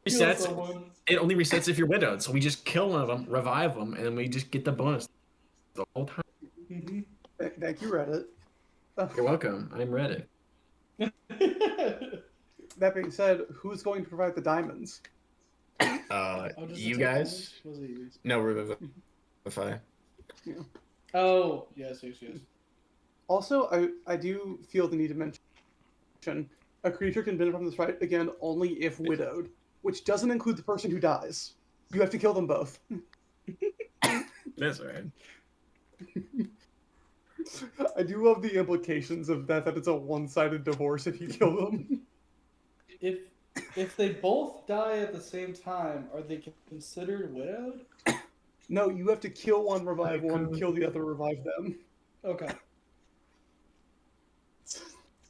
Kill resets. someone. It only resets if you're widowed. So we just kill one of them, revive them, and then we just get the bonus the whole time. Mm-hmm. Thank you, Reddit. You're welcome. I'm Reddit. That being said, who's going to provide the diamonds? Oh, does it You take guys? damage? Was it used? No, Revivify. Yeah. Oh, yes. Also, I do feel the need to mention a creature can benefit from this fight again only if widowed, which doesn't include the person who dies. You have to kill them both. That's right. I do love the implications of that it's a one-sided divorce if you kill them. If they both die at the same time, are they considered widowed? No, you have to kill one, revive one, kill the other, revive them. Okay.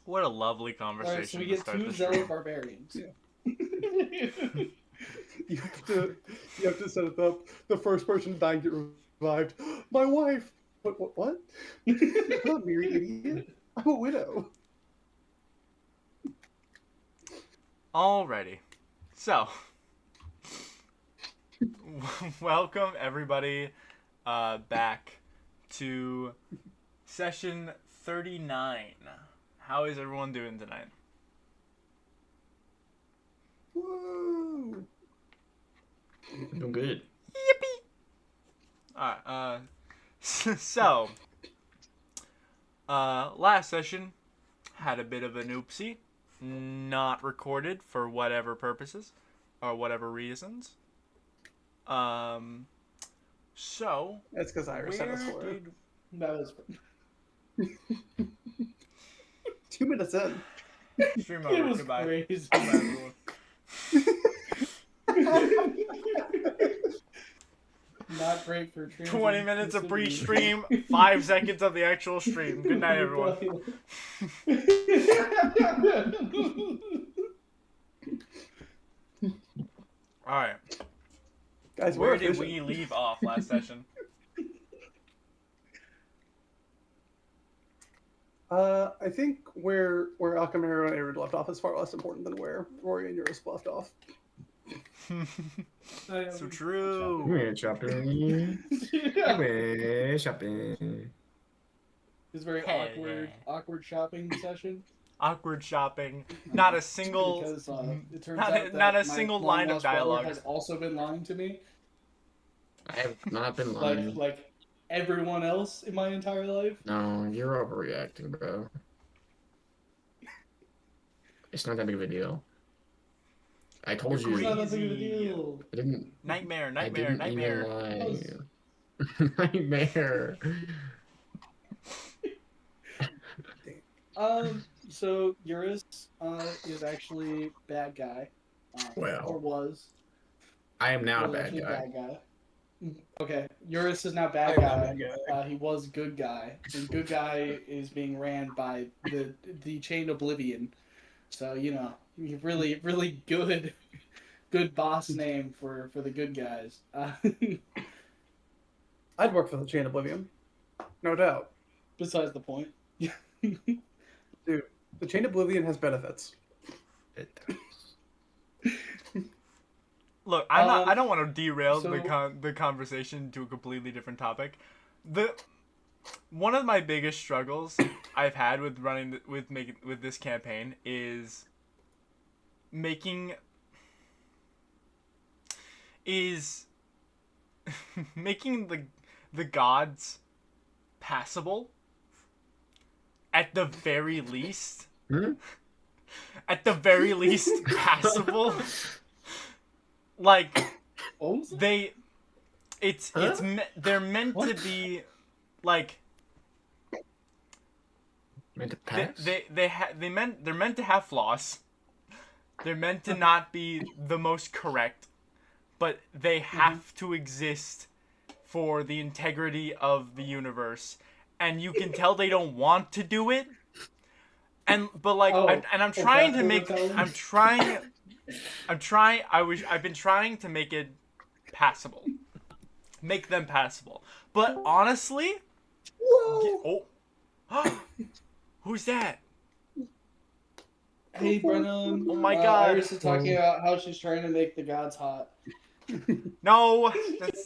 What a lovely All conversation right, so we to get start 2 the zealot stream. barbarians. Yeah. You have to set it up. The first person dying get revived. My wife. What? I'm not married, idiot. I'm a widow. Alrighty. So, welcome everybody back to session 39. How is everyone doing tonight? Woo! Doing good. Alright, so, last session had a bit of an oopsie. Not recorded for whatever purposes or whatever reasons. So That's because Iris said us for it. That was 2 minutes in. stream it over. was Goodbye. crazy. Goodbye, everyone. Not great for 20 minutes of pre-stream, 5 seconds of the actual stream. Good night, everyone. Alright, Guys, where we're did efficient. we leave off last session? I think where Alchemero and Arid left off is far less important than where Rory and Eurus left off. So true. We're shopping. We're shopping. It's very Hey. awkward shopping session. Awkward shopping. Not a single. Because it turns not out a- that not a my single line of long-lost brother dialogue. has also been lying to me, I have not been lying. like everyone else in my entire life. No, you're overreacting, bro. It's not that big of a deal. I told It's you. not that big of a deal. I didn't. Nightmare. I didn't Nightmare. even lie. Nightmare. So Eurus is actually bad guy. Well. Or was. I am now a Was bad actually guy. bad guy. Okay, Eurus is now bad guy. He was good guy, and good guy is being ran by the chain Oblivion. So really good boss name for the good guys. I'd work for the Chain Oblivion. No doubt. Besides the point. Dude, the Chain Oblivion has benefits. It does. Look, I don't want to derail so- the conversation to a completely different topic. One of my biggest struggles I've had with running with this campaign is making the gods passable at the very least. Hmm? At the very least passable. Like What was it? they're meant to be like Meant to pass? they're meant to have flaws. They're meant to not be the most correct, but they have to exist for the integrity of the universe. And you can tell they don't want to do it. But I'm trying to make I've been trying to make it passable. Make them passable. But honestly, Whoa! oh. Who's that? Hey, Brennan. Oh my God. Iris is talking about how she's trying to make the gods hot. No, that's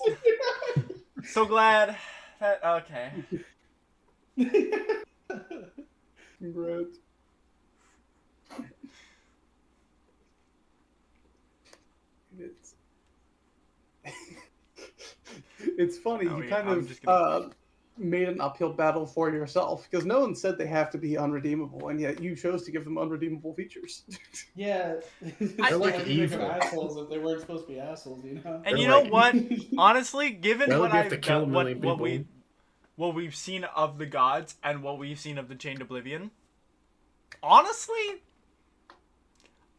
so glad. That okay. Congrats. It's funny. Oh, You yeah, kind I'm of just gonna- made an uphill battle for yourself because no one said they have to be unredeemable, and yet you chose to give them unredeemable features. Yeah. They're like Why do you make them evil. assholes if they weren't supposed to be assholes, you know? And They're you know like- what? Honestly, given They're what like, you have to I've kill a done, million what we've seen of the gods and what we've seen of the Chained Oblivion, honestly,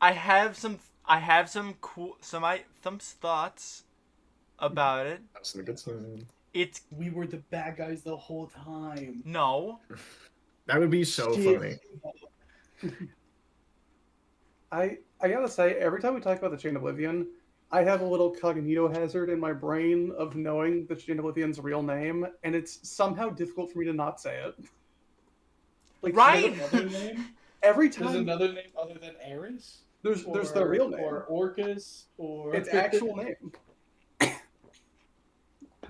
I have some thoughts about it. That's a good sign. It's We were the bad guys the whole time. no. That would be so Shit. funny. I gotta say, every time we talk about the Chain of Oblivion, I have a little cognito hazard in my brain of knowing the Chain of Oblivion's real name, and it's somehow difficult for me to not say it. Like, Right? There's another name? every There's time another name other than Ares? there's their real name. Or Orcus, or... Its actual name. I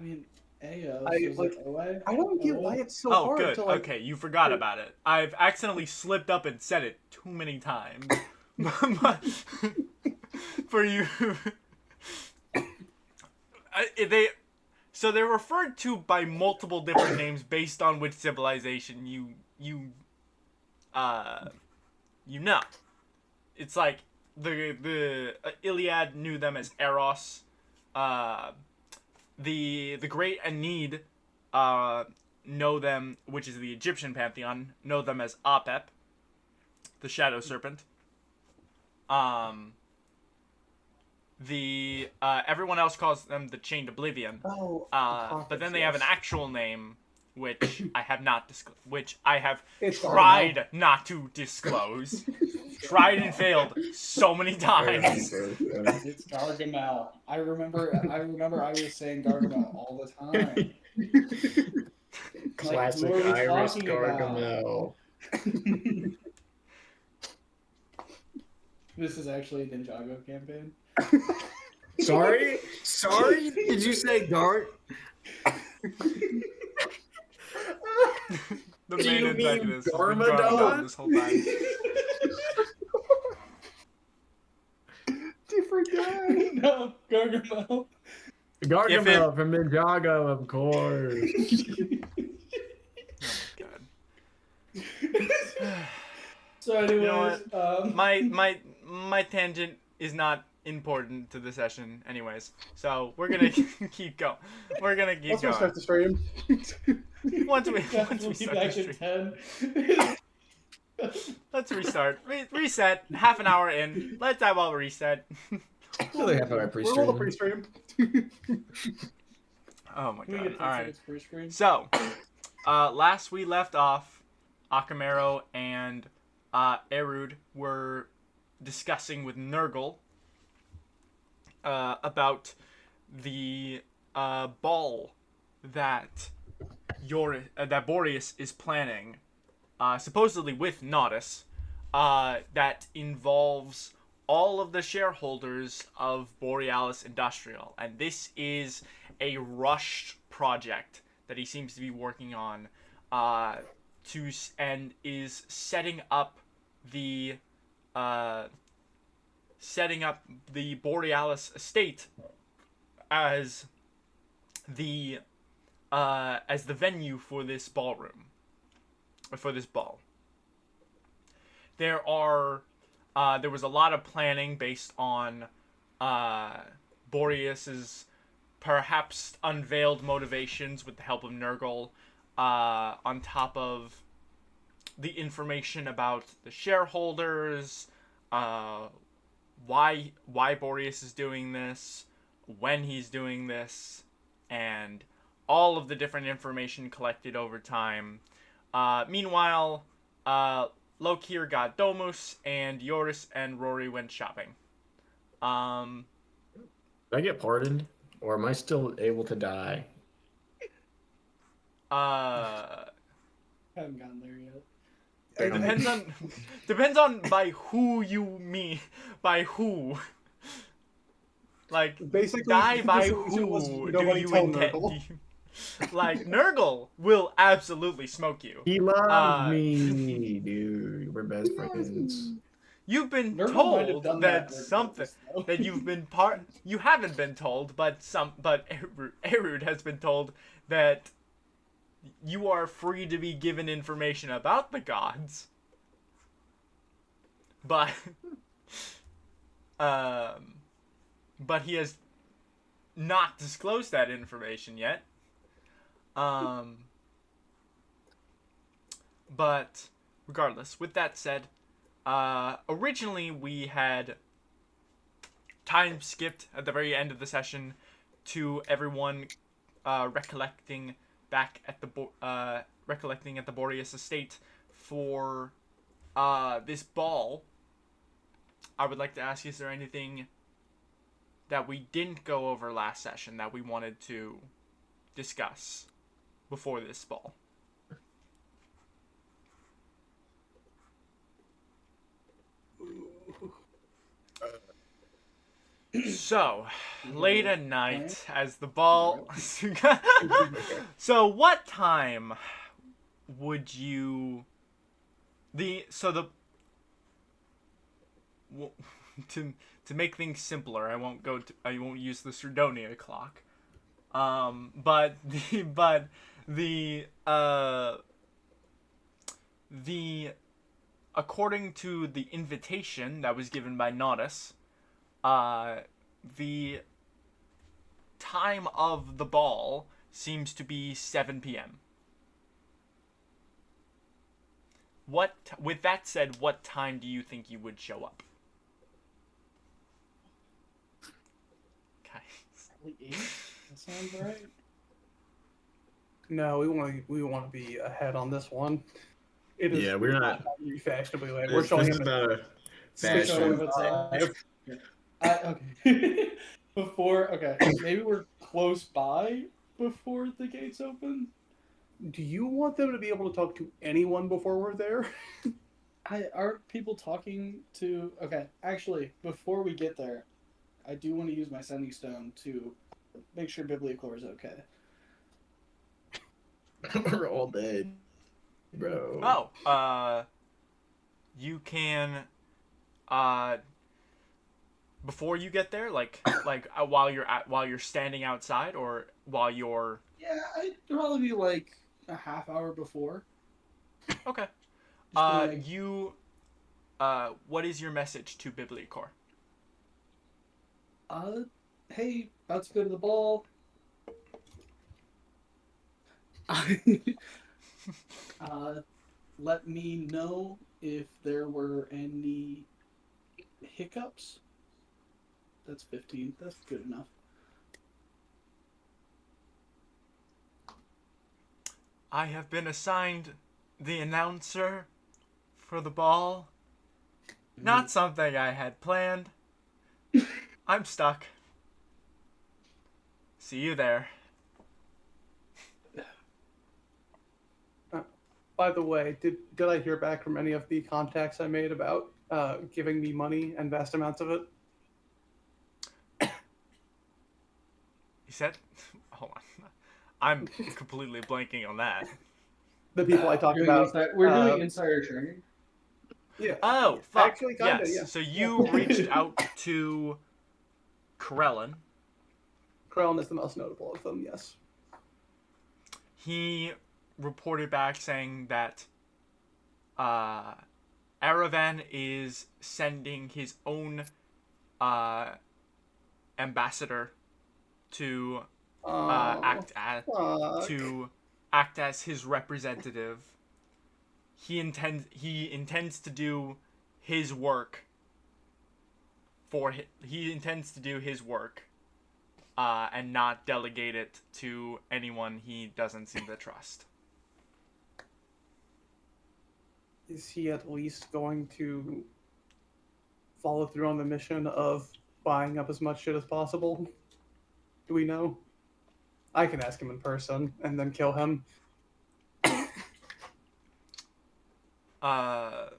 mean, Eos, is like, it Oe? I don't get why it's so Oh, hard good. to like. Okay, you forgot about it. I've accidentally slipped up and said it too many times. For you, they're referred to by multiple different names based on which civilization you know. It's like the Iliad knew them as Eros. The Great Aeneid know them, which is the Egyptian pantheon, know them as Apep, the Shadow Serpent. Everyone else calls them the Chained Oblivion. Oh, But then they have an actual name, which I have not which I have It's tried not to disclose. Tried and failed so many times. It's Gargamel. I remember I was saying Gargamel all the time. Classic who are we Irish talking about? Gargamel. This is actually a Ninjago campaign. Sorry? Sorry? Did you say Dart? The Do main you mean antagonist has been Garmadon? Garmadon this whole time. different guy. No, Gargamel. Gargamel from Ninjago, of course. Oh my god. So anyways, You know my tangent is not important to the session anyways. So we're gonna keep going. We're gonna keep Let's going. restart the stream. Once we we'll start be the back stream. in 10. Let's restart. Reset. Half an hour in. Let's have all reset. Really have our We're all the pre-stream. pre-stream. Oh my Can we god. get 10 All right. seconds free screen? So, last we left off, Akamero and Erud were discussing with Nurgle about the ball that that Boreas is planning, supposedly with Nodus, that involves all of the shareholders of Borealis Industrial, and this is a rushed project that he seems to be working on, and is setting up the Borealis estate as the venue for this ballroom, for this ball. There was a lot of planning based on Boreas's perhaps unveiled motivations with the help of Nurgle, on top of the information about the shareholders, why Boreas is doing this, when he's doing this, and all of the different information collected over time. Meanwhile, Lokir got Domus, and Yoris and Rory went shopping. Did I get pardoned? Or am I still able to die? Haven't gotten there yet. It depends on by who you mean. By who. Like, Basically, die the by solution was who do nobody you tell intend? Nurgle. Like, Nurgle will absolutely smoke you. He loves me, dude. We're best friends. You've been Nurgle might have told done that that something regardless, though. that you've been part. You haven't been told, but Erud has been told that you are free to be given information about the gods. But but he has not disclosed that information yet. But regardless, with that said, originally we had time skipped at the very end of the session to everyone recollecting back at the recollecting at the Boreas estate for this ball. I would like to ask, is there anything that we didn't go over last session that we wanted to discuss before this ball? So, late at night, as the ball... So, what time would you... To make things simpler, I won't use the Cerdonia clock. But according to the invitation that was given by Naudus, the time of the ball seems to be 7 p.m. With that said, what time do you think you would show up? Okay. 8? That sounds right. No, we want to be ahead on this one. It is we're not fashionably late. We're showing him a Fashion. Okay. Maybe we're close by before the gates open. Do you want them to be able to talk to anyone before we're there? Aren't people talking to... Okay, actually, before we get there, I do want to use my sending stone to make sure Bibliochlor is okay. We're all dead, bro. You can, before you get there, while you're standing outside, or while you're... Yeah, I'd probably be like a half hour before. Okay. What is your message to Bibliochlor? Hey, about to go to the ball. Let me know if there were any hiccups. That's 15. That's good enough. I have been assigned the announcer for the ball. Not something I had planned. I'm stuck. See you there. By the way, did I hear back from any of the contacts I made about giving me money and vast amounts of it? He said, hold on. I'm completely blanking on that. The people I talked about. We're doing insider trading. Yeah. Oh, fuck. Actually, kinda, yes. yeah. So you reached out to Corellin. Krellin is the most notable of them, yes. He reported back saying that Aravan is sending his own ambassador to act as his representative. He intends to do his work and not delegate it to anyone he doesn't seem to trust. Is he at least going to follow through on the mission of buying up as much shit as possible? Do we know? I can ask him in person and then kill him. Have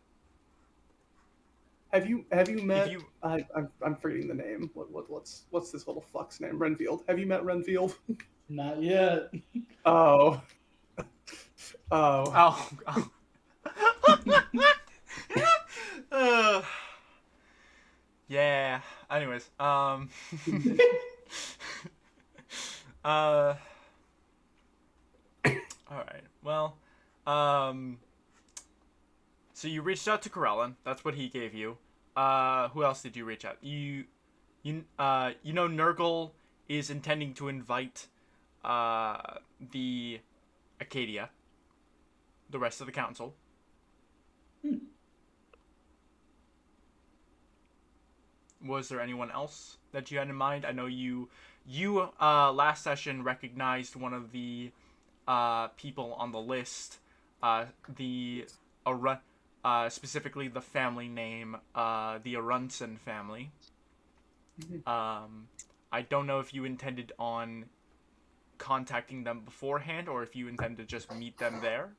you met? you I'm forgetting the name. What's this little fuck's name? Renfield. Have you met Renfield? Not yet. Oh. Oh. oh, oh. Yeah. Anyways, all right. Well, so you reached out to Corellan. That's what he gave you. Who else did you reach out? You know Nurgle is intending to invite the Acadia, the rest of the council. Was there anyone else that you had in mind? I know you last session recognized one of the people on the list, specifically the family name, the Arunson family. I don't know if you intended on contacting them beforehand or if you intend to just meet them there.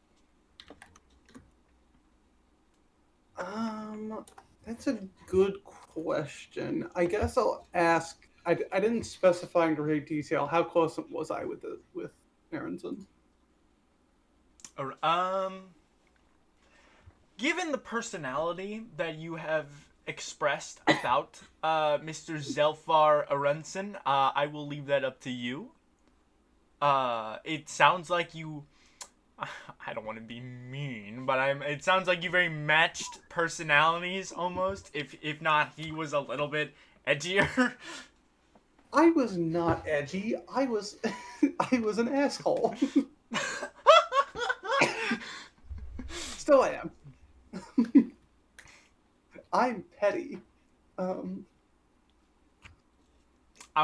That's a good question. I guess I'll ask. I didn't specify in great detail how close was I with Aronson. Given the personality that you have expressed about Mr. Zelfar Aronson, I will leave that up to you. It sounds like you. I don't want to be mean, but it sounds like you very matched personalities almost. If not, he was a little bit edgier. I was not edgy. I was an asshole. Still I am. I'm petty. I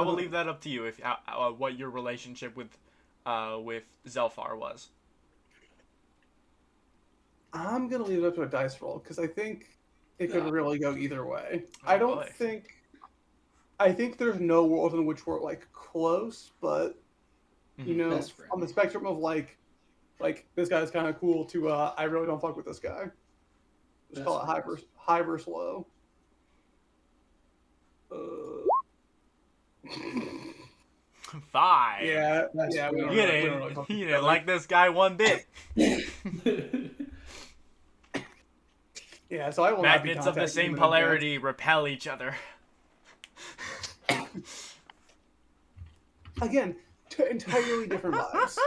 will leave that up to you if what your relationship with Zelfar was. I'm gonna leave it up to a dice roll because I think it could really go either way. Oh, I don't boy. think. I think there's no world in which we're like close, but you know, Best friend. on the spectrum of like this guy's kind of cool to I really don't fuck with this guy. Just Best call it friends. high versus low. 5. Yeah, That's yeah. We fair. don't You really- we don't didn't, really fuck you with didn't each other. like this guy one bit. Yeah, so I will not be Magnets of the contacting same him in polarity repel each other. advance. Again, entirely different vibes.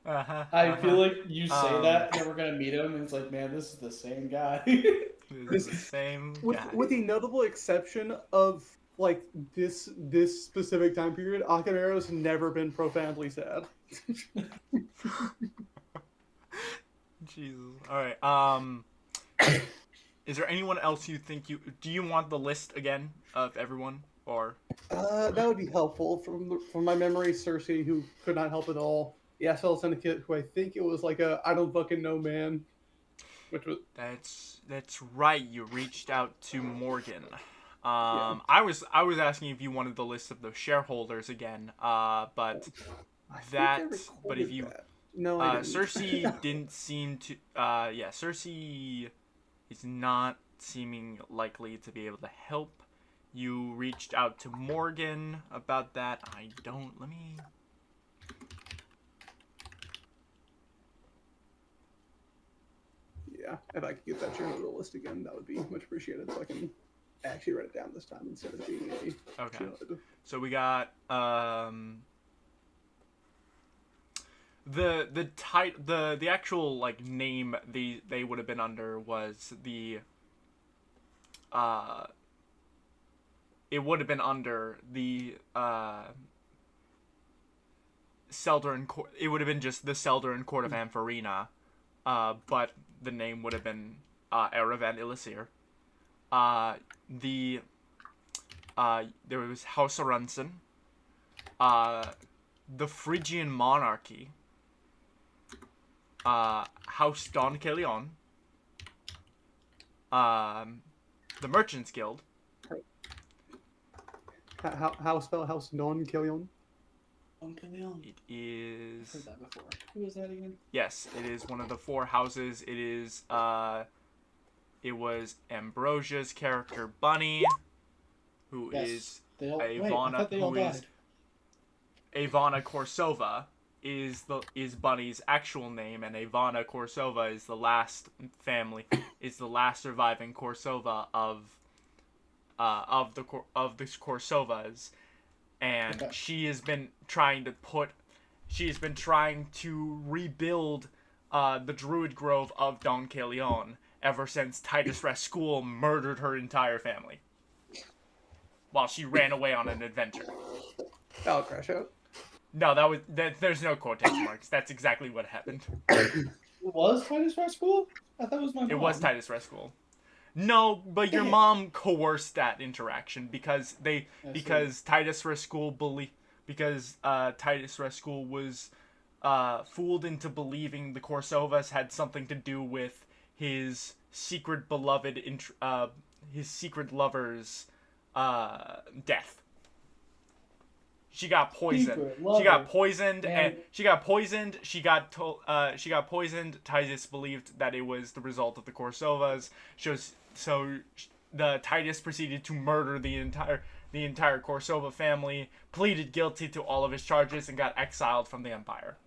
I feel like you say that, Um, and we're gonna meet him, and it's like, man, this is the same guy. This is the same With guy. the notable exception of like this specific time period, Akamero's never been profoundly sad. Jesus. All right. Is there anyone else you think do you want the list again of everyone or? That would be helpful from my memory. Cersei, who could not help at all. The SL Syndicate, who I think it was like a I don't fucking know man, which was That's right. You reached out to Morgan. Yeah. I was asking if you wanted the list of the shareholders again. But I think I but if recorded you that. No, I didn't. Cersei didn't seem to. Cersei is not seeming likely to be able to help. You reached out to Morgan about that. Let me. Yeah, if I could get that shareholder list again, that would be much appreciated. So I can actually write it down this time instead of being a Okay. chud. So we got the actual like name they would have been under was the it would have been under the Seldarin Court. It would have been just the Seldarin Court of Ampharina, but the name would have been Erevan Illicir. There was House Arunson, the Phrygian Monarchy, House Don Kelion, the Merchants Guild. How spell House Non Killion? Leon. It is. I've heard that before. Who is that again? Yes, it is one of the 4 houses. It is. It was Ambrosia's character Bunny, who is Ivana, who is Ivana Korsova is Bunny's actual name, and Ivana Korsova is the last surviving Korsova of the Korsovas, and she has been trying to rebuild the Druid Grove of Don Caelion ever since Titus Rascul murdered her entire family while she ran away on an adventure. I'll crash out. No, there's no quotation marks. That's exactly what happened. It was Titus Rascul? I thought it was my mom. It was Titus Rascul. No, but your mom coerced that interaction because Titus Rascul was fooled into believing the Korsovas had something to do with his secret beloved, his secret lover's death. She got poisoned. She got poisoned. Titus believed that it was the result of the Korsovas. So the Titus proceeded to murder the entire Korsova family, pleaded guilty to all of his charges, and got exiled from the Empire.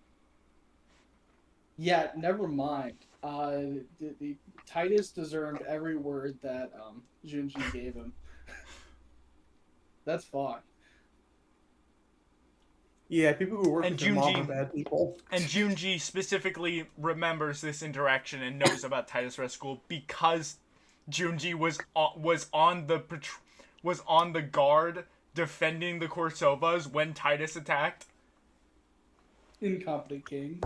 Yeah, never mind. The Titus deserved every word that Junji gave him. That's fine. Yeah, people who work with your mom are bad people. And Junji specifically remembers this interaction and knows about Titus Rascul because Junji was on the guard defending the Korsovas when Titus attacked. Incompetent king.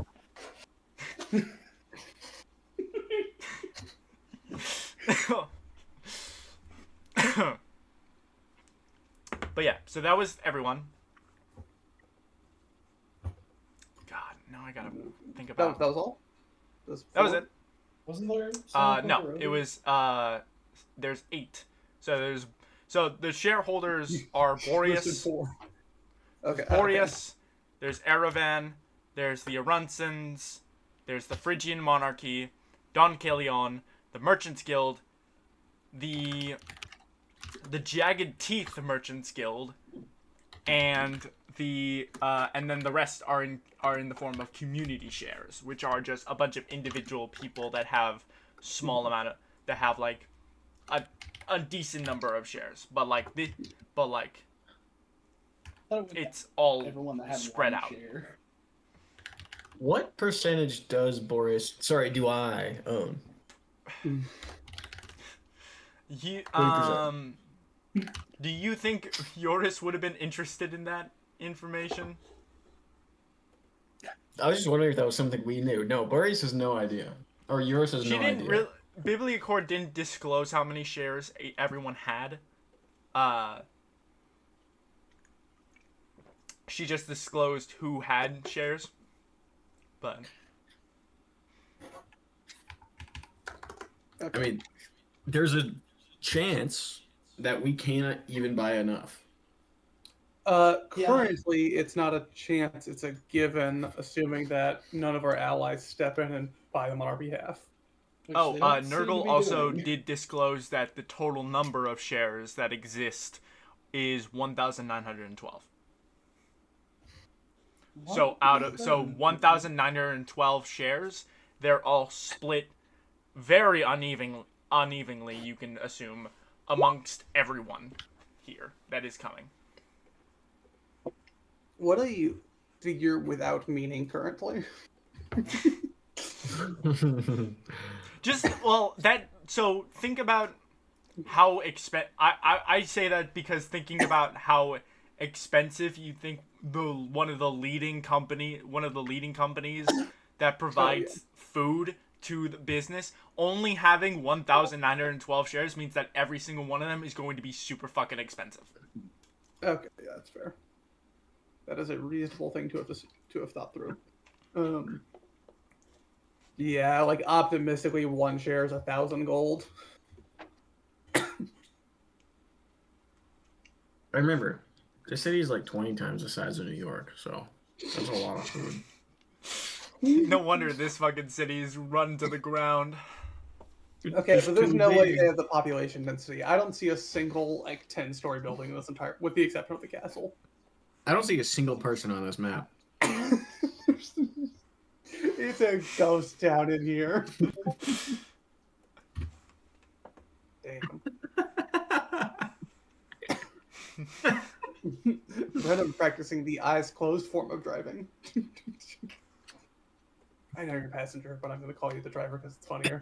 But yeah, so that was everyone. God, now I gotta think about. That was all. That was it. Wasn't there? No, it was. There's 8. So the shareholders are Boreas. Okay. Boreas. There's Erevan. There's the Arunsans. There's the Phrygian monarchy. Don Caelion. The Merchants Guild. The Jagged Teeth Merchants Guild, and then the rest are in the form of community shares, which are just a bunch of individual people that have that have like a decent number of shares, but it's all spread out. Share. What percentage does do I own? Do you think Joris would have been interested in that information? I was just wondering if that was something we knew. No, Boreas has no idea. Or Joris has no idea. Bibliacore didn't disclose how many shares everyone had. She just disclosed who had shares. But I mean, there's a chance that we can't even buy enough. Currently, it's not a chance, it's a given, assuming that none of our allies step in and buy them on our behalf. Nurgle also did disclose that the total number of shares that exist is 1,912. So 1,912 shares, they're all split very unevenly, you can assume, amongst everyone here that is coming. What do you figure without meaning currently? So think about how I say that because thinking about how expensive you think one of the leading companies that provides food to the business, only having 1,912 shares means that every single one of them is going to be super fucking expensive. Okay, yeah, that's fair. That is a reasonable thing to have thought through. Yeah, like optimistically, 1 share is 1,000 gold. I remember, the city is like 20 times the size of New York, so That's a lot of food. No wonder this fucking city is run to the ground. Okay, but there's too no way big. they have the population density. I don't see a single, like, 10-story building in this entire... with the exception of the castle. I don't see a single person on this map. It's a ghost town in here. Damn. Random practicing the eyes closed form of driving. I know you're a passenger, but I'm going to call you the driver because it's funnier.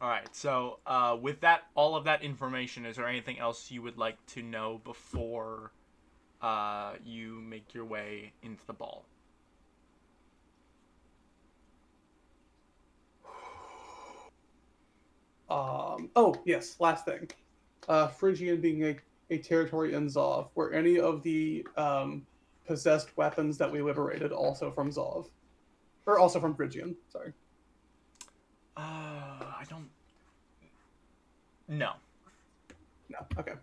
All right. So, with that, all of that information, is there anything else you would like to know before you make your way into the ball? Oh, yes, last thing. Phrygian being a territory in Zov, were any of the possessed weapons that we liberated also from Zov? Or also from Phrygian, sorry. I don't... No. No, okay.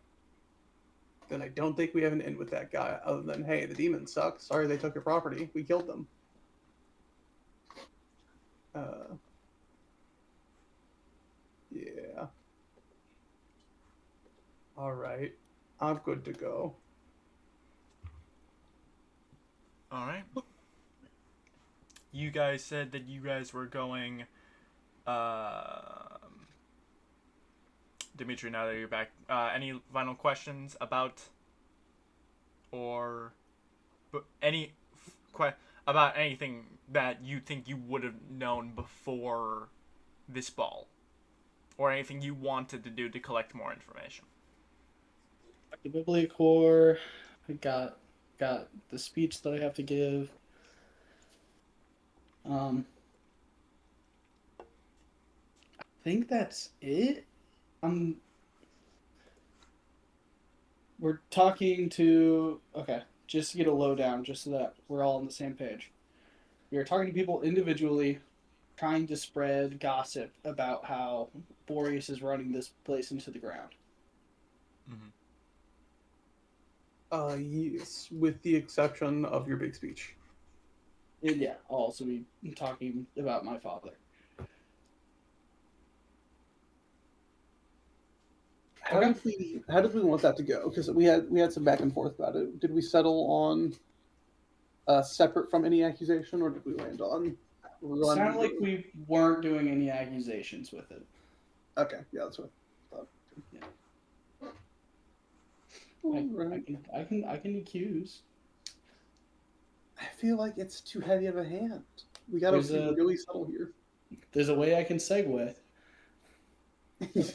Then I don't think we have an in with that guy, other than, hey, the demons suck. Sorry they took your property. We killed them. Yeah. Alright. I'm good to go. All right. You guys said that you guys were going... Dimitri, now that you're back, any final questions about... or... about anything that you think you would have known before this ball? Or anything you wanted to do to collect more information? The Bibliocor, I got the speech that I have to give. I think that's it. We're talking to, okay, just to get a lowdown, just so that we're all on the same page. We are talking to people individually, trying to spread gossip about how Boreas is running this place into the ground. Mm-hmm. Yes, with the exception of your big speech. And yeah, I'll also be talking about my father. How did we want that to go? Because we had some back and forth about it. Did we settle on separate from any accusation, or did we land on? It sounded like we weren't doing any accusations with it. Okay, yeah, that's what I thought. Yeah. Right. I can accuse. I feel like it's too heavy of a hand. We gotta be really subtle here. There's a way I can segue. Did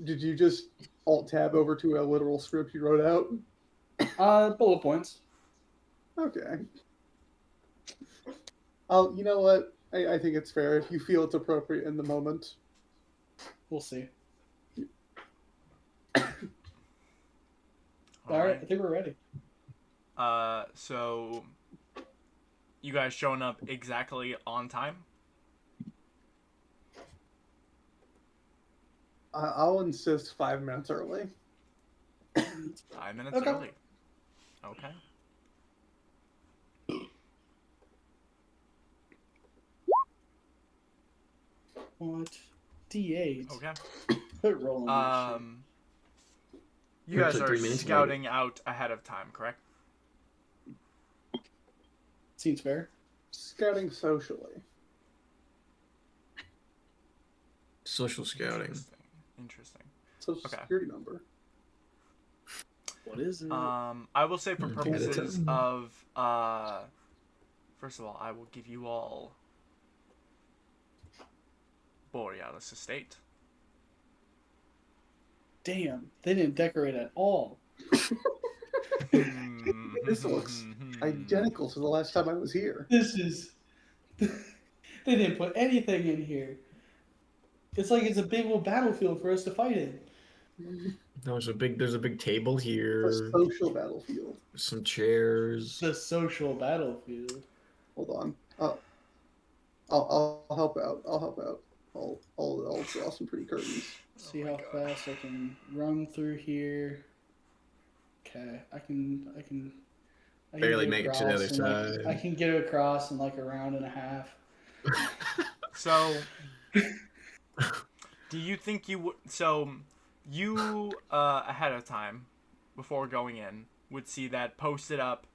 you just alt tab over to a literal script you wrote out? Bullet points. Okay. Oh, you know what? I think it's fair if you feel it's appropriate in the moment. We'll see. All right, I think we're ready. So you guys showing up exactly on time? I'll insist 5 minutes early. 5 minutes Okay. early. Okay. What? D8. Okay. Put rolling. You guys Like are 3 minutes scouting out ahead of time, correct? Seems fair. Scouting socially. Social scouting. Interesting. Social Okay. security number. What is it? I will say for Okay, purposes of first of all, I will give you all Borealis Estate. Damn, they didn't decorate at all. This looks identical to the last time I was here. This is. They didn't put anything in here. It's like it's a big old battlefield for us to fight in. There's a big table here. A social battlefield. Some chairs. The social battlefield. Hold on. I'll help out. I'll draw some pretty curtains. See how fast I can run through here. okay. I can Barely get make it to the across other in, side. I can get across in like a round and a half. So, do you think you would? So, you ahead of time, before going in, would see that posted up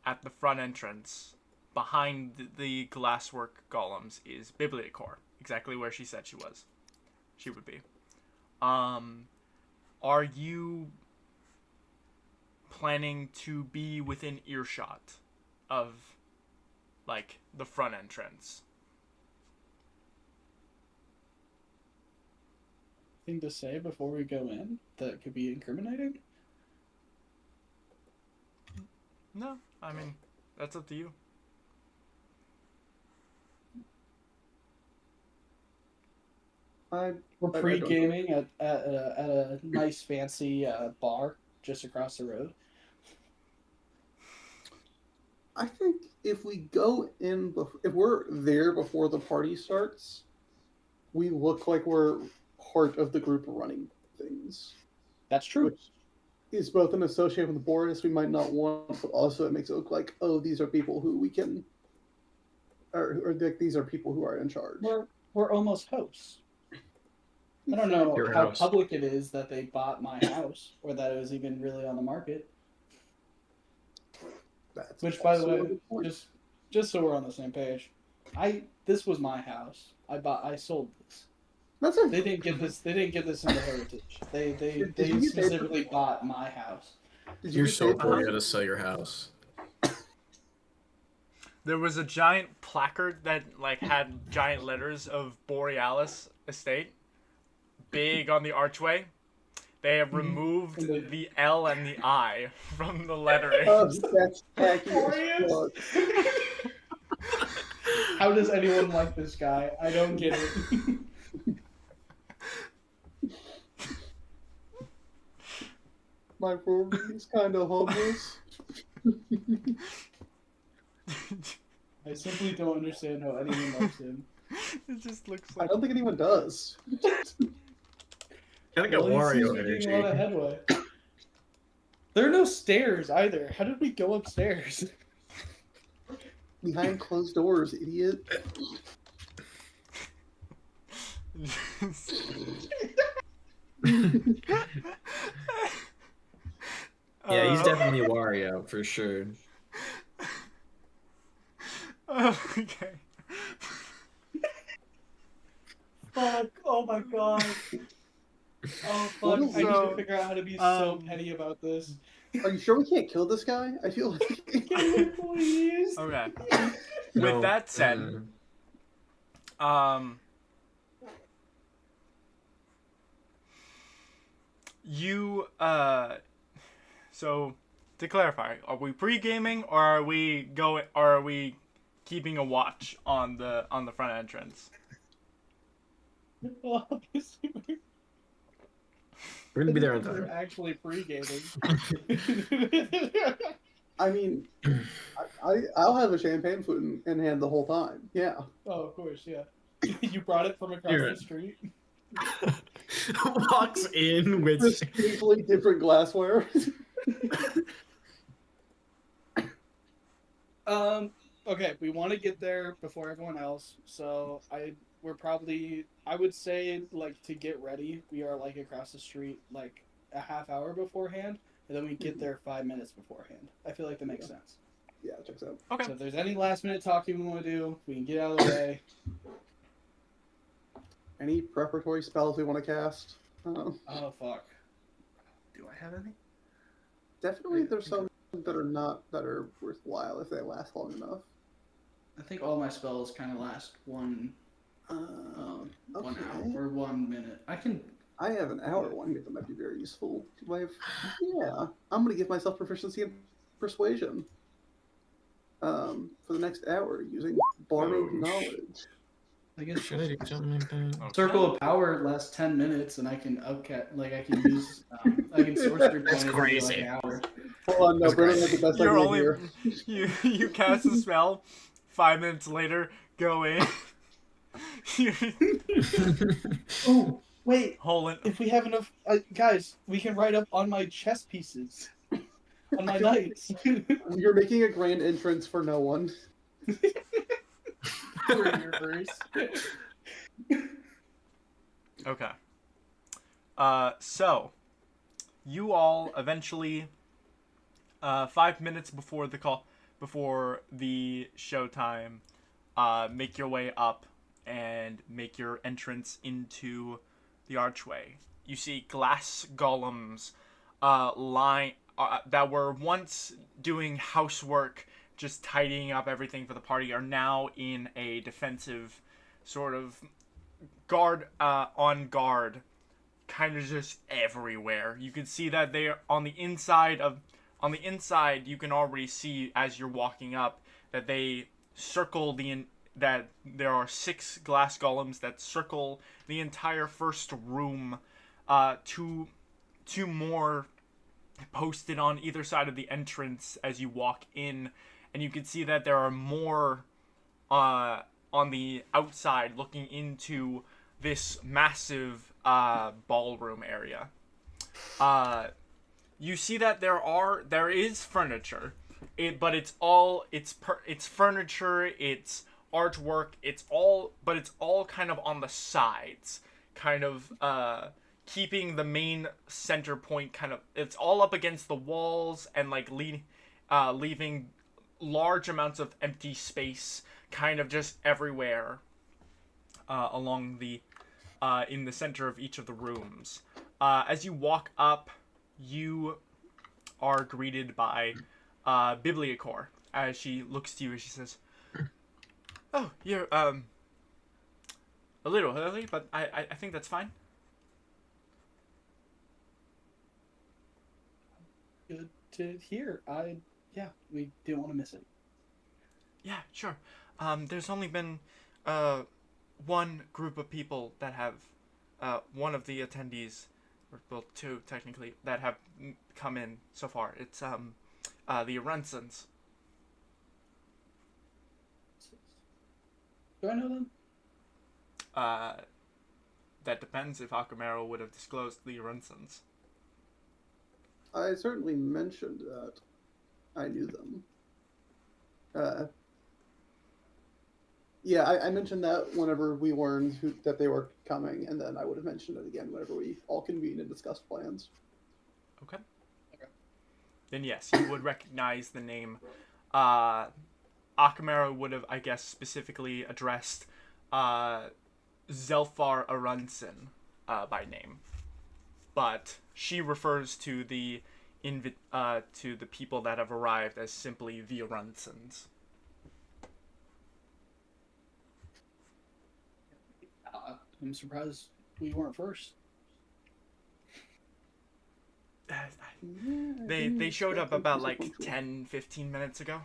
at the front entrance, behind the glasswork golems, is Bibliocore, exactly where she said she would be. Are you planning to be within earshot of, like, the front entrance? Thing to say before we go in that could be incriminating? No, I mean, that's up to you. We're I don't- pre-gaming at a nice fancy bar just across the road. I think if we go in, if we're there before the party starts, we look like we're part of the group running things, That's true. which is both an association with Boris we might not want, but also it makes it look like, oh, these are people who we can, or like these are people who are in charge. We're almost hosts. I don't know Your how house. public it is that they bought my house or that it was even really on the market. That's Which, by the also a way, good point. just so we're on the same page, this was my house. I sold this. That's a, They didn't get this. They didn't get this in the heritage. They Did they you get specifically bought my house. did you You're get so paid for poor, it? you gotta sell your house. There was a giant placard that like had giant letters of Borealis Estate, big on the archway. They have removed And the L and the I from the lettering. Oh, that's tacky as Boreas? fuck. How does anyone like this guy? I don't get it. My roomie's kind of homeless. I simply don't understand how anyone loves him. It just looks I like don't think anyone does. Kinda got Well, he seems Wario to be getting a lot of energy. headway. There are no stairs either. How did we go upstairs? Behind closed doors, idiot. Yeah, he's definitely Wario, for sure. Okay. Fuck! Oh my god! Oh fuck! I need So, to figure out how to be so um, petty about this. Are you sure we can't kill this guy? I feel like Can we please? Okay. No, With that said, you so to clarify, are we pre-gaming or are we keeping a watch on the front entrance? Obviously, we're gonna be there on we're time. actually pre-gaming. I mean, I'll have a champagne flute in hand the whole time. Yeah. Oh, of course, yeah. You brought it from across You're the right. street. Walks in with Just completely different glassware. Okay, we want to get there before everyone else, so I would say, like, to get ready, we are, like, across the street, like, a half hour beforehand, and then we get there 5 minutes beforehand. I feel like that makes sense. Yeah, checks out. Okay. So if there's any last minute talking we want to do, we can get out of the way. Any preparatory spells we want to cast? Oh, fuck. Do I have any? Definitely, there's some that are worthwhile if they last long enough. I think all my spells kind of last one Okay. hour, 1 minute. I have an hour one here that might be very useful. Yeah, I'm gonna give myself proficiency in persuasion. For the next hour using borrowed knowledge. I guess Should I do something like that? Okay. Circle of Power lasts 10 minutes, and I can I can use I can sorcery point That's it crazy. like an hour. Hold on, no, That's Brennan great. has the best You're idea only here. you cast a spell, 5 minutes later, go in. Oh, Wait, Hole if we have enough, guys, we can write up on my chess pieces, on my knights. You're making a grand entrance for no one. For your verse. Okay. So you all eventually, 5 minutes before the showtime, make your way up and make your entrance into the archway. You see glass golems, that were once doing housework, just tidying up everything for the party, are now in a defensive sort of on guard, kind of just everywhere. You can see that they are on the inside. You can already see as you're walking up that they circle that there are 6 glass golems that circle the entire first room. Two more posted on either side of the entrance as you walk in, and you can see that there are more on the outside looking into this massive ballroom area. You see that there is furniture, but it's furniture, it's artwork, it's all kind of on the sides, kind of keeping the main center point kind of, it's all up against the walls and like leaving large amounts of empty space kind of just everywhere along the in the center of each of the rooms. As you walk up, you are greeted by Bibliacor as she looks to you and she says, "Oh, you're a little early, but I think that's fine." Good to hear. Yeah, we didn't want to miss it. Yeah, sure. There's only been one group of people that have one of the attendees, or well, 2 technically, that have come in so far. It's the Arensons. Do I know them? That depends if Akamaro would have disclosed the Arensons. I certainly mentioned that I knew them. Yeah, I mentioned that whenever we learned that they were coming, and then I would have mentioned it again whenever we all convened and discussed plans. Okay. Then yes, you would recognize the name. Akamaro would have, I guess, specifically addressed Zelfar Arunson by name, but she refers to the people that have arrived as simply the Arunsons. I'm surprised we weren't first. They showed up about like 10-15 minutes ago.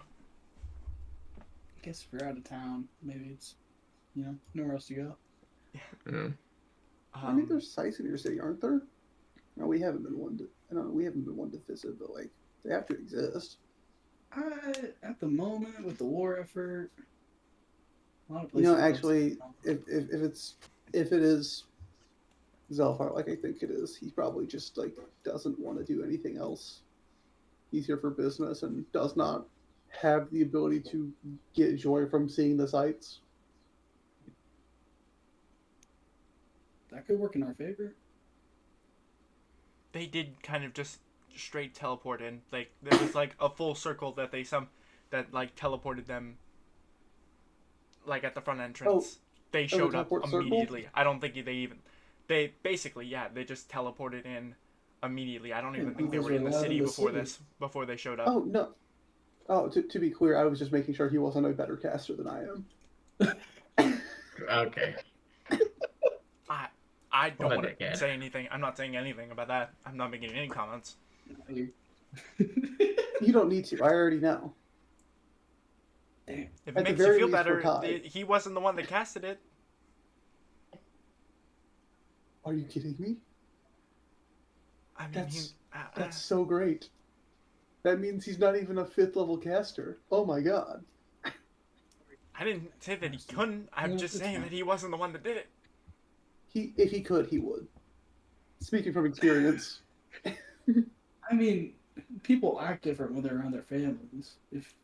I guess if you're out of town, maybe it's, nowhere else to go. Yeah. I think there's sites in your city, aren't there? No, we haven't been one to. We haven't been one to visit, but like they have to exist. At the moment, with the war effort, a lot of places. Actually, if it is Zelfar, like I think it is, he probably just like doesn't want to do anything else. He's here for business and does not have the ability to get joy from seeing the sights. That could work in our favor. They did kind of just straight teleport in. Like there was like a full circle that like teleported them. Like at the front entrance, they showed up immediately. Circle? I don't think they basically they just teleported in immediately. I don't even think they were in the city before they showed up. Oh no. Oh, to be clear, I was just making sure he wasn't a better caster than I am. Okay. I don't want to say anything. I'm not saying anything about that. I'm not making any comments. You don't need to. I already know. Damn. If it makes you feel better, he wasn't the one that casted it. Are you kidding me? I mean, that's so great. That means he's not even a 5th level caster. Oh my god. I didn't say that he couldn't. I'm just saying that he wasn't the one that did it. if he could, he would. Speaking from experience. I mean, people act different when they're around their families. If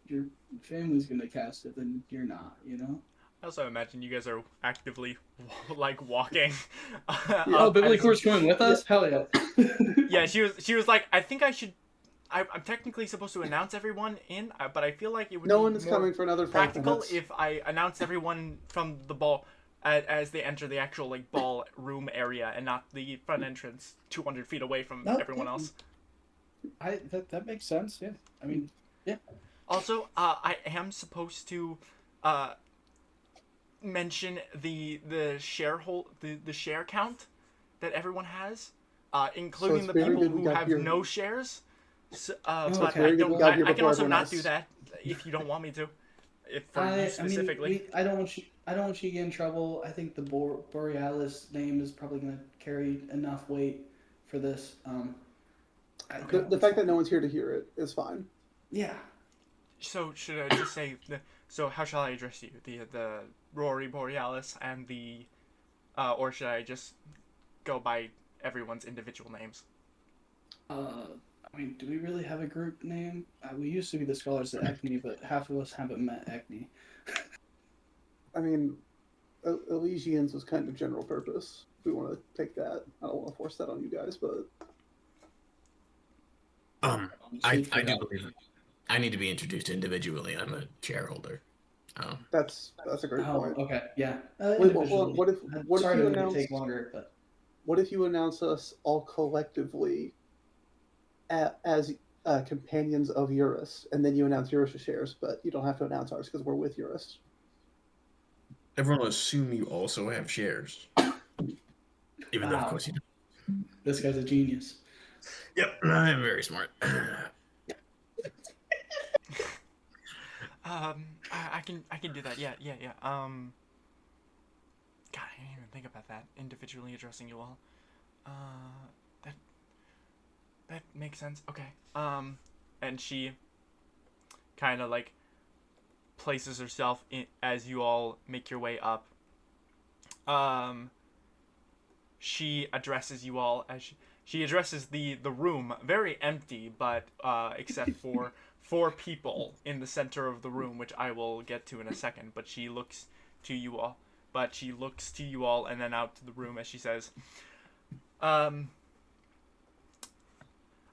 your family's gonna cast it, then you're not, you know? I also imagine you guys are actively like walking. Oh, Billy Core's coming with us? Hell yeah. Yeah, she was like, I think I should. I'm technically supposed to announce everyone in, but I feel like it would No be one is more coming for another 5 practical minutes. if I announce everyone from the ball as they enter the actual like ball room area and not the front entrance 200 feet away from everyone else. That makes sense. Yeah. I mean, yeah. Also, I am supposed to mention the share count that everyone has, including the people who have no shares. So, but I don't. I can also not do that if you don't want me to. If for you specifically. I don't want you to get in trouble. I think the Borealis name is probably going to carry enough weight for this. The fact that no one's here to hear it is fine. Yeah. So should I just say so? How shall I address you? The Rory Borealis and the, or should I just go by everyone's individual names? I mean, do we really have a group name? We used to be the Scholars at Acne, but half of us haven't met Acne. I mean, Elysians was kind of general purpose. We want to take that. I don't want to force that on you guys, but I do believe I need to be introduced individually. I'm a shareholder. that's a great point. Okay, yeah. What if Sorry you to announce? take longer, but What if you announce us all collectively as companions of Eurus, and then you announce Eurus' shares, but you don't have to announce ours because we're with Eurus. Everyone will assume you also have shares. Even though, of course, you don't. This guy's a genius. Yep, I'm very smart. I can do that. Yeah. God, I didn't even think about that. Individually addressing you all. That makes sense. Okay. And she kind of like places herself in as you all make your way up. She addresses you all as she addresses the room, very empty, but except for 4 people in the center of the room, which I will get to in a second. But she looks to you all. And then out to the room as she says,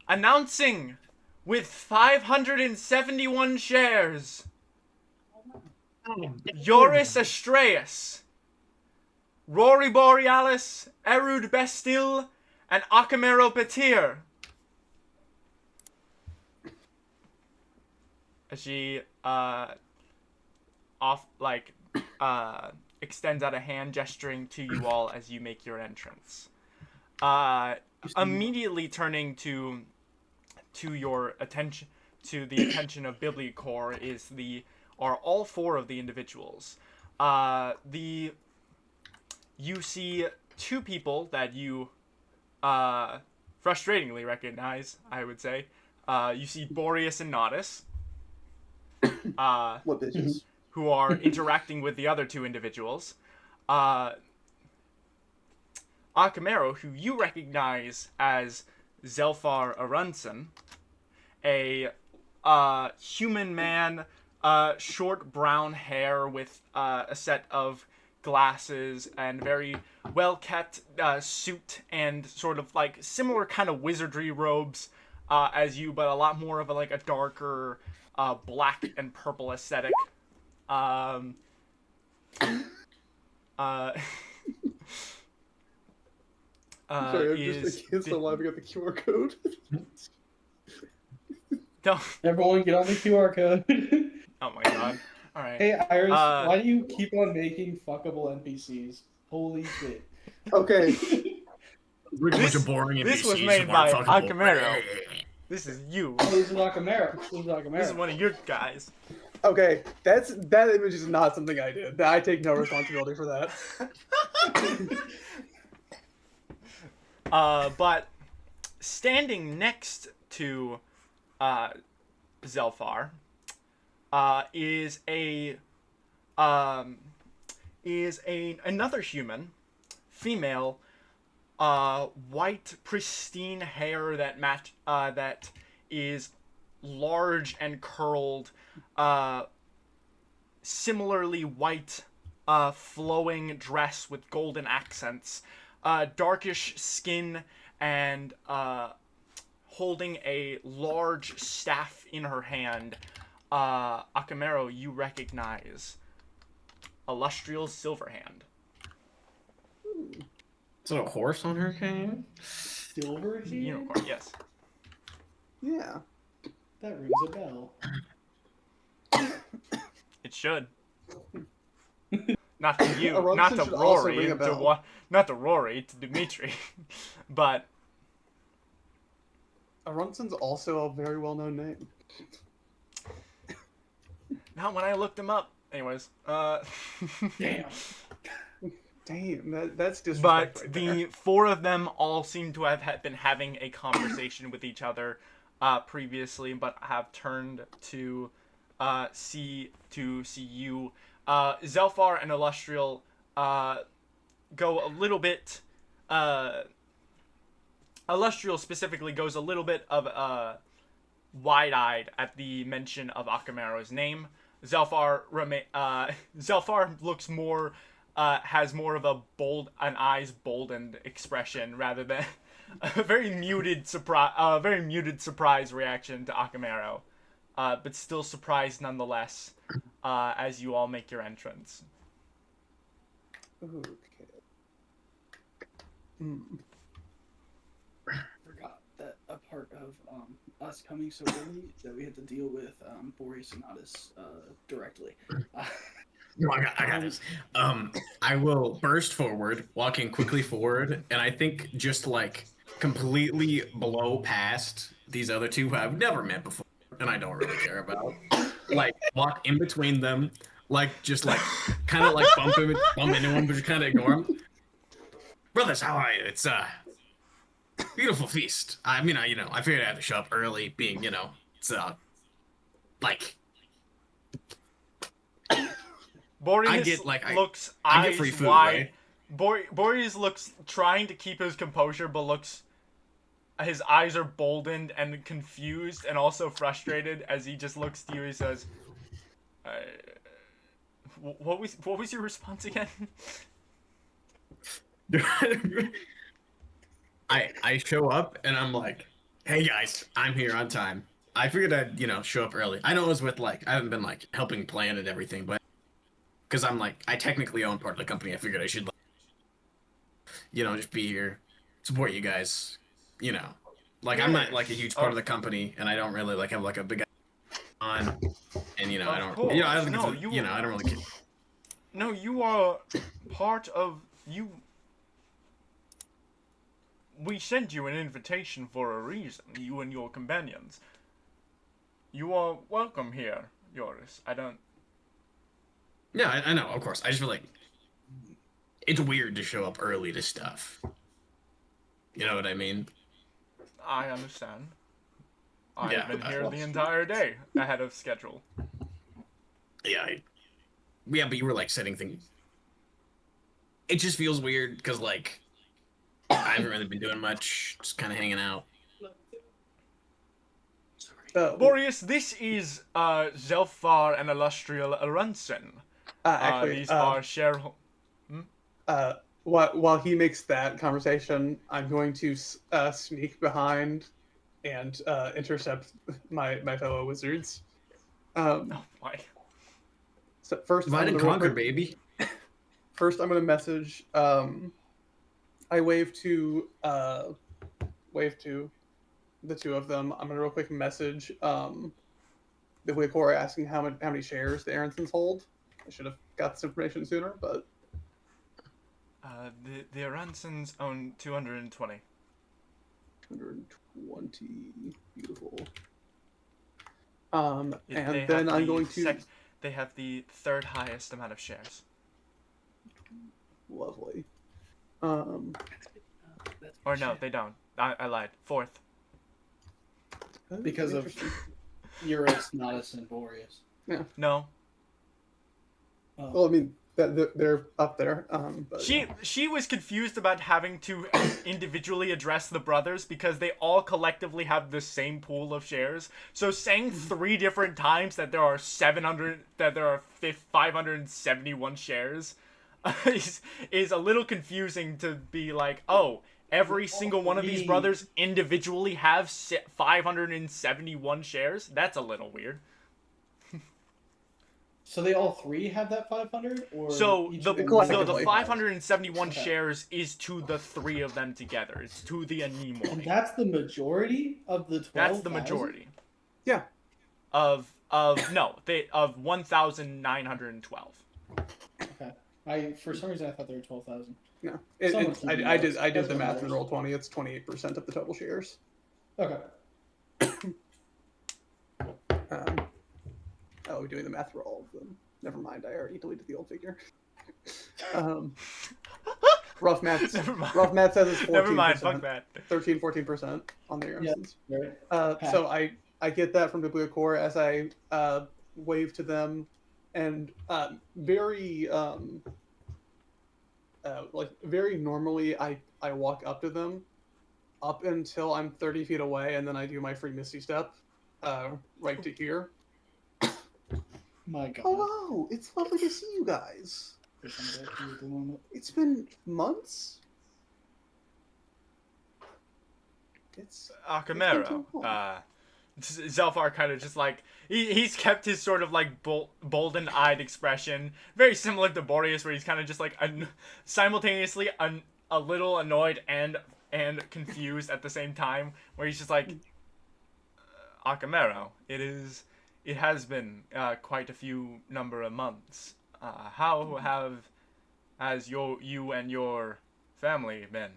announcing with 571 shares, Joris Astreus, Rory Borealis, Erud Bestil, and Akamero Petir. As she extends out a hand, gesturing to you all as you make your entrance. Immediately turning to your attention, to the attention of Biblicore are all 4 of the individuals. You see 2 people that you frustratingly recognize, I would say. You see Boreas and Nodus. What bitches? Who are interacting with the other 2 individuals. Akamero, who you recognize as Zelfar Arunson, a human man, short brown hair with a set of glasses and very well-kept suit and sort of like similar kind of wizardry robes as you, but a lot more of a darker black and purple aesthetic. Sorry, I'm just against the line. We got the QR code. Don't. Everyone get on the QR code. Oh my god. Alright. Hey, Iris, why do you keep on making fuckable NPCs? Holy shit. Okay. This was made by Akamero. This is you. Oh, this is Akamero. This is one of your guys. Okay, that image is not something I did. I take no responsibility for that. But standing next to Zelfar is another human, female, white pristine hair that is large and curled, similarly white, flowing dress with golden accents, darkish skin, and holding a large staff in her hand. Akamero, you recognize Illustrial Silverhand. Is it a horse on her cane? Silverhand? Unicorn, yes. Yeah. That rings a bell. It should. Not to you, Arunson not to should also Rory, ring a bell. not to Rory, to Dimitri, but Arunson's also a very well-known name. not when I looked him up. Anyways, Damn. Damn, that's disrespect. but right the there. four of them all seem to have been having a conversation with each other previously, but have turned to see you. Zelfar and Illustrial go a little bit. Illustrial specifically goes a little bit of wide-eyed at the mention of Akamero's name. Zelfar looks more, has more of an eyes boldened expression rather than a very muted surprise reaction to Akamero, but still surprised nonetheless as you all make your entrance. Okay. Mm. Forgot that a part of us coming so early that we had to deal with Boreas and Otis directly. No, I got this. I will burst forward, walking quickly forward, and I think just like completely blow past these other two who I've never met before, and I don't really care about. Like walk in between them, just kind of like bump into them, but just kind of ignore them. Brothers, how are you? It's beautiful feast. I mean, I figured I had to show up early, being it's like. Boreas looks I get eyes free food, wide. right? Boreas looks trying to keep his composure, but his eyes are boldened and confused and also frustrated as he just looks to you. He says, "What was your response again?" I show up and I'm like, "Hey guys, I'm here on time." I figured I'd show up early. I know it was with I haven't been helping plan and everything, but because I technically own part of the company, I figured I should just be here, support you guys. I'm not a huge part of the company, and I don't really have a big on, and I don't I don't think I don't really care. No, you are part of you. We sent you an invitation for a reason, you and your companions. You are welcome here, Yoris. Yeah, I know, of course. I just feel it's weird to show up early to stuff. You know what I mean? I understand. I've Yeah, been here the entire day ahead of schedule. Yeah, but you were setting things. It just feels weird because I haven't really been doing much, just kind of hanging out. Boreas, this is Zelfar and Illustrial Arunson. Actually, these are shareholders. While he makes that conversation, I'm going to sneak behind and intercept my fellow wizards. Oh my! So first, Divide and conquer, baby. First, I'm going to message. I wave to the two of them. I'm going to real quick message the Wicor asking how many shares the Aronsons hold. I should have got this information sooner, but the Aransons own 220. 220, beautiful. And then I'm going to. They have the third highest amount of shares. Lovely. Or no, they don't. I lied. Fourth. Because of Eurus, Nodus, and Boreas. Yeah. No. Well, I mean, that they're up there. But, She was confused about having to individually address the brothers because they all collectively have the same pool of shares. So saying 3 different times that there are 571 shares is a little confusing to be like, oh, every single one of these brothers individually have 571 shares. That's a little weird. So they all 3 have that 500, or so each the of them collectively. the has? 571 Okay. shares is to the 3 of them together. It's to the And anemone. that's the majority of the 12,000? That's the majority. Yeah. Of 1,912. Okay. For some reason I thought there were 12,000. No. Someone I keep did notes. the That's math what in Roll20. It's 28% of the total shares. Okay. Oh, we're doing the math for all of them. Never mind, I already deleted the old figure. Rough math. Never mind. Rough math says it's 14%. Never mind. Fuck that. 14% on the Arisons. Right. So I get that from Bibliocore as I wave to them, and very normally I walk up to them up until I'm 30 feet away, and then I do my free Misty Step right to here. My God. Hello, it's lovely to see you guys. It's been months. It's Akamero. Zelfar kind of just like he's kept his sort of like bolden-eyed expression, very similar to Boreas, where he's kind of just like simultaneously a little annoyed and confused at the same time, where he's just like, Akamero, it has been quite a few number of months. How has you and your family been?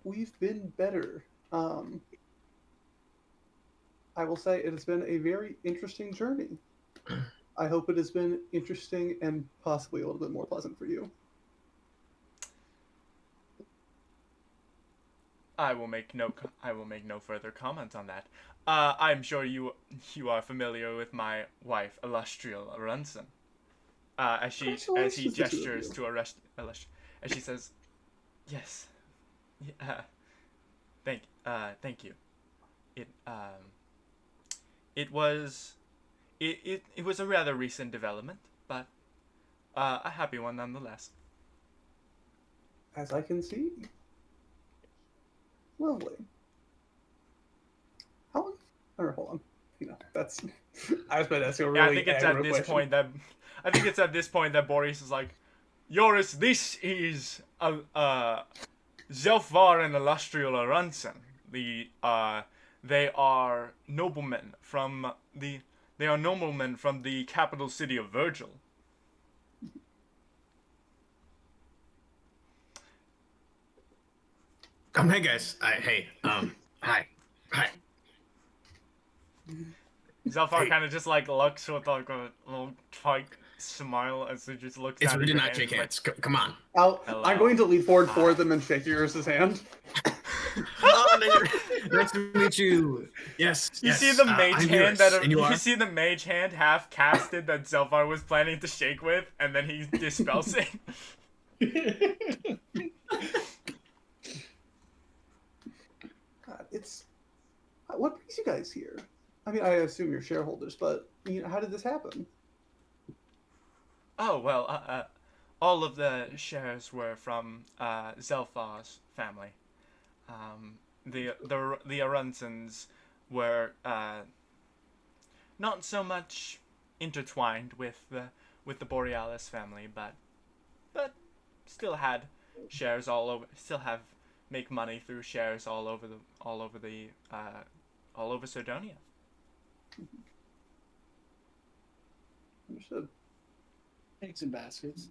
We've been better. I will say it has been a very interesting journey. I hope it has been interesting and possibly a little bit more pleasant for you. I will make no further comment on that. I'm sure you are familiar with my wife, Illustrial Runson. As he gestures to as she says, "Yes, thank you. It was a rather recent development, but a happy one nonetheless." As I can see. Lovely. How long? Or hold on. No, that's. I was about to ask you a really. Yeah, I think it's at this point that. I think it's at this point that Boris is like, Joris, this is Zelfar and Illustrial Aranson. They are noblemen from the capital city of Virgil. Hey guys. Hi. Zelfar kind of just like looks with like a little like smile as he just looks. It's down really at your not shake hand, hands. Come on. I'm going to lean forward for them and shake Eurus' hand. Oh, nice to meet you. Yes. You see the mage hand you see the mage hand half casted that Zelfar was planning to shake with, and then he dispels it. God, it's what brings you guys here? I mean, I assume you're shareholders, but how did this happen? Oh well, all of the shares were from Zelfar's family. The Arunsons were not so much intertwined with the Borealis family, but still had shares all over. Still make money through shares all over Cerdonia. Understood. Eggs and baskets.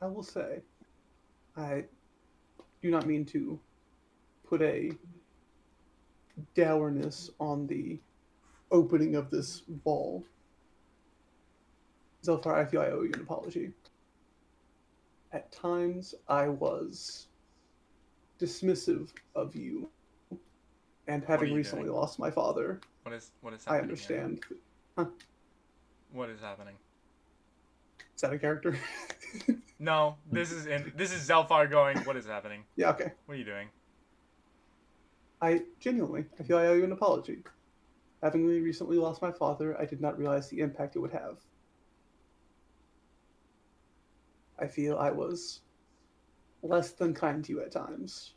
I will say, I do not mean to put a dourness on the opening of this ball. Zelfar, I feel I owe you an apology. At times, I was dismissive of you And What having are you recently doing? lost my father, What is happening? I understand. Huh? What is happening? Is that a character? No, this is Zelfar going. What is happening? Yeah, okay. What are you doing? I feel I owe you an apology. Having recently lost my father, I did not realize the impact it would have. I feel I was less than kind to you at times.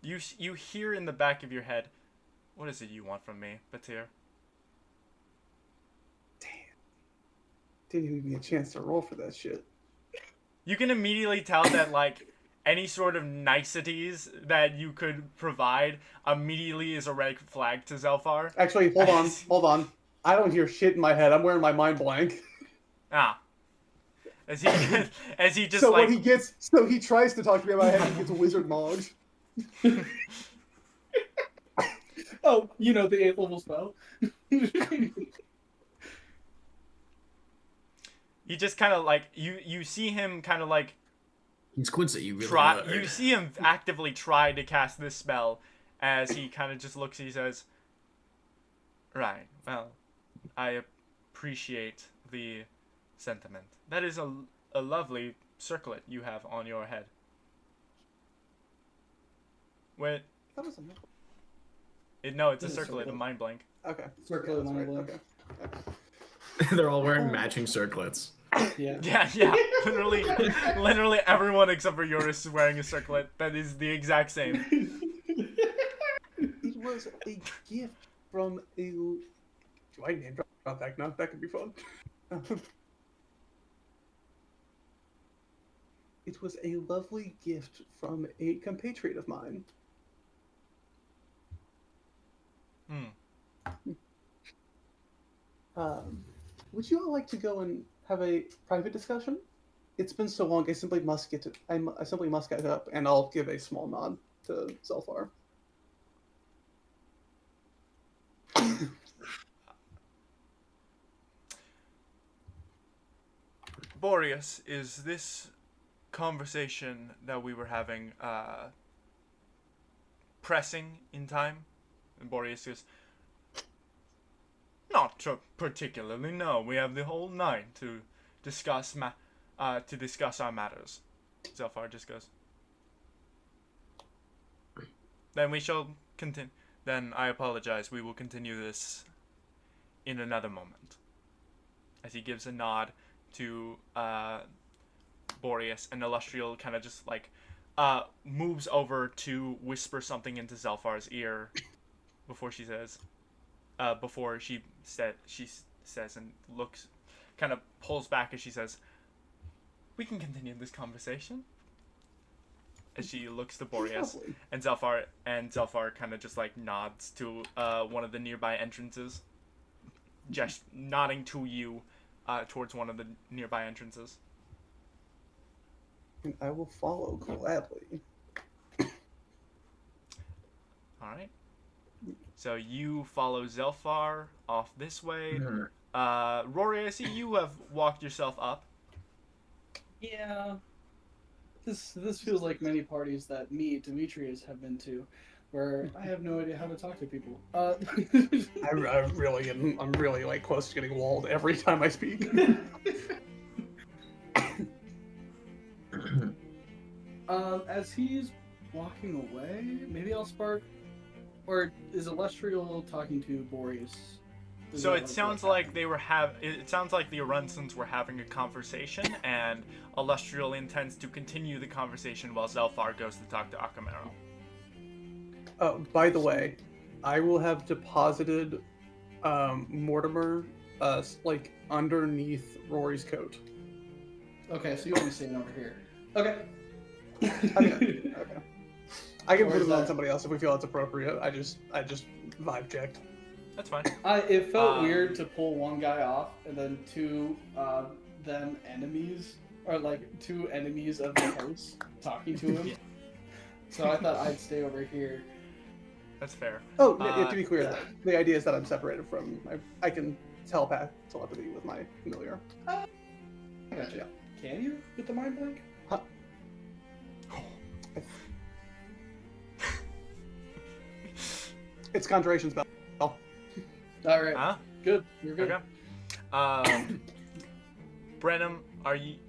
You hear in the back of your head, what is it you want from me, Batir? Damn. Didn't even give me a chance to roll for that shit. You can immediately tell that, like, any sort of niceties that you could provide immediately is a red flag to Zelfar. Actually, hold on. I don't hear shit in my head. I'm wearing my mind blank. Ah. As he just so like... So he tries to talk to me in my head and he gets wizard mogged. Oh, the 8th level spell. He just kind of like you see him kind of like He squints at you really try. hard. You see him actively try to cast this spell, as he kind of just looks. He says, "Right. Well, I appreciate the sentiment. That is a lovely circlet you have on your head." Wait. That was a No, it's a It's a circlet. A circlet. mind blank. Okay. Circle that's in my right. blank. Okay. They're all wearing matching circlets. Yeah. Yeah. Literally everyone except for Yoris is wearing a circlet. That is the exact same. It was a gift from a... Do I name drop that now? That could be fun. It was a lovely gift from a compatriot of mine. Would you all like to go and have a private discussion? It's been so long. I simply must get up, and I'll give a small nod to Zelfar. Boreas, is this conversation that we were having pressing in time? And Boreas goes, not particularly, no. We have the whole night to discuss our matters. Zelfar just goes, then we shall continue. Then I apologize. We will continue this in another moment. As he gives a nod to Boreas, and Illustrial kind of just like moves over to whisper something into Zelfar's ear before she says and looks, kind of pulls back as she says, "We can continue this conversation." As she looks to Boreas, and Zelfar kind of just like nods to one of the nearby entrances, just nodding to you towards one of the nearby entrances. And I will follow gladly. All right. So you follow Zelfar off this way. Rory, I see you have walked yourself up. Yeah. This feels like many parties that me, Demetrius, have been to, where I have no idea how to talk to people. I'm really like close to getting walled every time I speak. As he's walking away, maybe I'll spark. Or is Illustrial talking to Boreas? So it sounds like it sounds like the Arunsons were having a conversation, and Illustrial intends to continue the conversation while Zelfar goes to talk to Akamero. Oh, by the way, I will have deposited Mortimer like underneath Rory's coat. Okay, so you want me staying over here. Okay. Okay. I can Or put is it on that- somebody else if we feel it's appropriate. I just vibe checked. That's fine. It felt weird to pull one guy off and then two enemies, or like two enemies of the house talking to him. Yeah. So I thought I'd stay over here. That's fair. Oh, to be clear, yeah. the idea is that I'm separated from. I can telepathy with my familiar. I gotcha. Can you with the mind blank? It's conjuration spell. All right. Huh? Good. You're good. Okay. Brenham,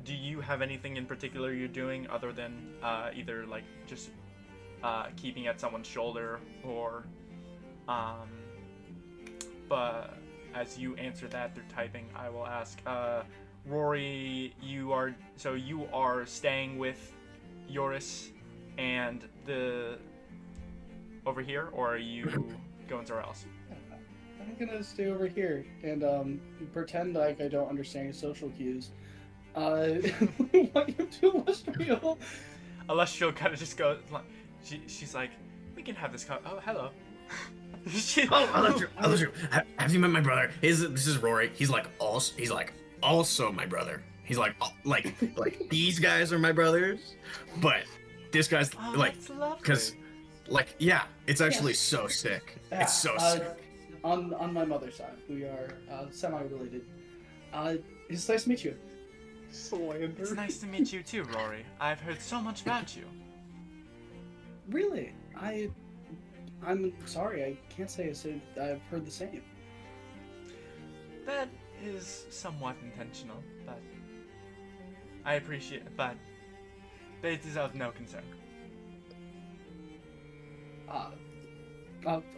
do you have anything in particular you're doing other than either like just keeping at someone's shoulder or but as you answer that through typing, I will ask Rory, you are staying with Yoris and the over here, or are you going somewhere else? I'm gonna stay over here and pretend like I don't understand your social cues. What you do, Lustreal? Celestial kind of just goes like, she's like, we can have this oh, hello. Alessio, have you met my brother? This is Rory. He's like also my brother. He's like these guys are my brothers, but this guy's because yeah, it's actually so sick. Yeah, it's so sick. On my mother's side, we are semi-related. It's nice to meet you. Slander. It's nice to meet you too, Rory. I've heard so much about you. Really? I'm sorry, I can't say I've heard the same. That is somewhat intentional, but I appreciate it, but it is of no concern.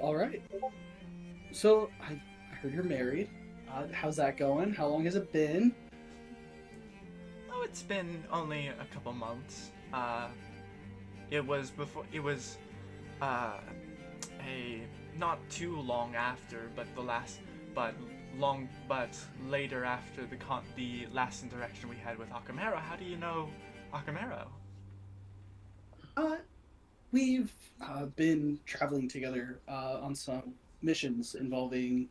All right. So, I heard you're married. How's that going? How long has it been? Oh, it's been only a couple months. It was not too long after, but later after the last interaction we had with Akamero. How do you know Akamero? We've been traveling together on some missions involving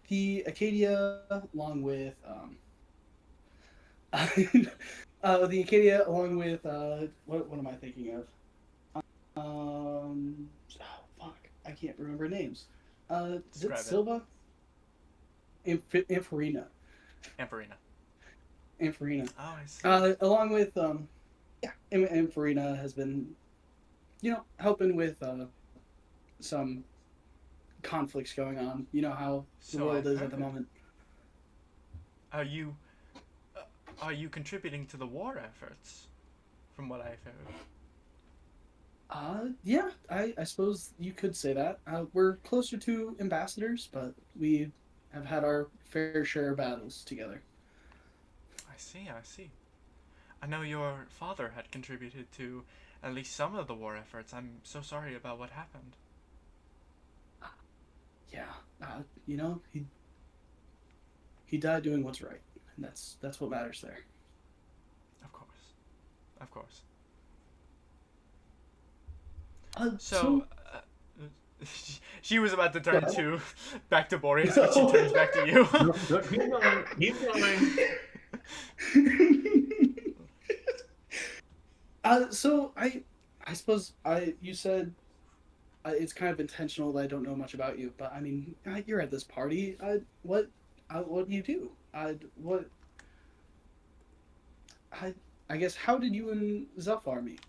the Acadia, along with the Acadia, along with what am I thinking of? Oh fuck, I can't remember names. Is it Silva? Amphorina. Oh, I see. Along with Amphorina has been, helping with some conflicts going on. You know how the world is at the moment. Are you contributing to the war efforts, from what I've heard? Yeah, I suppose you could say that. We're closer to ambassadors, but we have had our fair share of battles together. I see. I know your father had contributed to at least some of the war efforts. I'm so sorry about what happened. Yeah, he died doing what's right, and that's what matters there. Of course. She was about to turn back to Boreas, but she turns back to you. Keep going. So I suppose you said it's kind of intentional that I don't know much about you, but I mean, you're at this party. What do you do? I guess, how did you and Zelfar meet?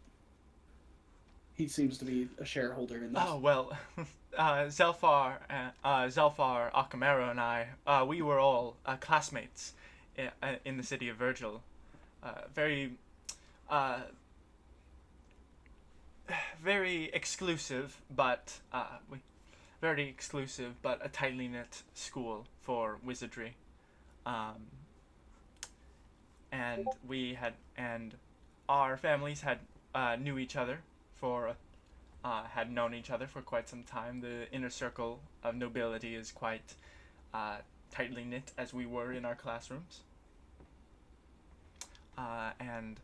He seems to be a shareholder in this. Oh, well, Zelfar, Akamero, and I, we were all classmates in the city of Virgil. Very exclusive, but a tightly knit school for wizardry. And our families had knew each other had known each other for quite some time. The inner circle of nobility is quite tightly knit, as we were in our classrooms. And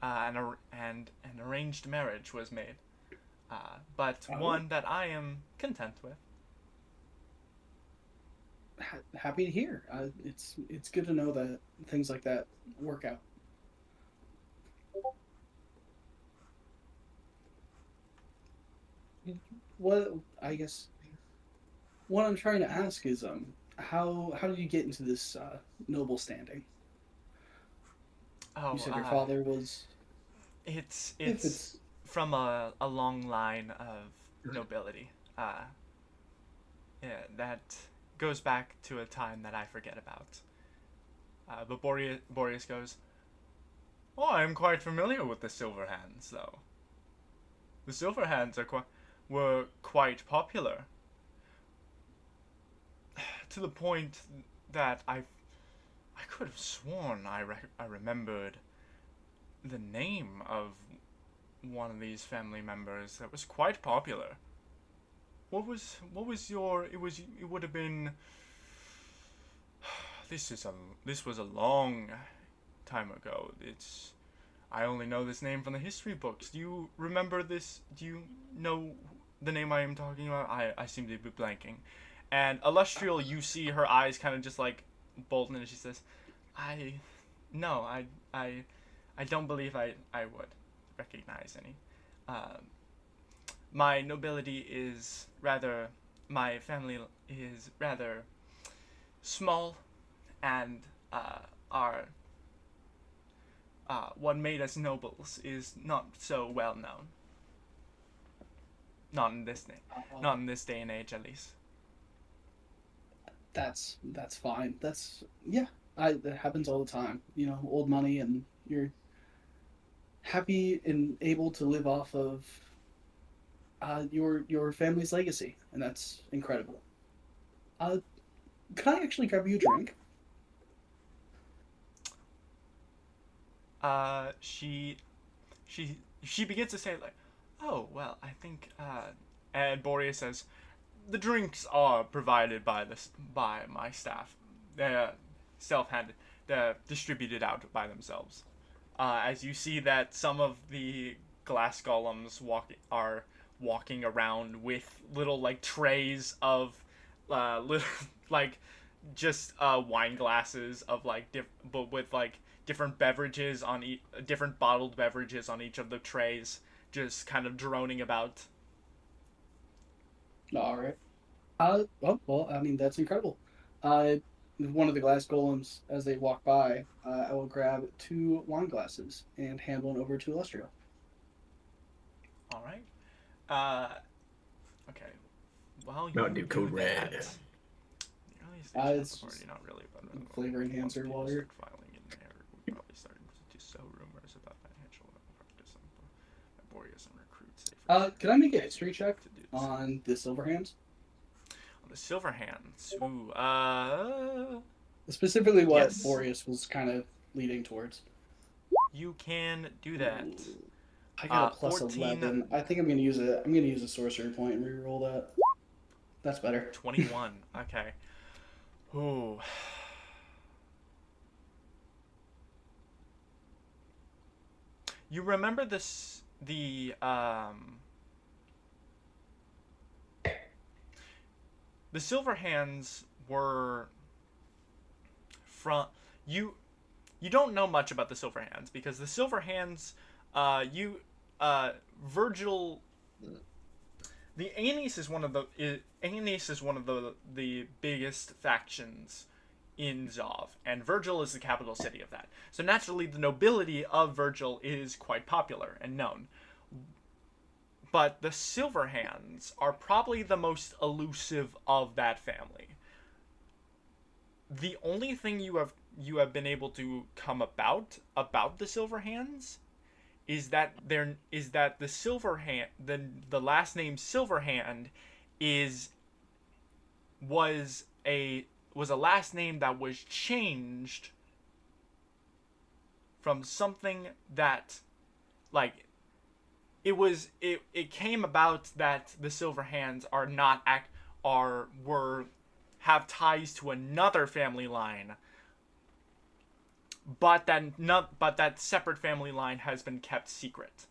an arranged marriage was made, but one that I am content with. Happy to hear. It's good to know that things like that work out. What I'm trying to ask is how did you get into this noble standing? Oh, you said your father was. It's from a long line of nobility. yeah, that goes back to a time that I forget about. But Boreas goes, "Oh, I am quite familiar with the Silverhands, though. The Silverhands were quite popular, to the point that I could have sworn I remembered the name of one of these family members that was quite popular. What was your? It would have been. This was a long time ago. I only know this name from the history books. Do you remember this? Do you know the name I am talking about? I seem to be blanking." And Illustrial, you see her eyes kind of just like bolting, and she says, No, I don't believe I would recognize any. My nobility is rather, my family is rather small, and our what made us nobles is not so well known. Not in this day and age, at least. That's fine. That happens all the time. You know, old money, and you're happy and able to live off of your family's legacy, and that's incredible. Can I actually grab you a drink? She begins to say, like, "Oh, well, I think," and Boreas says, "The drinks are provided by my staff. They're self-handed. They're distributed out by themselves." As you see that some of the glass golems are walking around with little like trays of little like just wine glasses of like but with like different beverages on different bottled beverages on each of the trays, just kind of droning about. All right. Well, I mean, that's incredible. One of the glass golems, as they walk by, I will grab 2 wine glasses and hand one over to Illustrial. All right. Okay. Well, Mountain Dew Code Red. It's already not really, but flavor enhancer while you're filing in there. We probably started to sow rumors about financial practice and Boreas and recruits. Can I make a history check on the Silverhands? On the Silverhands. Ooh. Specifically, what yes. Boreas was kind of leading towards. You can do that. I got a plus 14. 11. I think I'm gonna use a sorcery point and reroll that. That's better. 21. Okay. Ooh. You remember this? The Silverhands were from you. You don't know much about the Silverhands because the Silverhands, Virgil. The Aeneas is one of the biggest factions in Zov, and Virgil is the capital city of that. So naturally, the nobility of Virgil is quite popular and known. But the Silverhands are probably the most elusive of that family. The only thing you have been able to come about the Silverhands is that the Silverhand, the last name Silverhand was a last name that was changed from something that, like, it came about that the Silverhands have ties to another family line, but that separate family line has been kept secret.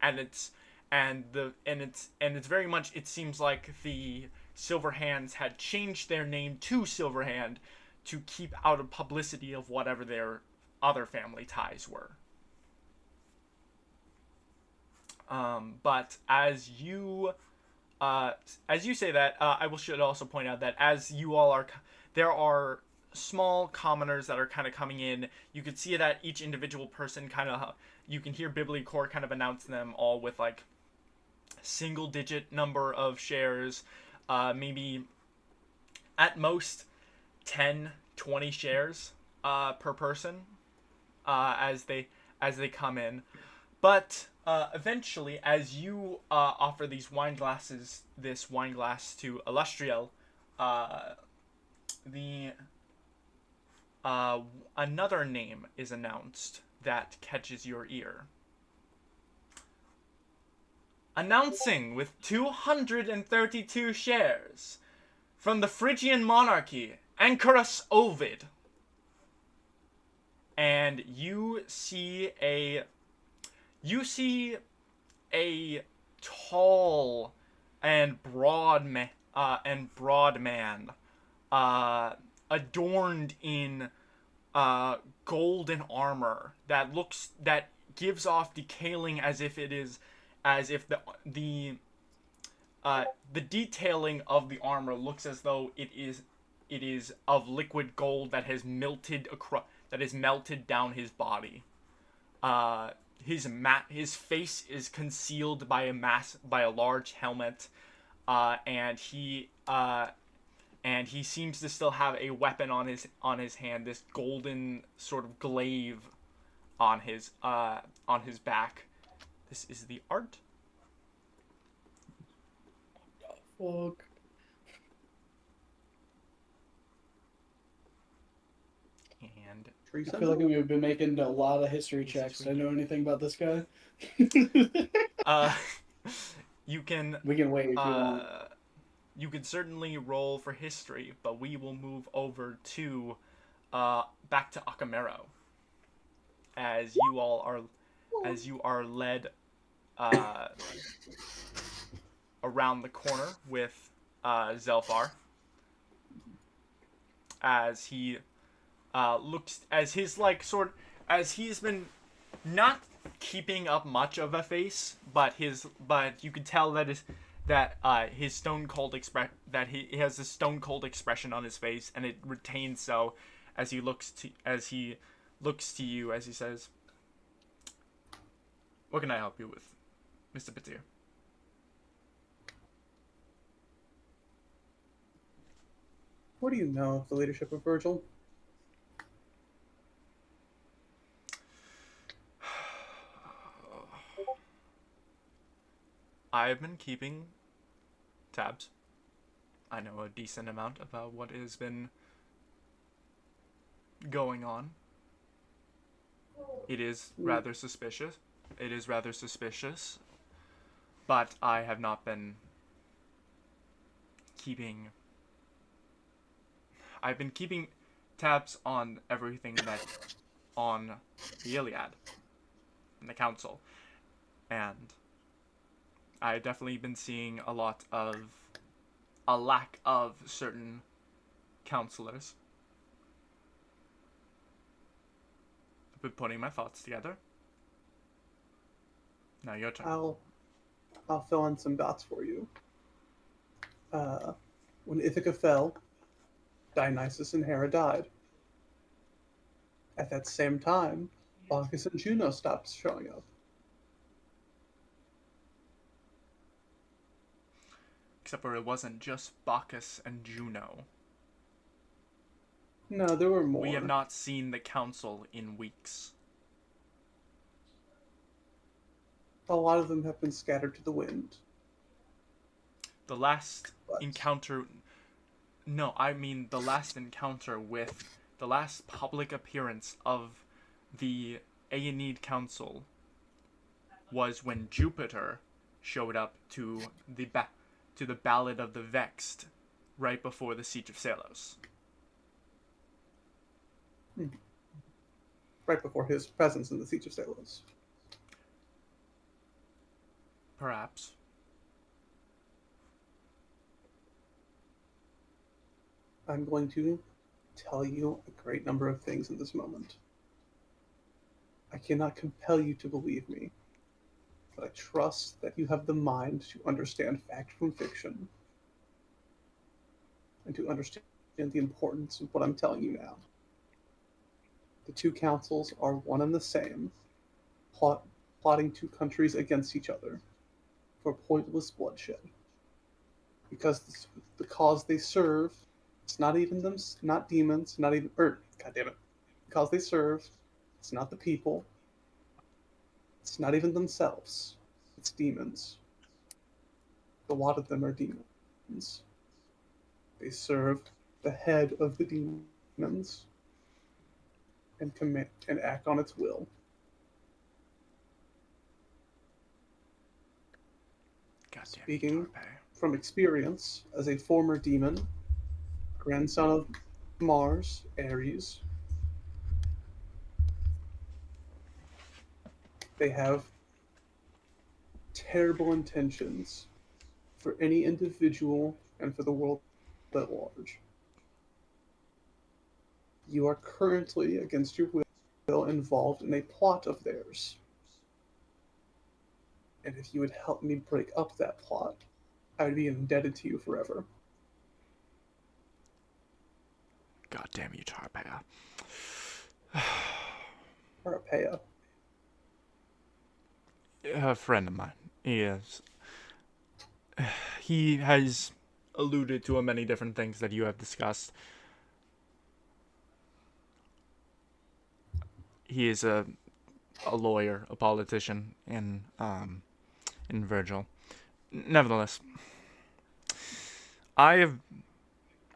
And it's very much, it seems like the Silverhands had changed their name to Silverhand to keep out of publicity of whatever their other family ties were. But as you say that, should also point out that as you all there are small commoners that are kind of coming in. You could see that each individual person you can hear Biblicore kind of announce them all with like single digit number of shares. maybe at most 10, 20 shares per person as they come in. But eventually, as you offer this wine glass to Illustriel, the another name is announced that catches your ear. Announcing with 232 shares from the Phrygian monarchy, Anchorus Ovid. And you see a tall and broad man, adorned in golden armor that gives off decaling as if the detailing of the armor looks as though it is of liquid gold that has melted down his body. His face is concealed by a large helmet, and he seems to still have a weapon on his hand, this golden sort of glaive on his back. This is the art. Fuck. And I feel like we've been making a lot of history checks. Do I know anything about this guy? you can. We can wait if you want. You can certainly roll for history, but we will move over to back to Akamero as you are led around the corner with Zelfar as he as he's been not keeping up much of a face, but you could tell that his stone cold he has a stone cold expression on his face, and it retains so as he looks to you as he says, "What can I help you with, Mr. Patir?" What do you know of the leadership of Virgil? I've been keeping tabs. I know a decent amount about what has been going on. It is rather suspicious. But I have not been keeping... I've been keeping tabs on everything that on the Iliad and the council, and I've definitely been seeing a lack of certain counselors. I've been putting my thoughts together. Now your turn. I'll fill in some dots for you. When Ithaca fell, Dionysus and Hera died. At that same time, Bacchus and Juno stopped showing up. Except for it wasn't just Bacchus and Juno. No, there were more. We have not seen the council in weeks. A lot of them have been scattered to the wind. The last encounter... No, I mean the last encounter with... The last public appearance of the Aeneid Council was when Jupiter showed up to the Ballad of the Vexed right before the Siege of Salos. Right before his presence in the Siege of Salos. Perhaps. I'm going to tell you a great number of things in this moment. I cannot compel you to believe me, but I trust that you have the mind to understand fact from fiction and to understand the importance of what I'm telling you now. The two councils are one and the same, plotting two countries against each other for pointless bloodshed. because the cause they serve, it's not even them, not demons, not even, God damn it, the cause they serve, it's not the people, it's not even themselves, it's demons. A lot of them are demons. They serve the head of the demons and commit and act on its will. Goddamn. Speaking from experience as a former demon, grandson of Mars, Ares, they have terrible intentions for any individual and for the world at large. You are currently, against your will, involved in a plot of theirs. And if you would help me break up that plot, I would be indebted to you forever. God damn you, Tarpea. Tarpea. A friend of mine. He has alluded to many different things that you have discussed. He is a lawyer, a politician in Virgil. Nevertheless, I have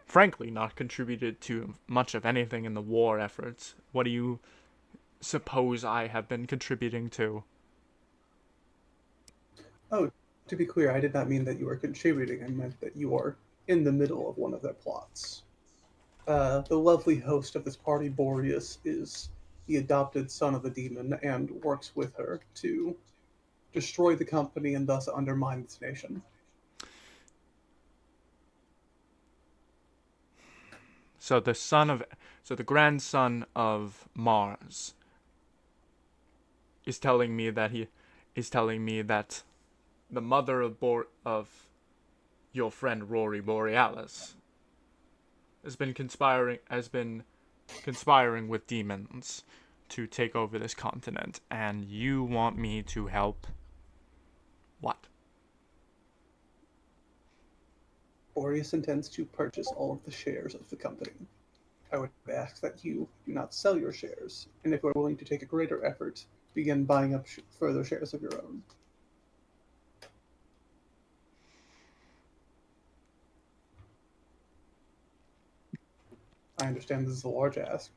frankly not contributed to much of anything in the war efforts. What do you suppose I have been contributing to? Oh, to be clear, I did not mean that you were contributing. I meant that you are in the middle of one of their plots. The lovely host of this party, Boreas, is the adopted son of a demon and works with her to destroy the company and thus undermine its nation. So the grandson of Mars is telling me that the mother of your friend Rory Borealis has been conspiring with demons to take over this continent, and you want me to help what? Boreas intends to purchase all of the shares of the company. I would ask that you do not sell your shares, and if you are willing to take a greater effort, begin buying up further shares of your own. I understand this is a large ask,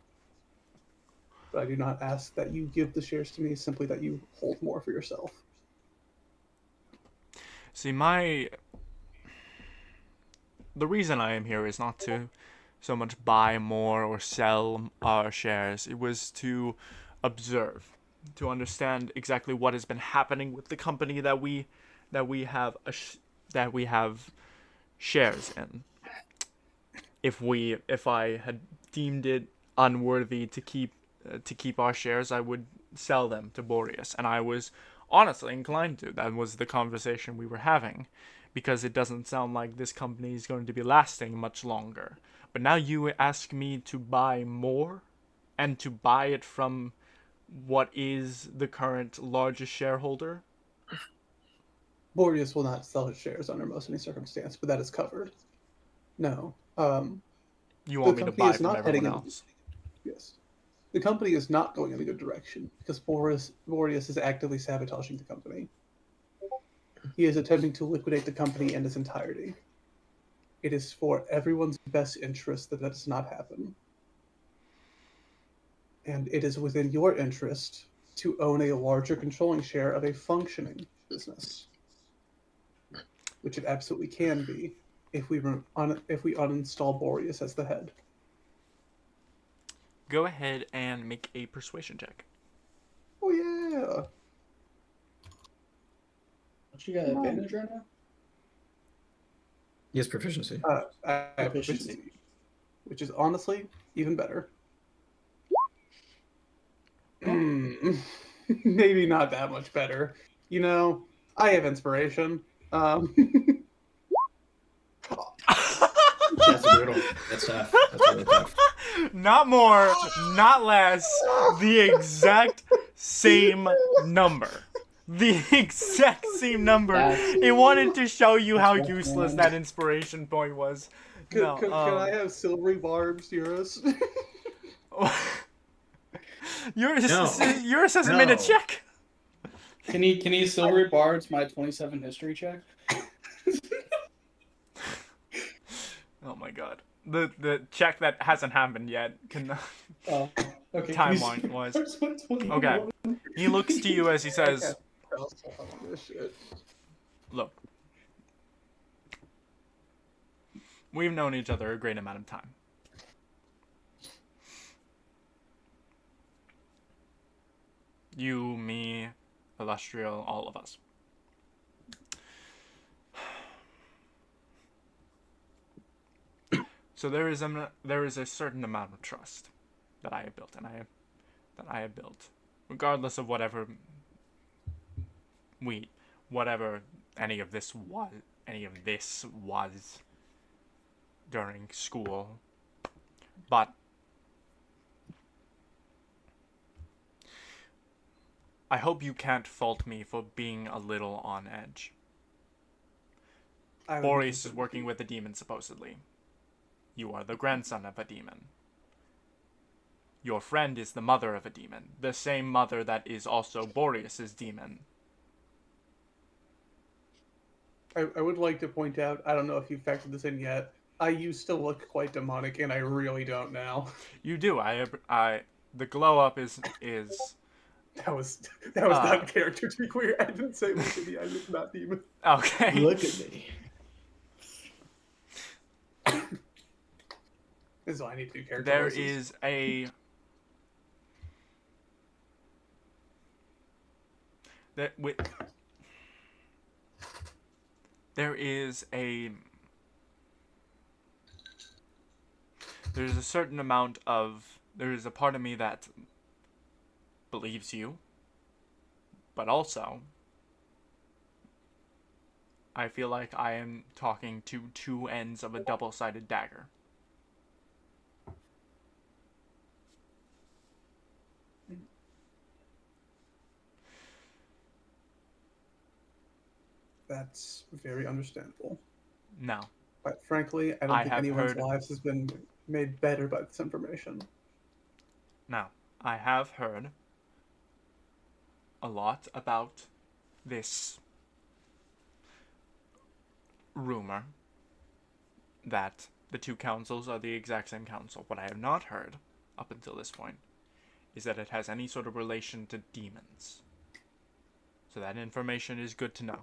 but I do not ask that you give the shares to me, simply that you hold more for yourself. See, the reason I am here is not to so much buy more or sell our shares. It was to observe, to understand exactly what has been happening with the company that we have shares in. If I had deemed it unworthy to keep our shares, I would sell them to Boreas, and I was honestly inclined to. That was the conversation we were having, because it doesn't sound like this company is going to be lasting much longer. But now you ask me to buy more, and to buy it from what is the current largest shareholder? Boreas will not sell his shares under most any circumstance, but that is covered. No. You want me to buy from everyone else? Yes. The company is not going in a good direction because Boreas is actively sabotaging the company. He is attempting to liquidate the company in its entirety. It is for everyone's best interest that does not happen. And it is within your interest to own a larger controlling share of a functioning business, which it absolutely can be if we uninstall Boreas as the head. Go ahead and make a persuasion check. Oh yeah. Don't you got advantage right now? He has proficiency. I have proficiency, which is honestly even better. Maybe not that much better. You know, I have inspiration. That's brutal. That's tough. That's really tough. Not more, not less, the exact same number. The exact same number. That's- It wanted to show you how That's right, useless man. that inspiration point was. Can No, I have silvery barbs, Eurus? Yours No. hasn't been a No. check. Can he silvery bards my 27 history check? Oh my god. The check that hasn't happened yet can Oh, okay. timeline wise. Okay. He looks to you as he says, This shit. "Look, we've known each other a great amount of time. You, me, Illustrial, all of us. So there is a certain amount of trust that I have built, regardless of whatever any of this was during school, but I hope you can't fault me for being a little on edge. Boreas is working with a demon, supposedly. You are the grandson of a demon. Your friend is the mother of a demon, the same mother that is also Boreas's demon. I would like to point out, I don't know if you've factored this in yet, I used to look quite demonic, and I really don't now. You do. The glow up is That was not character, to be clear. I didn't say look at me, I was not demon. okay. Look at me. This is why I need to do character There voices. is a there is a part of me that believes you, but also I feel like I am talking to two ends of a double-sided dagger. That's very understandable. No. But frankly, I don't I think have anyone's heard- lives has been made better by this information. Now, I have heard a lot about this rumor that the two councils are the exact same council. What I have not heard, up until this point, is that it has any sort of relation to demons. So that information is good to know.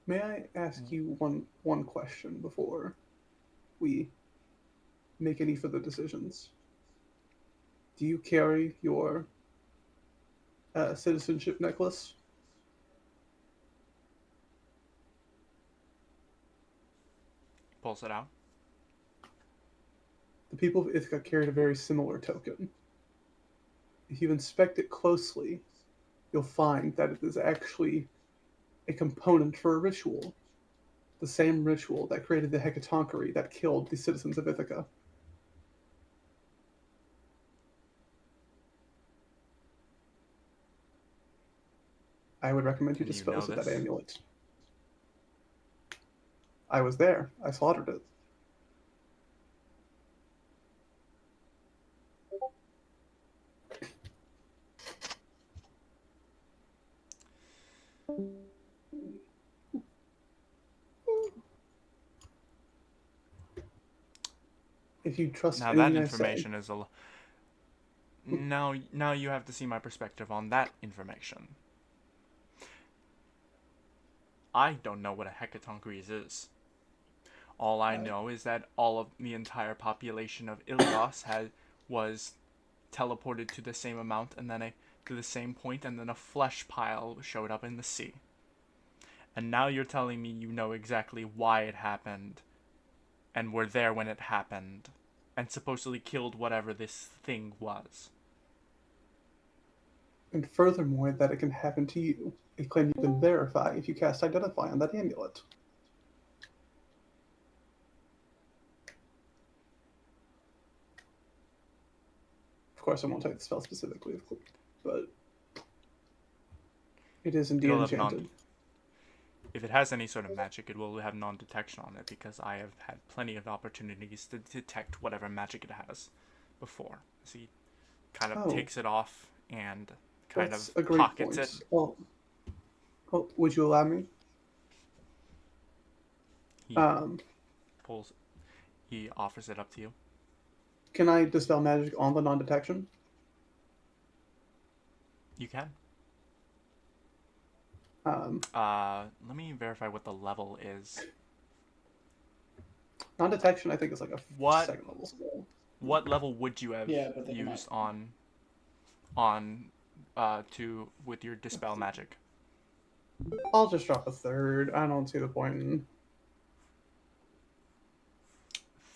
May I ask you one question before we make any further decisions? Do you carry your citizenship necklace? Pulls it out. The people of Ithaca carried a very similar token. If you inspect it closely, you'll find that it is actually a component for a ritual. The same ritual that created the hecatonchire that killed the citizens of Ithaca. I would recommend you And you dispose know of that this? amulet. I was there. I slaughtered it. If you trust Now that anything I say, information is a. Now you have to see my perspective on that information. I don't know what a hecatonchires is. All I know is that all of the entire population of Ilios was teleported to the same amount and then to the same point, and then a flesh pile showed up in the sea. And now you're telling me you know exactly why it happened, and were there when it happened, and supposedly killed whatever this thing was. and furthermore, that it can happen to you. A claim you can verify if you cast Identify on that amulet. course, I won't take the spell specifically, of course, but it is indeed It'll have enchanted. If it has any sort of magic, it will have non-detection on it because I have had plenty of opportunities to detect whatever magic it has before. So he kind of takes it off and kind That's of a great pockets point. it. Well, would you allow me? He pulls. He offers it up to you. Can I dispel magic on the non-detection? You can. Let me verify what the level is. Non-detection, I think, is like a second level spell. What level would you have but used with your dispel magic? I'll just drop a third. I don't see the point in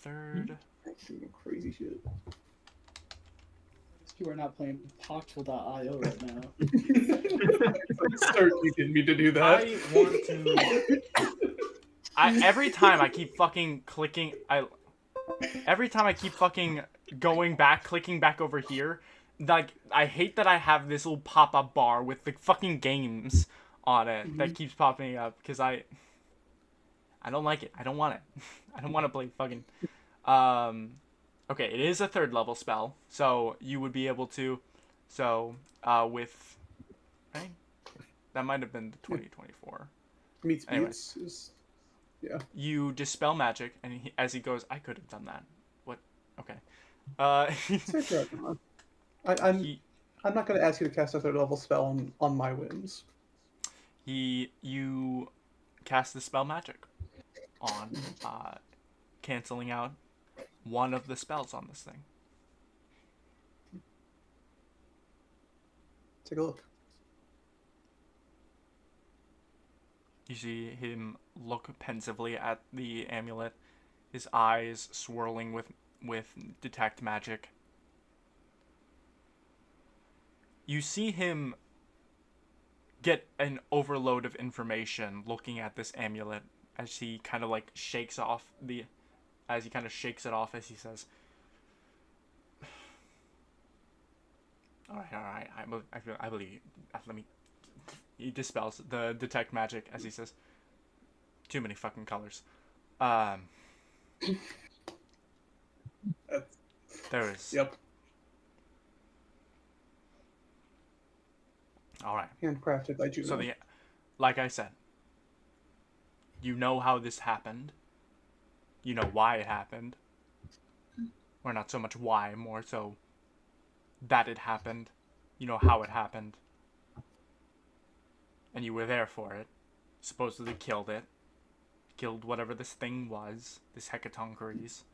Third. crazy shit. You are not playing Poxel.io right now. Certainly didn't mean to do that. I want to. Every time I keep fucking clicking. Every time I keep fucking going back, clicking back over here. Like, I hate that I have this little pop-up bar with the fucking games on it that keeps popping up because I don't like it. I don't want it. I don't want to play fucking. Okay, it is a third level spell, so you would be able to. So, with. Right? That might have been the 2024. Meets is. Yeah. You dispel magic, and as he goes, I could have done that. What? Okay. I'm not going to ask you to cast a third level spell on my whims. You cast the spell magic on canceling out one of the spells on this thing. Take a look. You see him look pensively at the amulet, his eyes swirling with detect magic. You see him get an overload of information looking at this amulet as he kind of like shakes it off as he says, all right, I believe you. Let me. He dispels the detect magic as he says, too many fucking colors. There is. Yep. All right. Handcrafted by Juno. So like I said, you know how this happened. You know why it happened. Or not so much why, more so that it happened. You know how it happened. And you were there for it. Supposedly killed it. Killed whatever this thing was. This Hecatonchires.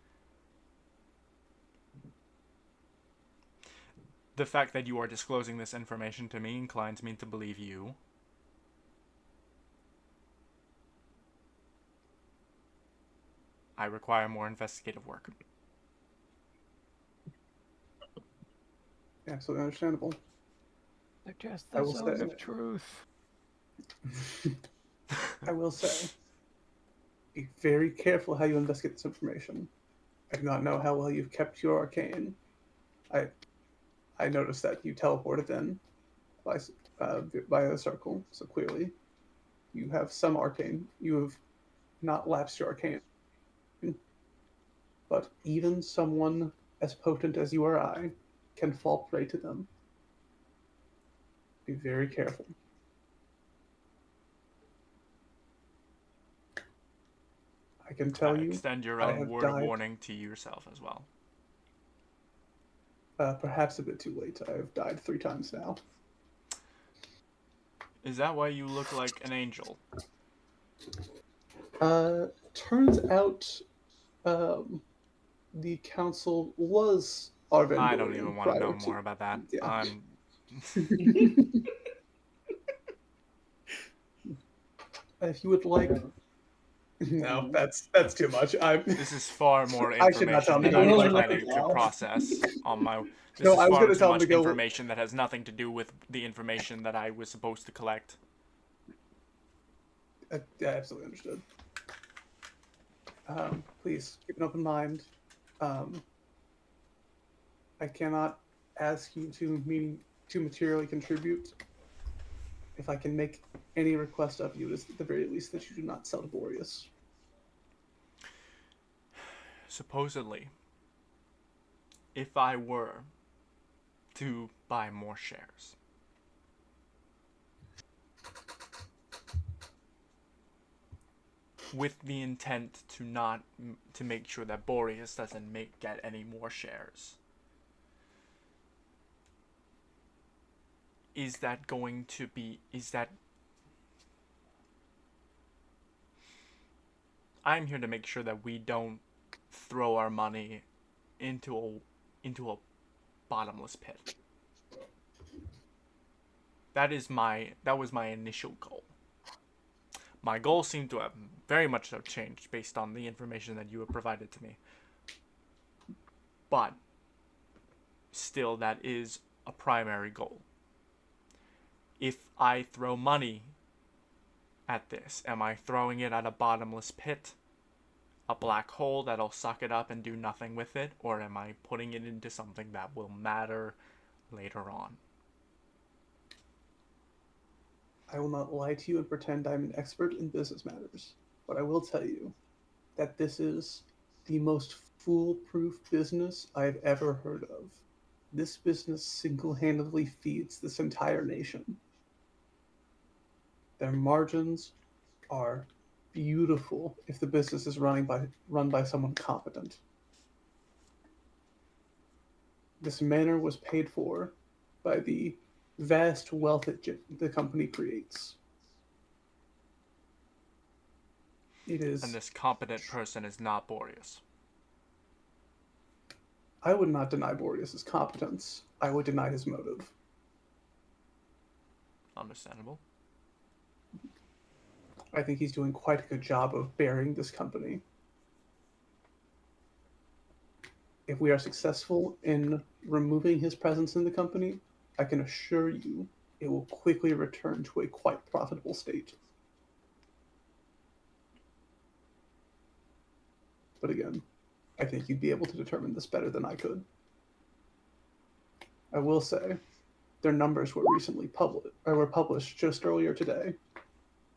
The fact that you are disclosing this information to me inclines me to believe you. I require more investigative work. Absolutely understandable. Suggest the zone of truth. I will say, be very careful how you investigate this information. I do not know how well you've kept your arcane. I noticed that you teleported in by a circle, so clearly you have some arcane. You have not lapsed your arcane. But even someone as potent as you or I can fall prey to them. Be very careful. I can tell you. Extend your own word of warning to yourself as well. Perhaps a bit too late. I have died 3 times now. Is that why you look like an angel? Turns out, the council was Arvendorian. I don't even want to know more about that. Yeah. If you would like. No, that's too much. This is far more information than I'm planning to process on my. This is far too much information that has nothing to do with the information that I was supposed to collect. Yeah, absolutely understood. Please keep an open mind. I cannot ask you to materially contribute. If I can make any request of you, is at the very least that you do not sell to Boreas. Supposedly, if I were to buy more shares, with the intent to not to make sure that Boreas doesn't get any more shares, is that I'm here to make sure that we don't throw our money into a bottomless pit. That was my initial goal. My goals seem to have very much so changed based on the information that you have provided to me. But still, that is a primary goal. If I throw money at this, am I throwing it at a bottomless pit? A black hole that'll suck it up and do nothing with it? Or am I putting it into something that will matter later on? I will not lie to you and pretend I'm an expert in business matters, but I will tell you that this is the most foolproof business I've ever heard of. This business single-handedly feeds this entire nation. Their margins are beautiful if the business is run by someone competent. This manor was paid for by the vast wealth that the company creates. It is. And this competent person is not Boreas. I would not deny Boreas' competence. I would deny his motive. Understandable. I think he's doing quite a good job of burying this company. If we are successful in removing his presence in the company, I can assure you it will quickly return to a quite profitable state. But again, I think you'd be able to determine this better than I could. I will say, their numbers were recently published just earlier today.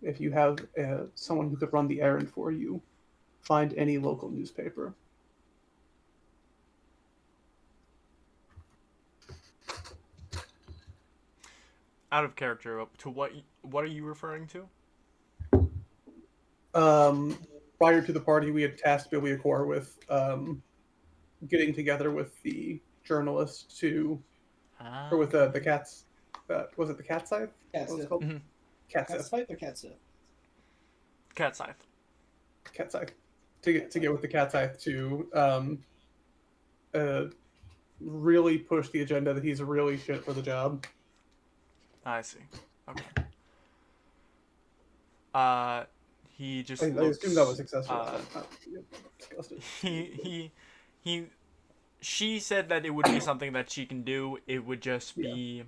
If you have someone who could run the errand for you, find any local newspaper. Out of character, to what are you referring to? Prior to the party, we had tasked Billy Accor with getting together with the journalist or with the cats. Was it the cat scythe? Cat What was it scythe. called? Mm-hmm. Cat Cat scythe. scythe or cat scythe? Cat scythe. Cat scythe. To get with the cat scythe to really push the agenda that he's really shit for the job. I see. Okay. He just. I looks, assume that was successful. Disgusted. She said that it would be something that she can do. It would just be,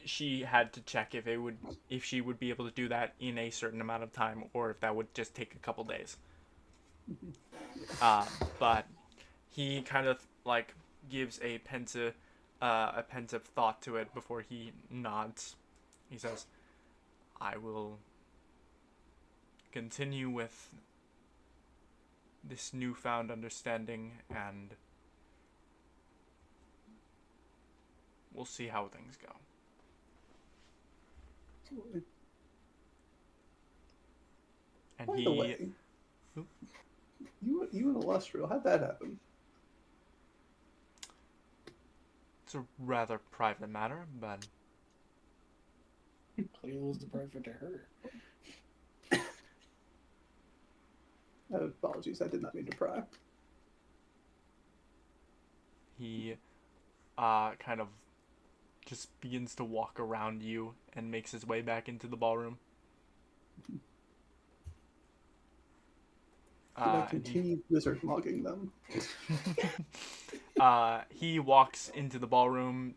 she had to check if she would be able to do that in a certain amount of time, or if that would just take a couple days. But he kind of like gives a pensive thought to it before he nods. He says, "I will continue with this newfound understanding, and we'll see how things go." Absolutely. And By the way, you and Illustrial, how'd that happen? It's a rather private matter, but Clearly was the private to her. Apologies, I did not mean to pry. he kind of just begins to walk around you and makes his way back into the ballroom. I continue wizard mugging them. He walks into the ballroom.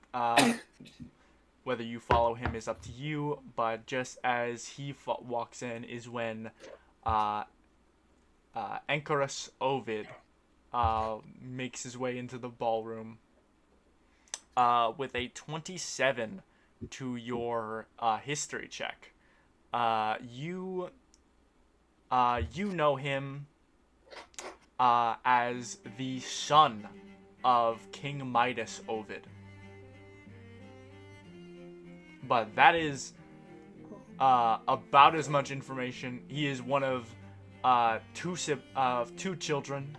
Whether you follow him is up to you, but just as he walks in is when Anchorus Ovid makes his way into the ballroom with a 27 to your history check. You know him as the son of King Midas Ovid. But that is about as much information. He is one of two children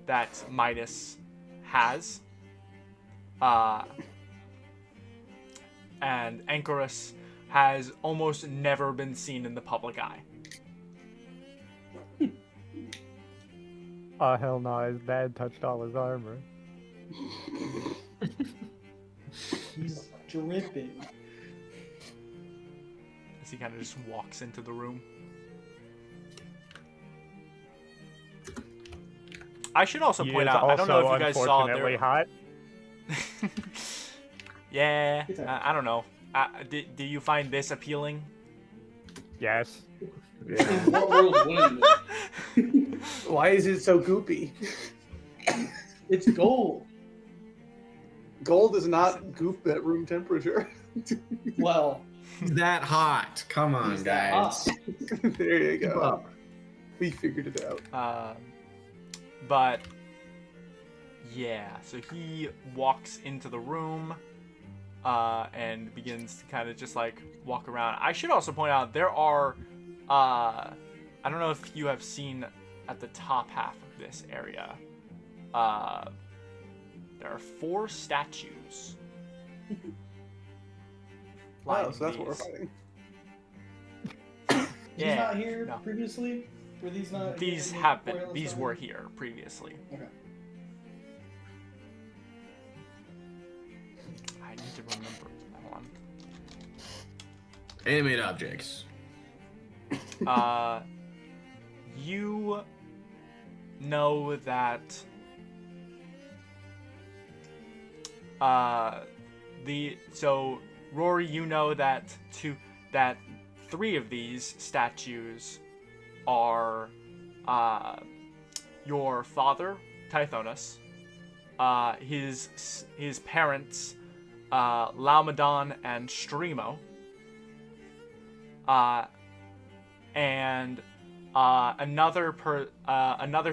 that Midas has. And Anchorus has almost never been seen in the public eye. Oh, hell no, his dad touched all his armor. He's dripping. As he kind of just walks into the room. I should also He point is out, I don't know if you guys saw unfortunately there. hot. Yeah, I don't know. Do you find this appealing? Yes. Yeah. What world wouldn't it? Why is it so goopy? It's gold. Gold is not goop at room temperature. Well, He's that hot. Come on, he's that guys. hot. There you Keep go. up. We figured it out. But yeah, so he walks into the room and begins to kind of just like walk around. I should also point out there are I don't know if you have seen at the top half of this area, there are 4 statues. Wow, so that's what we're fighting. He's not here previously? Were these not? These here have been. before These started? were here previously. Okay. I need to remember. Hold on. Animate objects. You know that Rory, you know that 3 of these statues are your father, Tithonus, his parents, Laomedon and Stremo, and another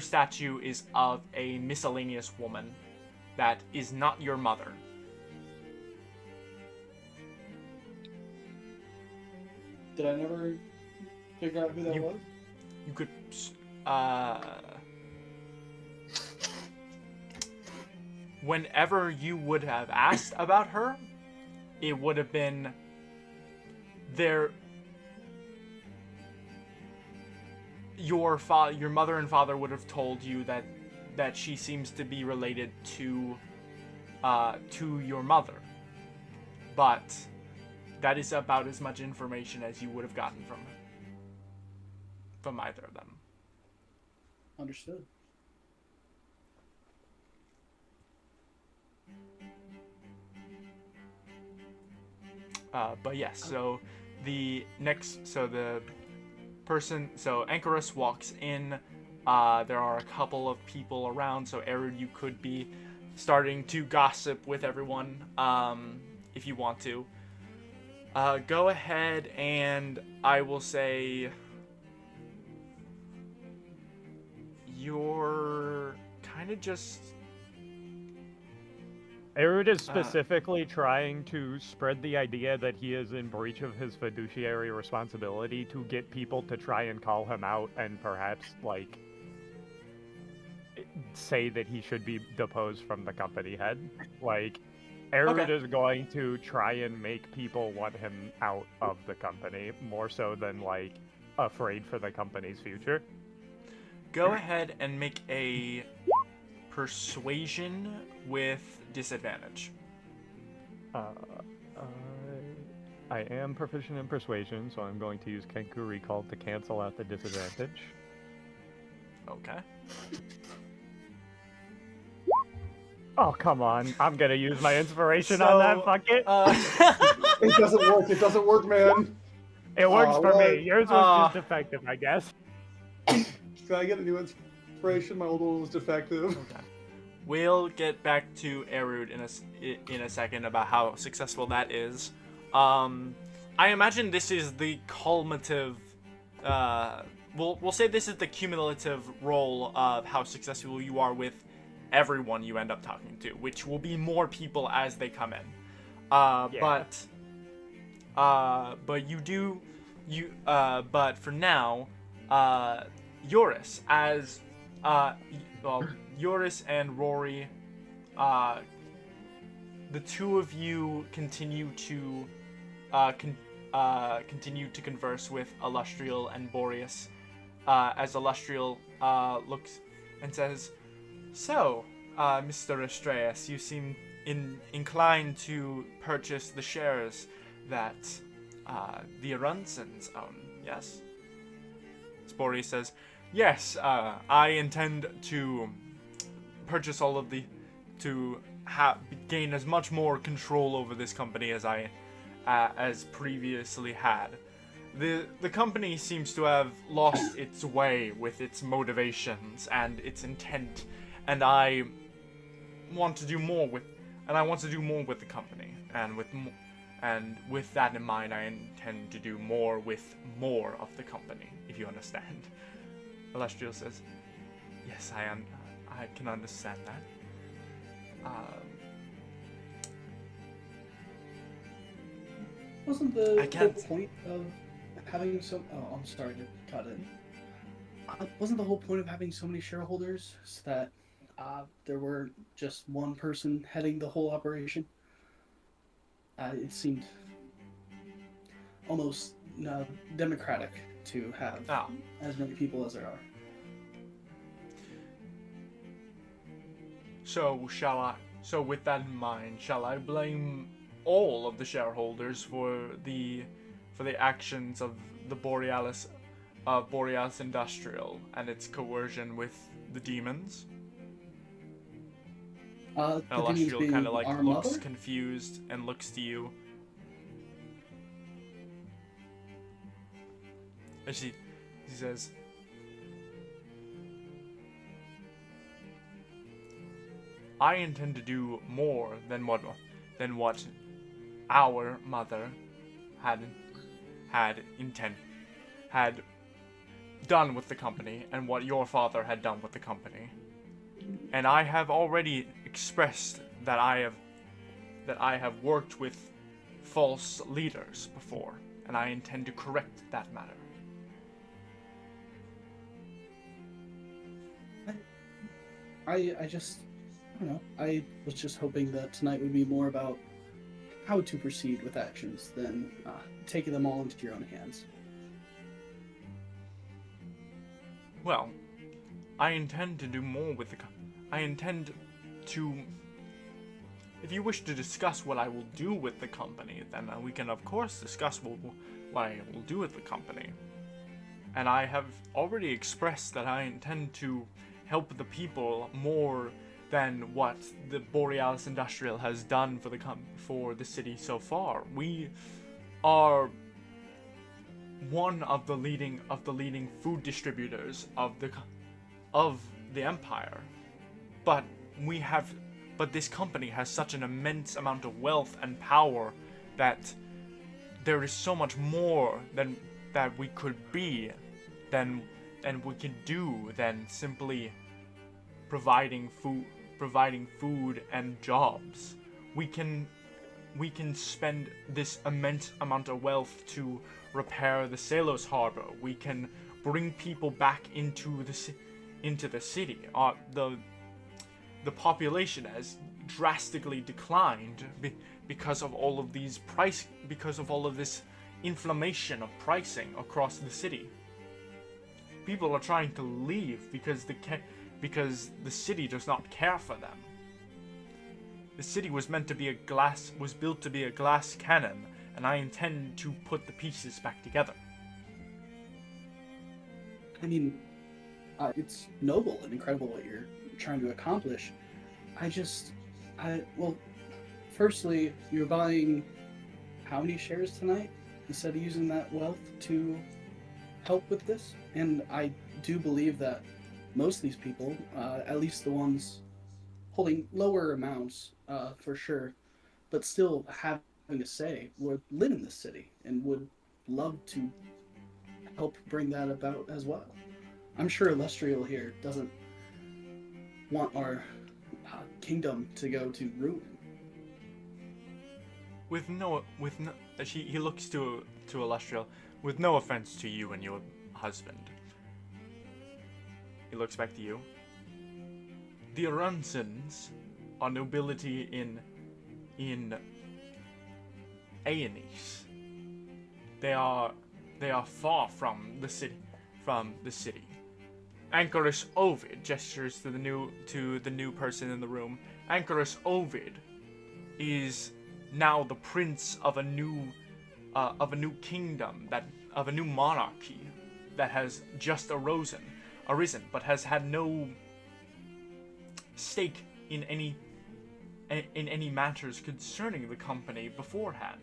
statue is of a miscellaneous woman that is not your mother. Did I never figure out who that was? You could, whenever you would have asked about her, it would have been there. Your mother and father would have told you that she seems to be related to your mother, but that is about as much information as you would have gotten from either of them. Understood. But yes, so the Anchorus walks in. There are a couple of people around, so Erud, you could be starting to gossip with everyone if you want to. Go ahead, and I will say you're kind of just... Erud is specifically trying to spread the idea that he is in breach of his fiduciary responsibility to get people to try and call him out and perhaps, like, say that he should be deposed from the company head. Like, Erud is going to try and make people want him out of the company, more so than, like, afraid for the company's future. Go ahead and make a persuasion with disadvantage. I am proficient in persuasion, so I'm going to use Kenku Recall to cancel out the disadvantage. Okay. Oh, come on. I'm going to use my inspiration on that, fuck it. It doesn't work. It doesn't work, man. It works for what? me. Yours was just effective, I guess. Can I get a new inspiration? My old one was defective. Okay. we'll get back to Erud in a second about how successful that is. I imagine this is the cumulative. We'll say this is the cumulative role of how successful you are with everyone you end up talking to, which will be more people as they come in. But for now, Joris as Joris and Rory, the two of you continue to converse with Illustrial and Boreas, as Illustrial looks and says, "So, Mr. Astreus, you seem inclined to purchase the shares that the Arunsons own, yes?" Boreas says, "Yes, I intend to purchase all of to gain as much more control over this company as I as previously had. The company seems to have lost its way with its motivations and its intent, and I want to do more with the company, and with that in mind, I intend to do more with more of the company, if you understand." Illustrial says, "Yes, I can understand that. Wasn't the whole point of having so... Oh, I'm sorry to cut in. Wasn't the whole point of having so many shareholders so that there were just one person heading the whole operation? It seemed almost democratic to have as many people as there are." So with that in mind, shall I blame all of the shareholders for the actions of the Borealis Industrial and its coercion with the demons? Illustrial kind of like looks confused and looks to you. And he says, "I intend to do more than what our mother had done with the company, and what your father had done with the company. And I have already expressed that I have worked with false leaders before, and I intend to correct that matter." I don't know. I was just hoping that tonight would be more about how to proceed with actions than taking them all into your own hands. Well, I intend to do more with I intend to... If you wish to discuss what I will do with the company, then we can of course discuss what I will do with the company. And I have already expressed that I intend to help the people more than what the Borealis Industrial has done for the city so far. We are one of the leading food distributors of the empire, but this company has such an immense amount of wealth and power that there is so much more that we could be than we can do than simply providing food and jobs. We can spend this immense amount of wealth to repair the Salos Harbor. We can bring people back into the city. The population has drastically declined because of all of this inflammation of pricing across the city. People are trying to leave because the city does not care for them. The city was built to be a glass cannon, and I intend to put the pieces back together. I mean, it's noble and incredible what you're trying to accomplish. Well, firstly, you're buying how many shares tonight instead of using that wealth to help with this? And I do believe that most of these people, at least the ones holding lower amounts for sure, but still having a say, would live in this city and would love to help bring that about as well. I'm sure Lestriel here doesn't want our kingdom to go to ruin. He looks to Lestriel. With no offense to you and your husband. He looks back to you. The Aransons are nobility in Aenis. They are far from the city. Anchorus Ovid gestures to the new person in the room. Anchorus Ovid is now the prince of a new kingdom, of a new monarchy that has just arisen, but has had no stake in any matters concerning the company beforehand.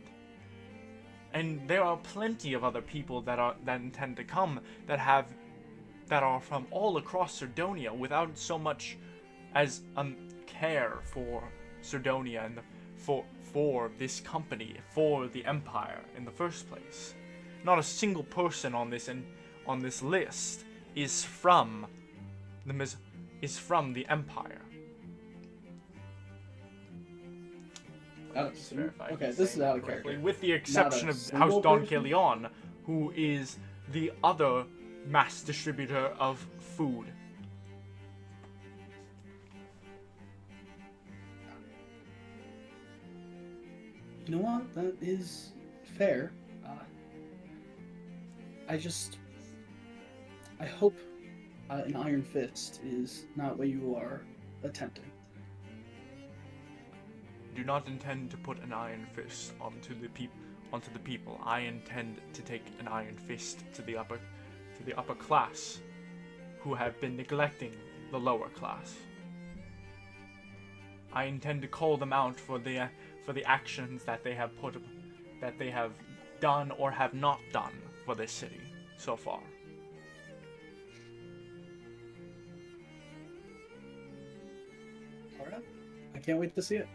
And there are plenty of other people that intend to come that are from all across Cerdonia without so much as care for Cerdonia and for this company, for the Empire in the first place. Not a single person on this list is from the Empire. Okay, this is out of character. With the exception of House Don Kilion, who is the other mass distributor of food. You know what? That is fair. I hope an Iron Fist is not what you are attempting. Do not intend to put an Iron Fist onto the people. I intend to take an Iron Fist to the upper class, who have been neglecting the lower class. I intend to call them out for the actions that they have done or have not done for this city so far. All right, I can't wait to see it.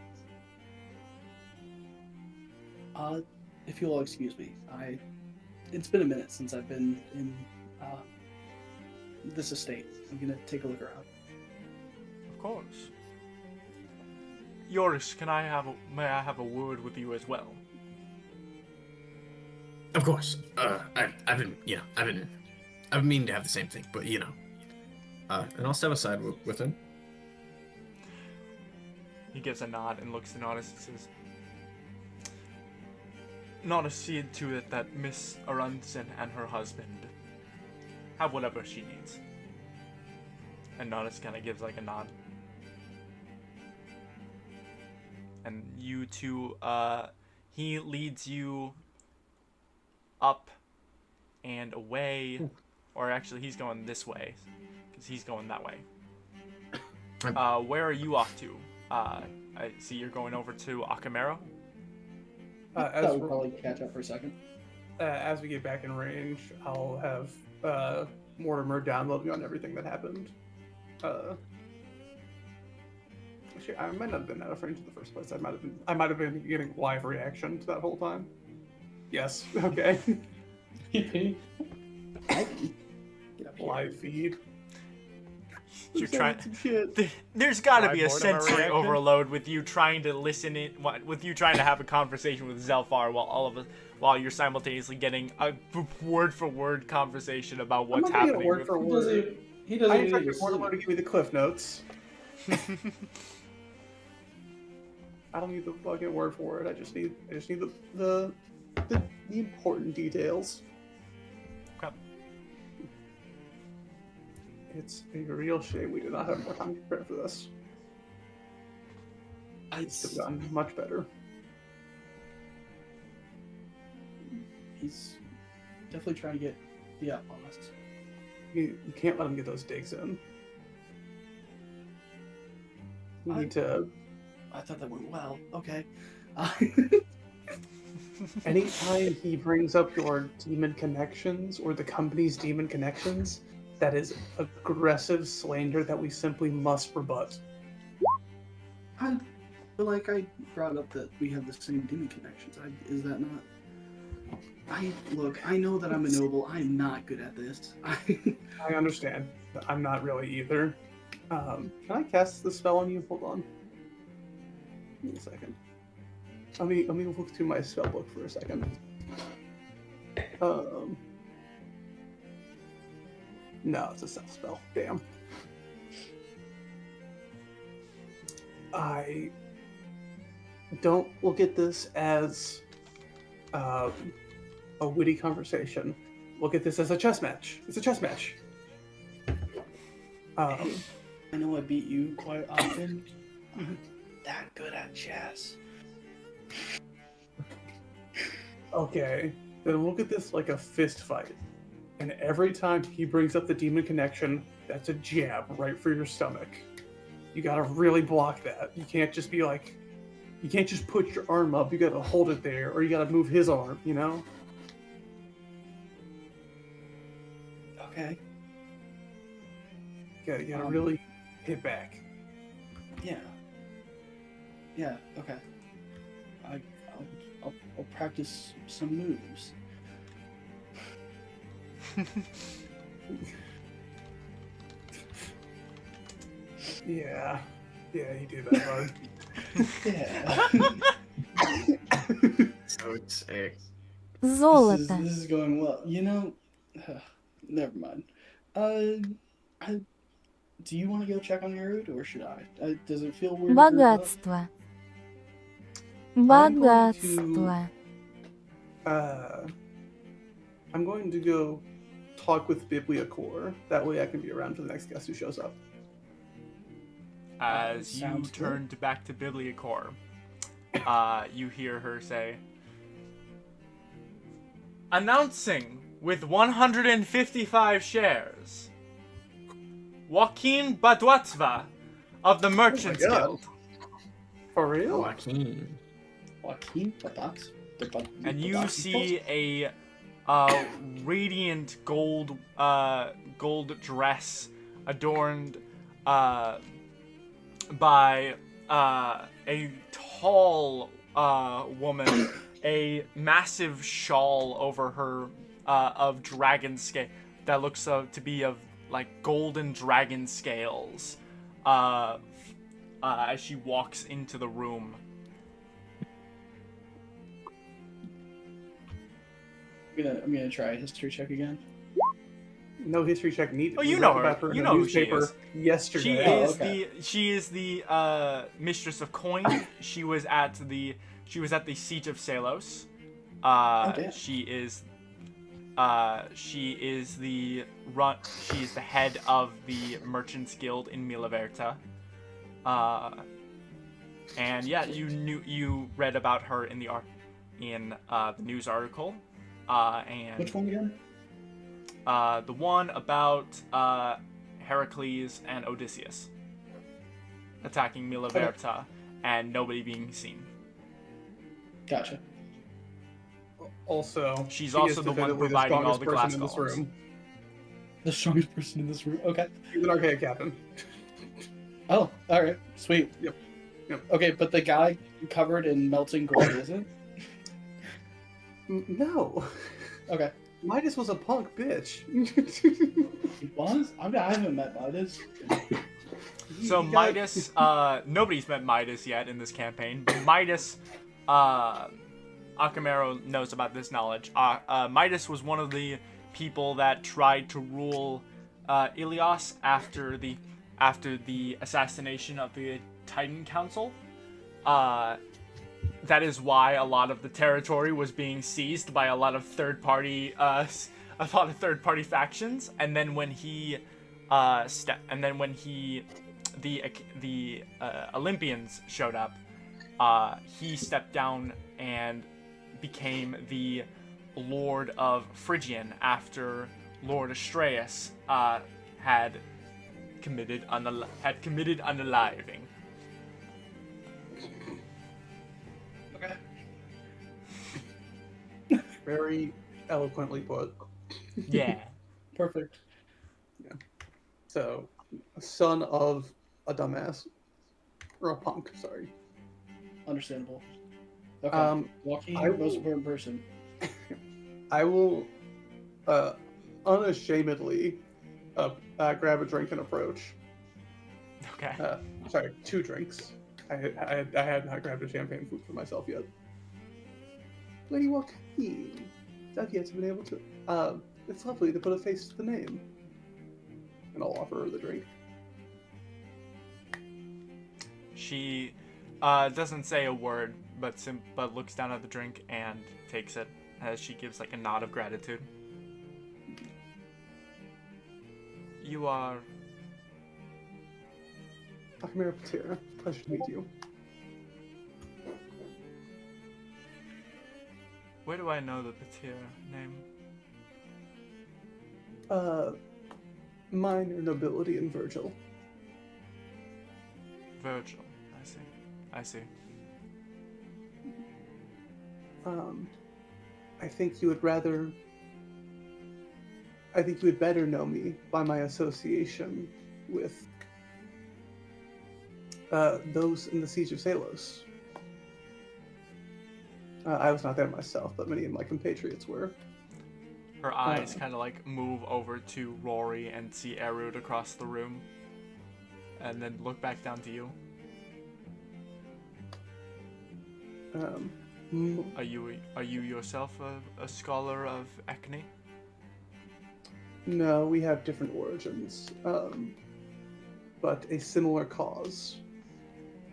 If you'll excuse me, it's been a minute since I've been in this estate. I'm gonna take a look around. Of course. Yoris, may I have a word with you as well? Of course. I've been meaning to have the same thing, but and I'll step aside with him. He gives a nod and looks to Nodis and says, "Not see to it that Miss Aronson and her husband have whatever she needs." And Nodis kind of gives like a nod. And you two, he leads you up and away, or actually he's going this way, because he's going that way. Where are you off to? I see you're going over to Akamero. We'll probably catch up for a second. As we get back in range, I'll have Mortimer download me on everything that happened. Actually, I might not have been out of range in the first place. I might have been getting live reaction to that whole time. Yes. Okay. Live feed. You're trying. There's got to be a sensory overload with you trying to with you trying to have a conversation with Zelfar while you're simultaneously getting a word-for-word conversation about what's happening. Word for word. He doesn't I need to to give me the cliff notes. I don't need the fucking word for word. I just need the important details. Okay. It's a real shame we did not have more time to prepare for this. It's done much better. He's definitely trying to get the up on us. You can't let him get those digs in. We need to... I thought that went well. Okay. Anytime he brings up your demon connections or the company's demon connections, that is aggressive slander that we simply must rebut. I feel like I brought up that we have the same demon connections. Is that not? Look, I know that I'm a noble. I'm not good at this. I understand. I'm not really either. Can I cast the spell on you? Hold on. Give me a second. Let me look through my spell book for a second. No, it's a self spell. Damn. I don't look at this as a witty conversation. Look at this as a chess match. It's a chess match. I know I beat you quite often. I'm that good at chess. Okay, then look at this like a fist fight. And every time he brings up the demon connection, that's a jab right for your stomach. You gotta really block that. You can't just be like, you can't just put your arm up, you gotta hold it there, or you gotta move his arm, you know? Okay. You gotta really hit back. Yeah. Yeah. Okay. I'll practice some moves. Yeah, you do that, bud. Yeah. So sick. Золото. This is going well. You know, never mind. Do you want to go check on your route, or should I? Does it feel weird? Богатство. Богатство. I'm going to go talk with Bibliacore. That way I can be around for the next guest who shows up. As you Sounds good. turned back to Bibliacore, you hear her say, announcing with 155 shares, Joaquin Baduatzva of the Merchants God. Guild. For real? Joaquin. Joaquin Batats? And you see a radiant gold dress adorned by a tall woman, a massive shawl over her of dragon scale that looks to be of like golden dragon scales as she walks into the room. I'm gonna try a history check again. No history check needed. Oh, you We know read her. about You in know the who she newspaper is. yesterday. She is the mistress of coin. She was at the seat of Salos. Okay. She is the head of the Merchants Guild in Milaverta. And yeah, you read about her in the news article. And Which one again? the one about Heracles and Odysseus attacking Milaverta and nobody being seen. Gotcha. Also, She's she also is the one definitively providing all strongest the person glass in this columns. room. The strongest person in this room. Okay. She's an archaic captain. Oh, all right. Sweet. Yep. Okay, but the guy covered in melting gold isn't? No. Okay. Midas was a punk bitch. He was? I haven't met Midas. So You got- Midas, nobody's met Midas yet in this campaign, but Midas, Akamero knows about this knowledge. Midas was one of the people that tried to rule Ilios after the assassination of the Titan Council. That is why a lot of the territory was being seized by a lot of third-party factions. And then when the Olympians showed up, he stepped down and became the Lord of Phrygian after Lord Astraeus had committed unaliving. Okay. Very eloquently put. Yeah. Perfect. So, son of a dumbass. Or a punk, sorry. Understandable. Okay. Joaquin, most important person. I will unashamedly grab a drink and approach. Okay. Sorry, 2 drinks. I had not grabbed a champagne flute for myself yet. Lady Joaquin, I've yet to been able to. It's lovely to put a face to the name. And I'll offer her the drink. She doesn't say a word, but looks down at the drink and takes it as she gives like a nod of gratitude. You are... Akamira Patira, pleasure to meet you. Where do I know the Patir name? Minor nobility in Virgil. Virgil. I see. I think you would better know me by my association with those in the Siege of Salos. I was not there myself, but many of my compatriots were. Her eyes kind of like move over to Rory and see Erud across the room, and then look back down to you. Are you yourself a scholar of Echne? No, we have different origins, but a similar cause.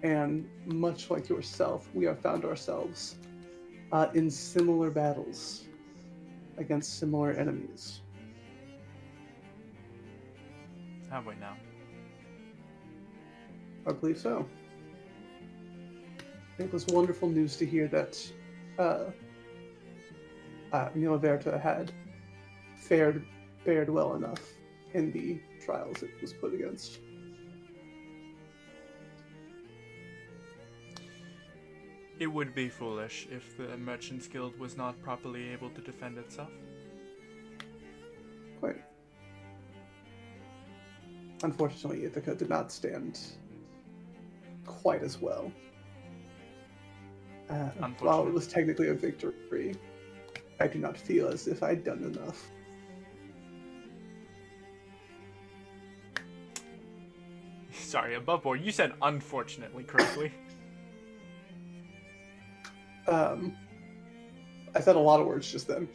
And much like yourself, we have found ourselves in similar battles against similar enemies. Have we now? I believe so. It was wonderful news to hear that Mila Verta had fared well enough in the trials it was put against. It would be foolish if the Merchants Guild was not properly able to defend itself. Quite. Unfortunately, Ithaca did not stand quite as well. While it was technically a victory, I do not feel as if I'd done enough. Sorry, above board, you said unfortunately correctly. I said a lot of words just then.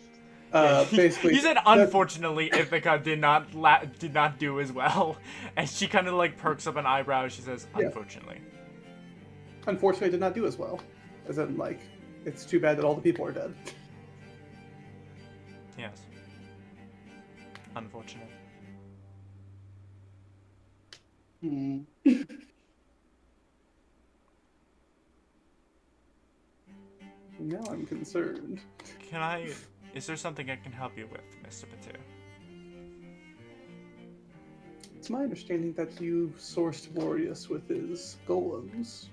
Basically, you said unfortunately Ithaca did not do as well, and she kind of like perks up an eyebrow. She says, "Unfortunately." Unfortunately, I did not do as well. As in, like, it's too bad that all the people are dead. Yes. Unfortunate. Now I'm concerned. Is there something I can help you with, Mr. Patir? It's my understanding that you sourced Boreas with his golems.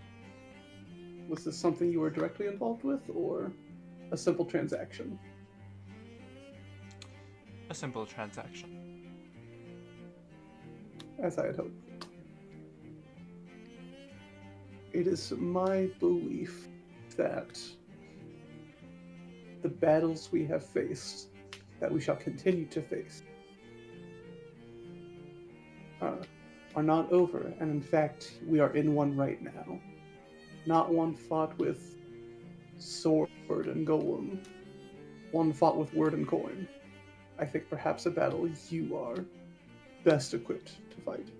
Was this something you were directly involved with, or a simple transaction? A simple transaction. As I had hoped. It is my belief that the battles we have faced, that we shall continue to face, are not over, and in fact, we are in one right now. Not one fought with sword and golem, one fought with word and coin. I think perhaps a battle you are best equipped to fight.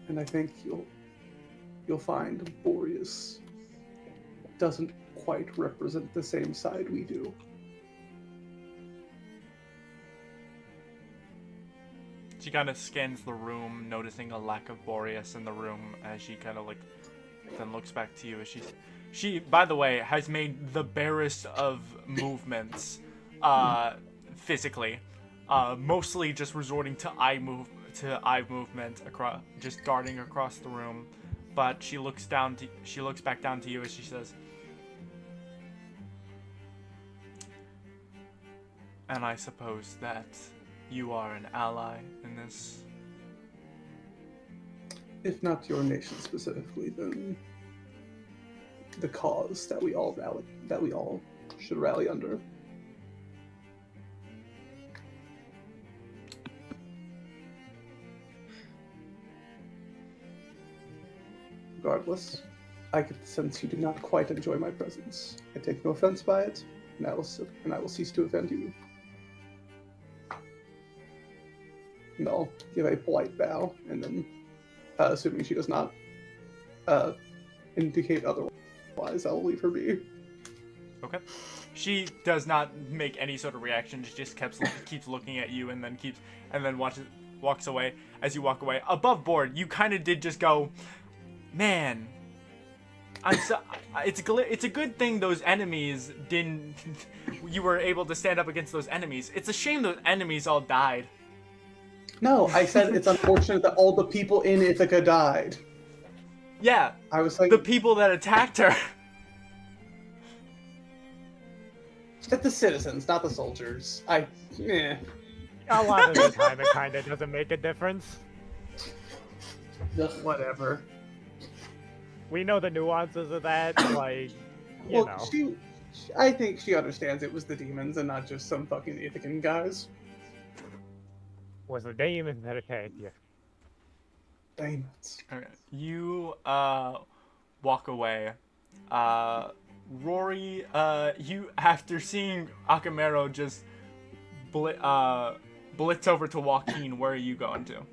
And I think you'll find Boreas doesn't quite represent the same side we do. She kind of scans the room, noticing a lack of Boreas in the room as she kind of like then looks back to you as she by the way has made the barest of movements physically, mostly just resorting to eye movement across, just darting across the room. But she looks back down to you as she says, "And I suppose that you are an ally in this if not your nation specifically, then the cause that we all should rally under. Regardless, I get the sense you do not quite enjoy my presence. I take no offense by it, and I will cease to offend you. And I'll give a polite bow, and then, assuming she does not indicate otherwise, I will leave her be. Okay. She does not make any sort of reaction. She just keeps looking at you, and then walks away. As you walk away, above board, you kind of did just go, man. It's a good thing those enemies didn't. You were able to stand up against those enemies. It's a shame those enemies all died. No, I said it's unfortunate that all the people in Ithaca died. Yeah. I was saying the people that attacked her. That the citizens, not the soldiers. A lot of the time, it kind of doesn't make a difference. Whatever. We know the nuances of that, like, you know. I think she understands it was the demons and not just some fucking Ithacan guys. Was the demon that attacked you? Demons. Okay. You walk away. Rory, you, after seeing Akamero just blitz over to Joaquin, where are you going to?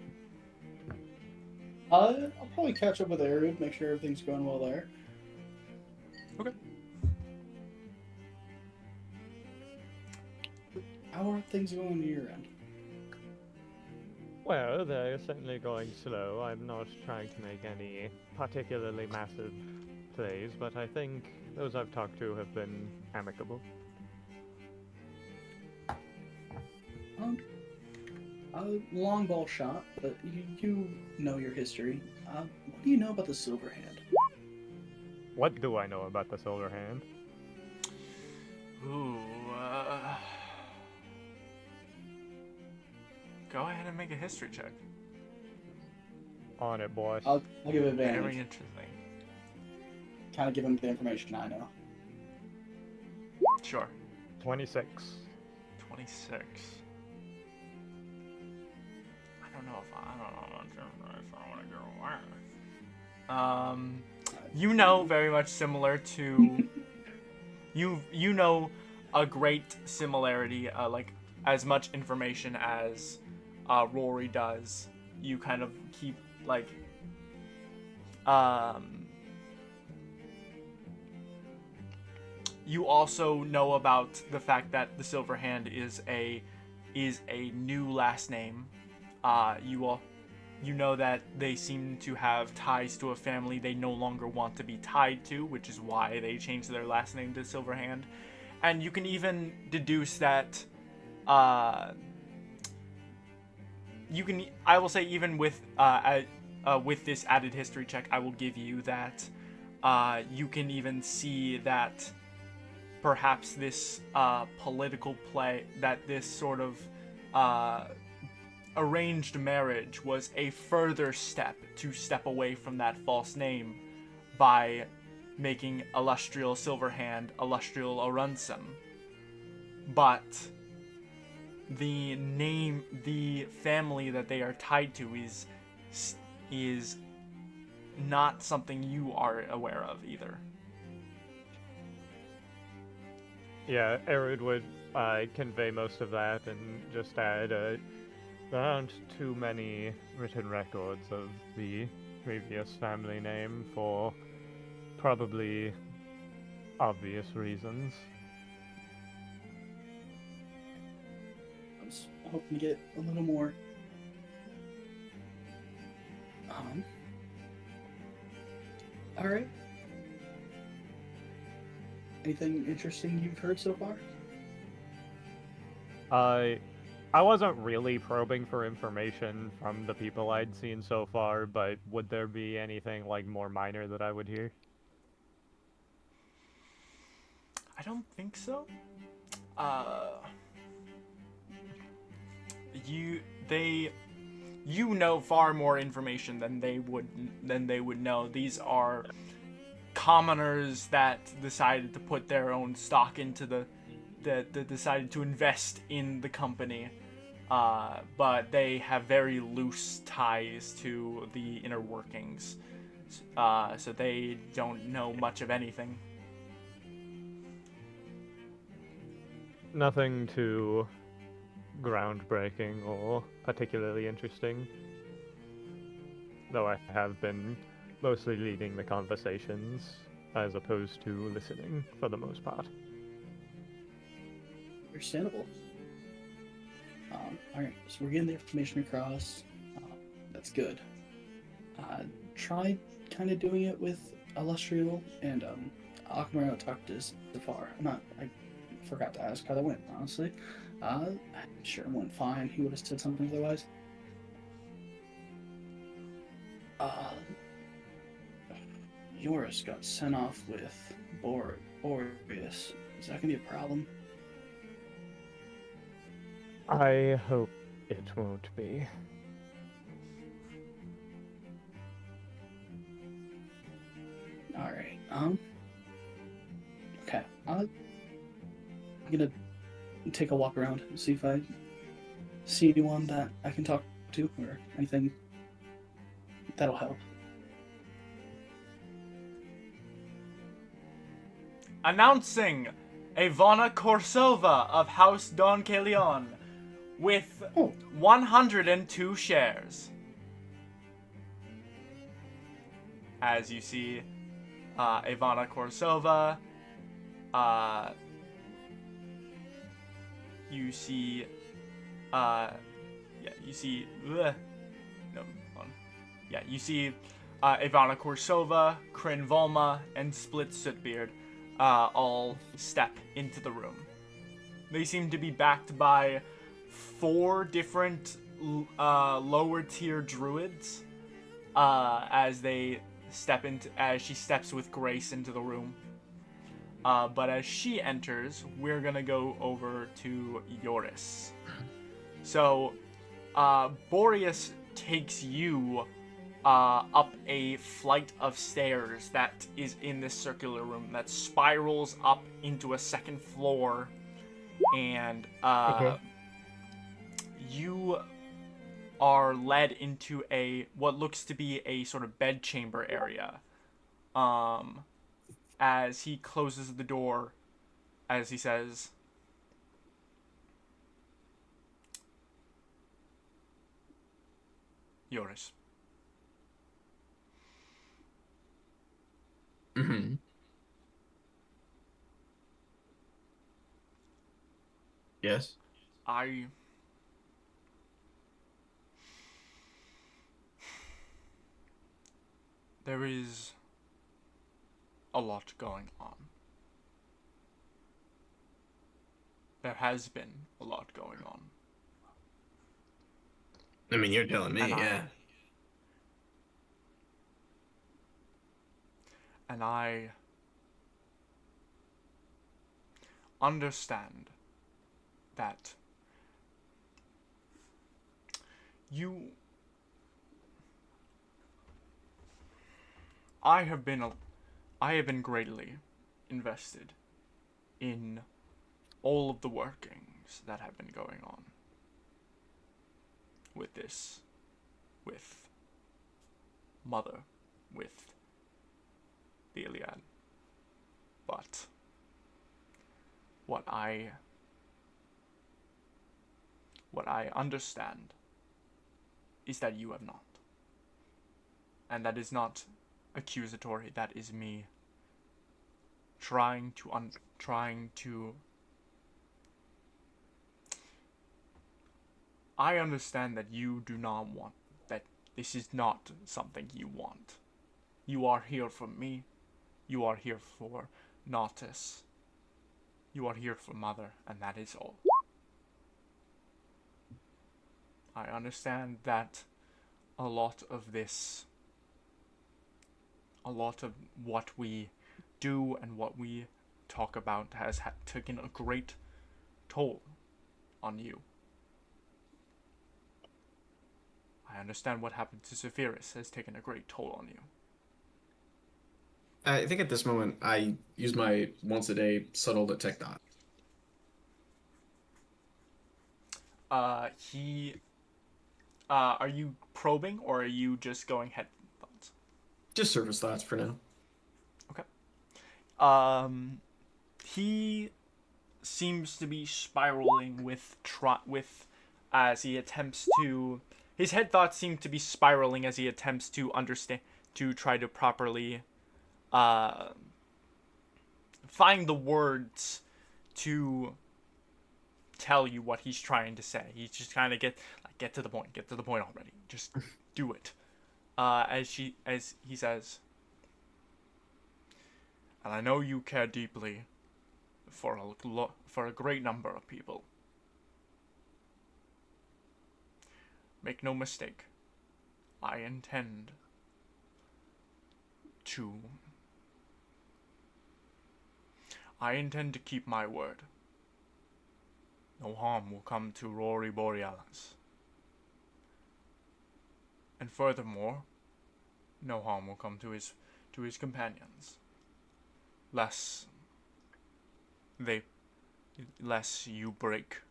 I'll probably catch up with Arid, make sure everything's going well there. Okay. How are things going on your end? Well, they're certainly going slow. I'm not trying to make any particularly massive plays, but I think those I've talked to have been amicable. Long ball shot, but you know your history. What do you know about the Silver Hand? What do I know about the Silver Hand? Ooh, go ahead and make a history check. On it, boys. I'll give it advantage. Very interesting. Kind of give him the information I know. Sure. 26. 26. I don't know if I want to go away. You know, very much similar to you know a great similarity, like as much information as Rory does. You kind of keep like you also know about the fact that the Silver Hand is a new last name. You know that they seem to have ties to a family they no longer want to be tied to, which is why they changed their last name to Silverhand. And you can even deduce that, I will say even with this added history check, I will give you that, you can even see that perhaps this political play, that this sort of arranged marriage was a further step to step away from that false name by making Illustrial Silverhand Illustrial Arunsum. But the name, the family that they are tied to is not something you are aware of either. Yeah, Arid would convey most of that and just add, there aren't too many written records of the previous family name for probably obvious reasons. I was hoping to get a little more. All right. Anything interesting you've heard so far? I wasn't really probing for information from the people I'd seen so far, but would there be anything like more minor that I would hear? I don't think so. you know far more information than they would know. These are commoners that decided to put their own stock into that decided to invest in the company, but they have very loose ties to the inner workings, so they don't know much of anything. Nothing too groundbreaking or particularly interesting, though I have been mostly leading the conversations as opposed to listening for the most part. Understandable. Alright, so we're getting the information across. That's good. Try kind of doing it with Illustrial and Akamaro talked to Zafar. I forgot to ask how that went, honestly. I'm sure it went fine. He would have said something otherwise. Yoris got sent off with Boreas. Is that gonna be a problem? I hope it won't be. Alright, okay. I'm gonna take a walk around and see if I see anyone that I can talk to or anything that'll help. Announcing Ivana Korsova of House Don Kelion with 102 shares. As you see, Ivana Korsova, you see, Ivana Korsova, Kryn Volma, and Split Sootbeard all step into the room. They seem to be backed by 4 different lower tier druids as she steps with grace into the room. But as she enters, we're gonna go over to Yoris. So, Boreas takes you up a flight of stairs that is in this circular room that spirals up into a second floor, and you are led into what looks to be a sort of bedchamber area. As he closes the door, as he says, Yoris. Mm-hmm. Yes. There is a lot going on. There has been a lot going on. I mean, you're telling me, yeah. And I understand that I have been greatly invested in all of the workings that have been going on with this, with Mother, with the Iliad. But what I understand is that you have not. And that is not accusatory, that is me trying to I understand that you do not want, that this is not something you want. You are here for me. You are here for Nautis. You are here for Mother, and that is all. I understand that a lot of what we do and what we talk about has taken a great toll on you. I I understand what happened to Zephyrus has taken a great toll on you. I think at this moment I use my once a day subtle detect dot. Are you probing or are you just going head thoughts? Just surface thoughts for now. Okay. He seems to be spiraling with as he attempts to. His head thoughts seem to be spiraling as he attempts to understand, to try to properly, find the words to tell you what he's trying to say. He's just trying to get to the point. Get to the point already. Just do it. As he says, and I know you care deeply for a great number of people. Make no mistake, I intend to keep my word. No harm will come to Rory Borealis. And furthermore, no harm will come to his companions. Lest you break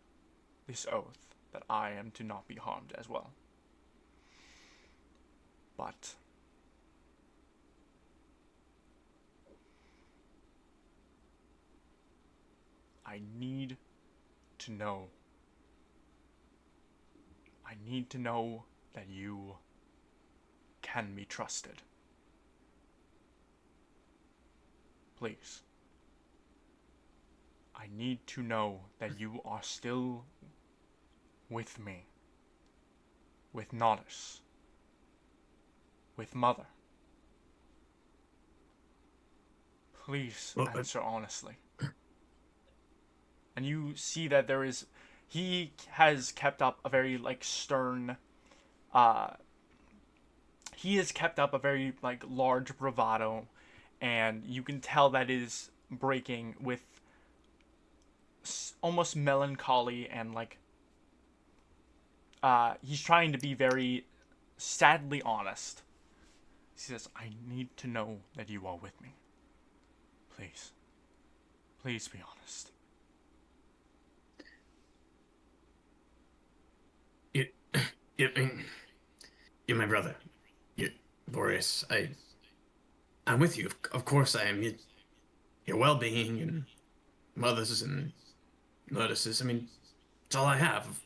this oath that I am to not be harmed as well. But I need to know that you can be trusted. Please. I need to know that you are still with me, with Nodus, with Mother. Please answer honestly. And you see that he has kept up a very stern, he has kept up a very large bravado, and you can tell that is breaking with almost melancholy and he's trying to be very sadly honest. He says, I need to know that you are with me. Please. Please be honest. You're my brother. Boris, I'm with you. Of course I am. Your well-being and Mother's and Lotus's. I mean, it's all I have.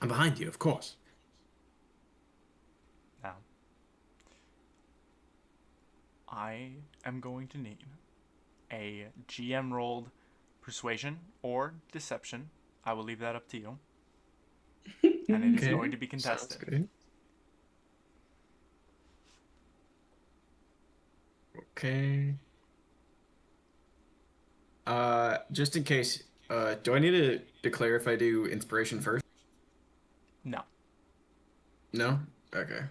I'm behind you, of course. Now, I am going to need a GM rolled persuasion or deception. I will leave that up to you. And it is going to be contested. Sounds good. Okay. Just in case, do I need to declare if I do inspiration first? No. No? Okay.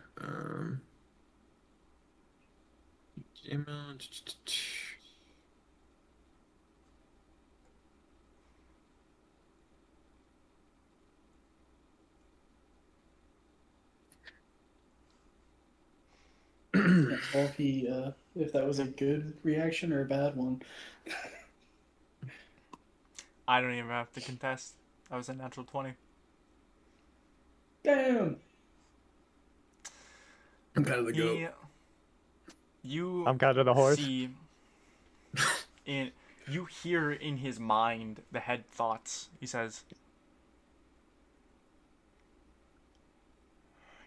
Well, if that was a good reaction or a bad one. I don't even have to contest. That was a natural 20. Damn. I'm kind of the goat. I'm kind of the horse. You hear in his mind the head thoughts. He says,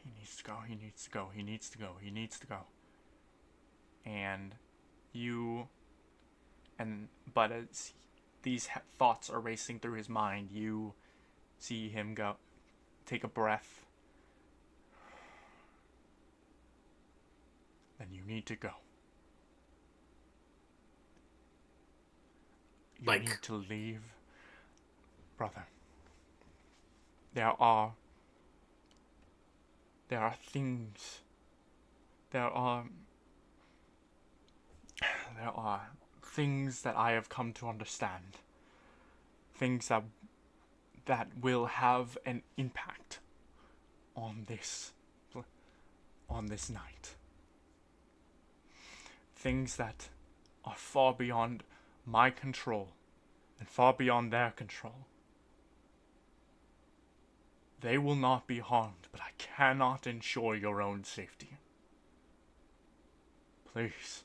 he needs to go, he needs to go, he needs to go, he needs to go. But as these thoughts are racing through his mind, you see him go, take a breath. Then you need to go. You need to leave, brother. There are things. There are things that I have come to understand. Things that will have an impact on this night. Things that are far beyond my control and far beyond their control. They will not be harmed, but I cannot ensure your own safety. Please,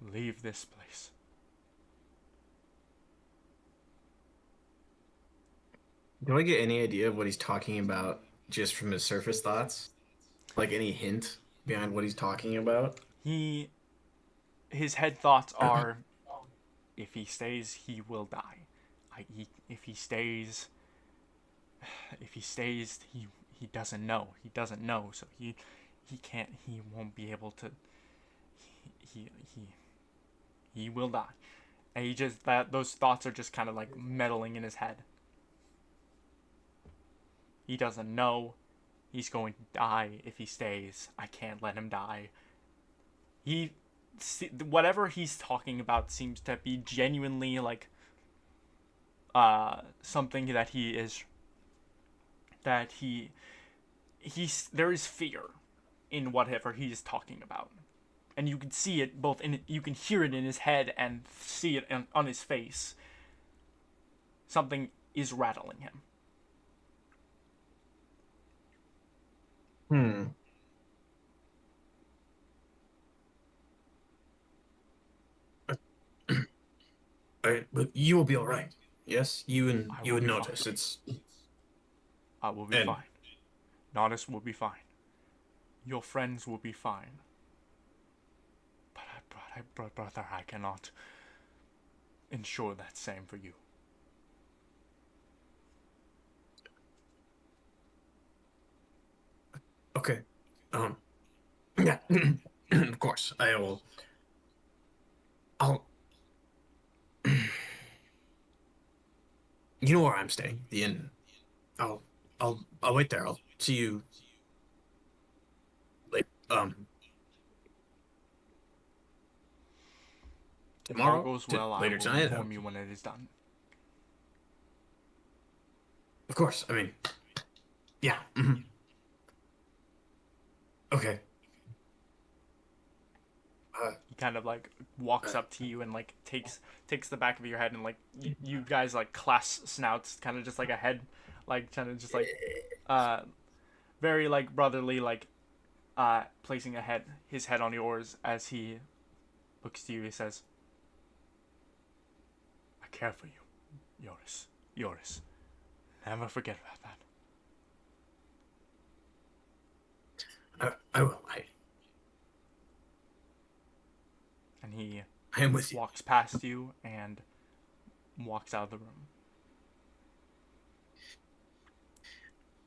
leave this place. Do I get any idea of what he's talking about just from his surface thoughts? Like any hint behind what he's talking about? His head thoughts are, if he stays, he will die. If he stays, he doesn't know. He doesn't know, so he won't be able to. He will die, and those thoughts are just kind of like meddling in his head. He doesn't know. He's going to die if he stays. I can't let him die. Whatever he's talking about seems to be genuinely like something that there is fear in whatever he is talking about, and you can see it you can hear it in his head and see it on his face. Something is rattling him. But you will be all right. Yes, you and Notice. I will be fine. Notice will be fine. Your friends will be fine. But brother, I cannot ensure that same for you. Okay. Yeah. Of course, I'll. You know where I'm staying, the inn. I'll wait there. I'll see you later. Tomorrow. If all goes well, later I will tonight. inform you when it is done. Of course. I mean, yeah. Mm-hmm. Okay. He kind of like walks up to you and like takes the back of your head and like you guys like clasp snouts, kind of just like a head, like kind of just like very like brotherly, like placing his head on yours as he looks to you. He says, "I care for you, Yoris. Never forget about that." I will. And he I am with you. walks past you and walks out of the room.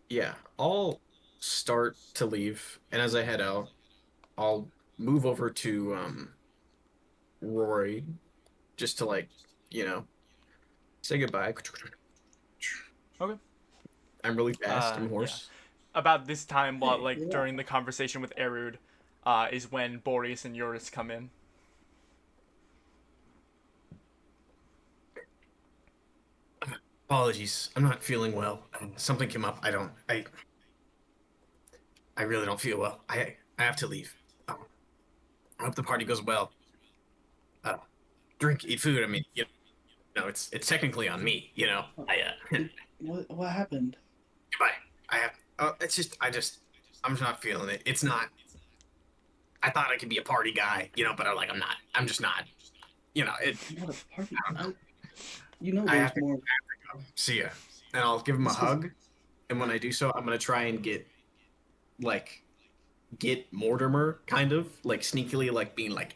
Yeah, I'll start to leave, and as I head out, I'll move over to Rory, just to like, say goodbye. Okay. I'm really fast. I'm hoarse. Yeah. About this time, while during the conversation with Erud, is when Boreas and Eurus come in. Apologies. I'm not feeling well. Something came up. I really don't feel well. I have to leave. I hope the party goes well. Drink, eat food. I mean, it's technically on me. What happened? Goodbye. I'm just not feeling it. It's not. I thought I could be a party guy, but I'm not. I'm just not. You're not a party guy. There's more. See ya. And I'll give him a hug. And when I do so, I'm gonna try and get Mortimer kind of like sneakily being like,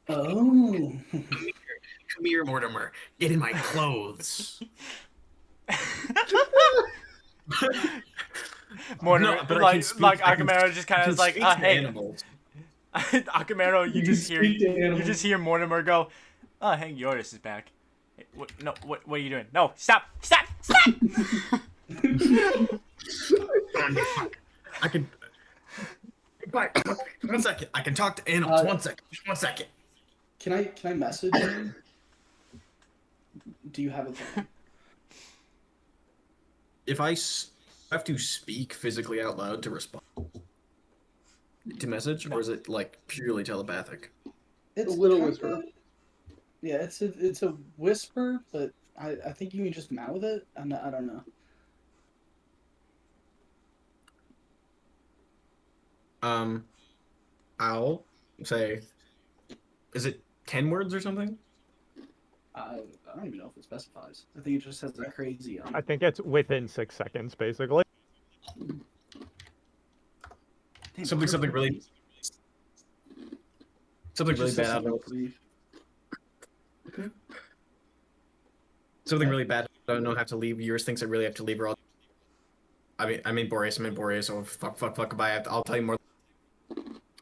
oh, come here, Mortimer. Get in my clothes. Mortimer, no, like Akamero just kind of is like, hey. Animals. Akamero, you just hear Mortimer go, oh, hey, Yoris is back. Hey, what are you doing? No, stop! I can. One second. I can talk to animals. 1 second. Just 1 second. Can I message him? Do you have a thing? If I have to speak physically out loud to respond to message, or is it like purely telepathic? It's A little kinda- whisper. Yeah, it's a whisper, but I think you can just mouth it. I don't know. I'll say, is it 10 words or something? I don't even know if it specifies. I think it just has a crazy. I think it's within 6 seconds, basically. Damn, Something really bad. I don't know. Okay. Something really bad. I don't know. Have to leave. Yours thinks I really have to leave. Or I'll... I mean Boreas. Oh, fuck. Goodbye. I'll tell you more.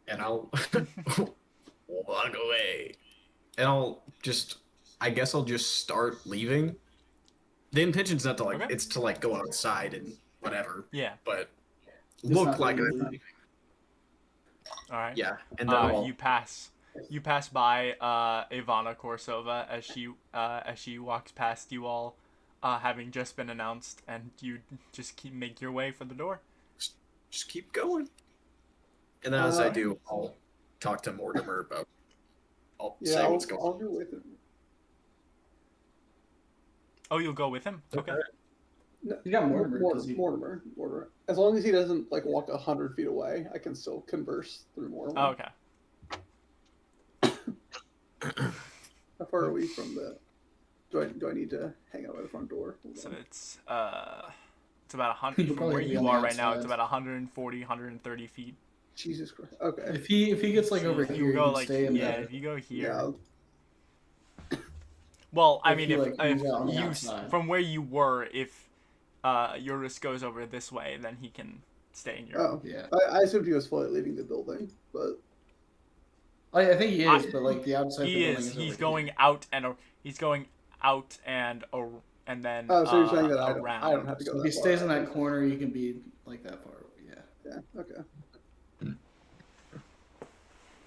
And I'll walk away. And I guess I'll just start leaving. The intention's not to like, Okay. it's to like go outside and whatever. Yeah. But It's look not like really it. leaving. All right. Yeah. And then You pass by Ivana Korsova as she walks past you all, having just been announced, and you just make your way for the door. just keep going. And then as I do, I'll talk to Mortimer about. I'll say what's going on. I'll go with him. Oh, you'll go with him? Okay. No, You got Mortimer. Mortimer. As long as he doesn't like walk 100 feet away, I can still converse through Mortimer. Oh, okay. How far are we from the? Do I need to hang out by the front door? So it's about 100 from probably where be you on the are right now. outside. It's about 140, 130 feet. Jesus Christ. Okay. If he gets like So over if here, you go can like stay in there. if you go here. Yeah. Well, I If mean, he, if, like, moves out on the you outside. from where you were, if Eurus goes over this way, then he can stay in your. Oh, Yeah. I assumed he was fully leaving the building, but I think he is, but like the outside. He the building is. He's over going here. out and then. oh, so you're saying that around. I don't have to go. If that he stays far. in that corner, you can be like that far. Yeah. Yeah. Okay.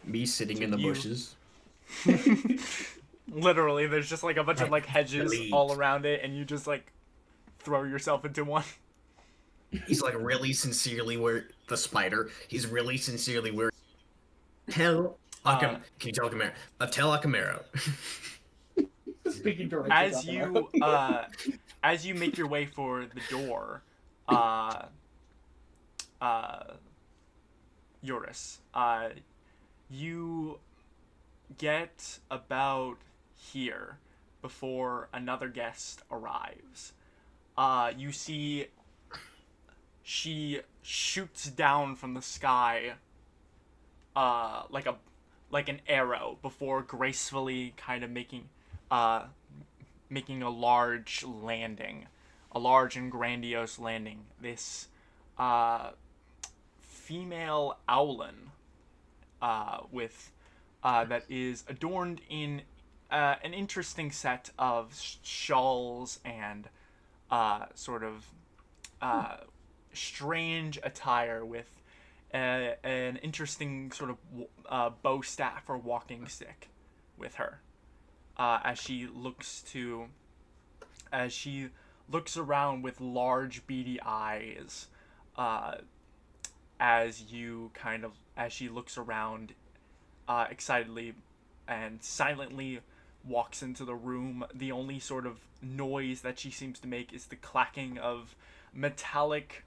Me sitting in the You- bushes. Literally, there's just like a bunch of like hedges Delete. all around it, and you just like throw yourself into one. He's like really sincerely where the spider. He's really sincerely where. Tell Can you tell Camaro? Tell Camaro. Speaking directly. As you make your way for the door, Eurus, you get about here before another guest arrives. You see she shoots down from the sky like an arrow before gracefully kind of making a large landing, a large and grandiose landing. This female owlin with that is adorned in an interesting set of shawls and sort of strange attire with an interesting sort of bow staff or walking stick with her as she looks around with large beady eyes as she looks around excitedly and silently walks into the room. The only sort of noise that she seems to make is the clacking of metallic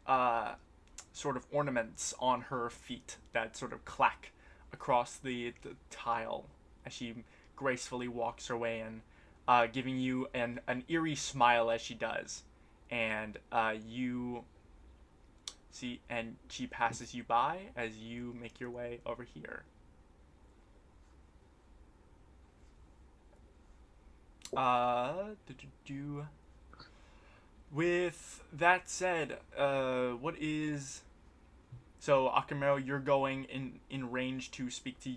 sort of ornaments on her feet that sort of clack across the tile as she gracefully walks her way in, giving you an eerie smile as she does. And you see, and she passes you by as you make your way over here. With that said, what is... So, Akamero, you're going in range to speak to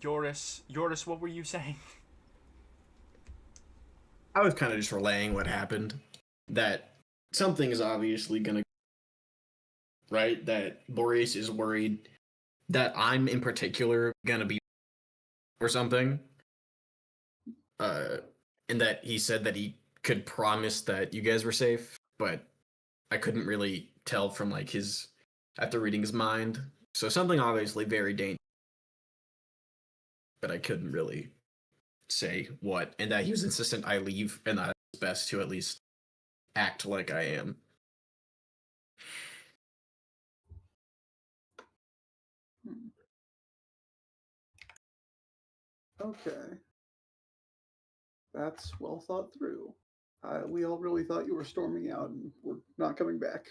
Eurus. Eurus, what were you saying? I was kind of just relaying what happened. That something is obviously gonna... Right? That Boreas is worried that I'm in particular gonna be... Or something. And that he said that he could promise that you guys were safe. but I couldn't really tell from like his after reading his mind. So something obviously very dangerous, but I couldn't really say what. And that he was insistent I leave, and that it's best to at least act like I am. Okay. That's well thought through. We all really thought you were storming out and were not coming back.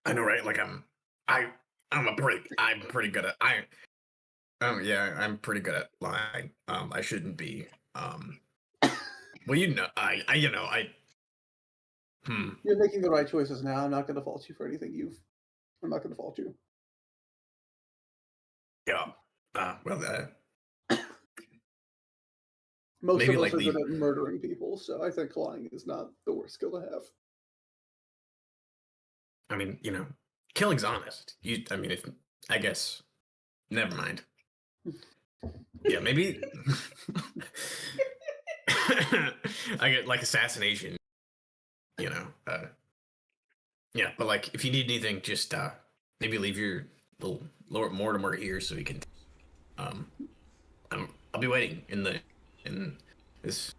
I know, right? Like I'm pretty good at I'm pretty good at lying. I shouldn't be. Well, you know, You're making the right choices now. I'm not going to fault you for anything I'm not going to fault you. Yeah. Most maybe of us like are good at murdering people, so I think lying is not the worst skill to have. I mean, killing's honest. I guess. Never mind. Yeah, maybe. I get like assassination. Yeah, but like if you need anything, just maybe leave your little Lord Mortimer here so he can. Um, I'll be waiting in this.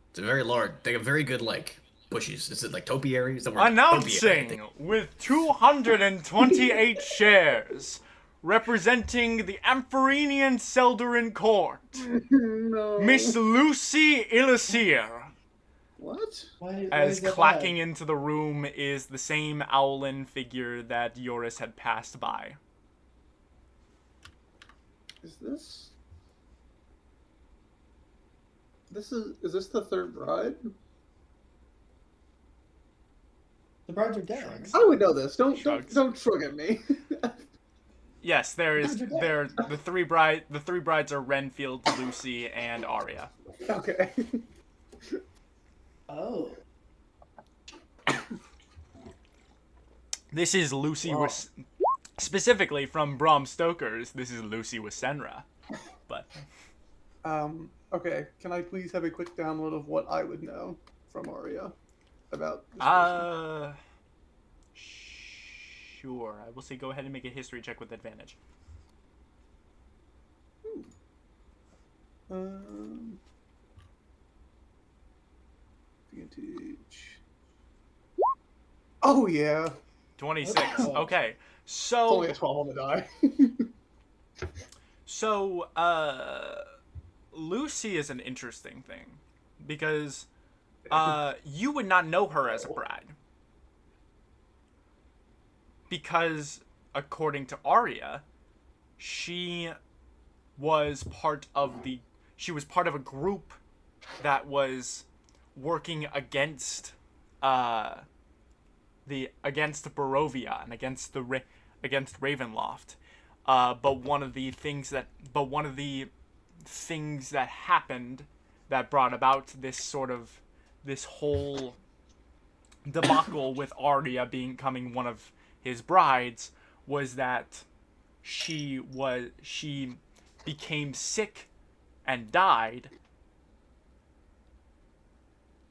It's a very large. They have very good like bushes. Is it like topiary? Announcing with 228 shares, representing the Ampharenian Seldarin court, No. Miss Lucy Illicir. What? As clacking into the room is the same owlin figure that Yoris had passed by. Is this the third bride? The brides are dead. How do we know this? Don't shrug at me. Yes, the three brides are Renfield, Lucy, and Arya. Okay. Oh. This is Lucy with specifically from Bram Stoker's. This is Lucy with Senra. But okay, can I please have a quick download of what I would know from Arya about this person? Sure. I will say go ahead and make a history check with advantage. Vintage. Oh yeah. 26. Okay. So It's only a 12 on the die. So Lucy is an interesting thing because you would not know her as a bride. Because according to Arya, she was part of a group that was working against Barovia and against Ravenloft. But one of the things that happened that brought about this whole debacle with Arya becoming one of his brides was that she became sick and died,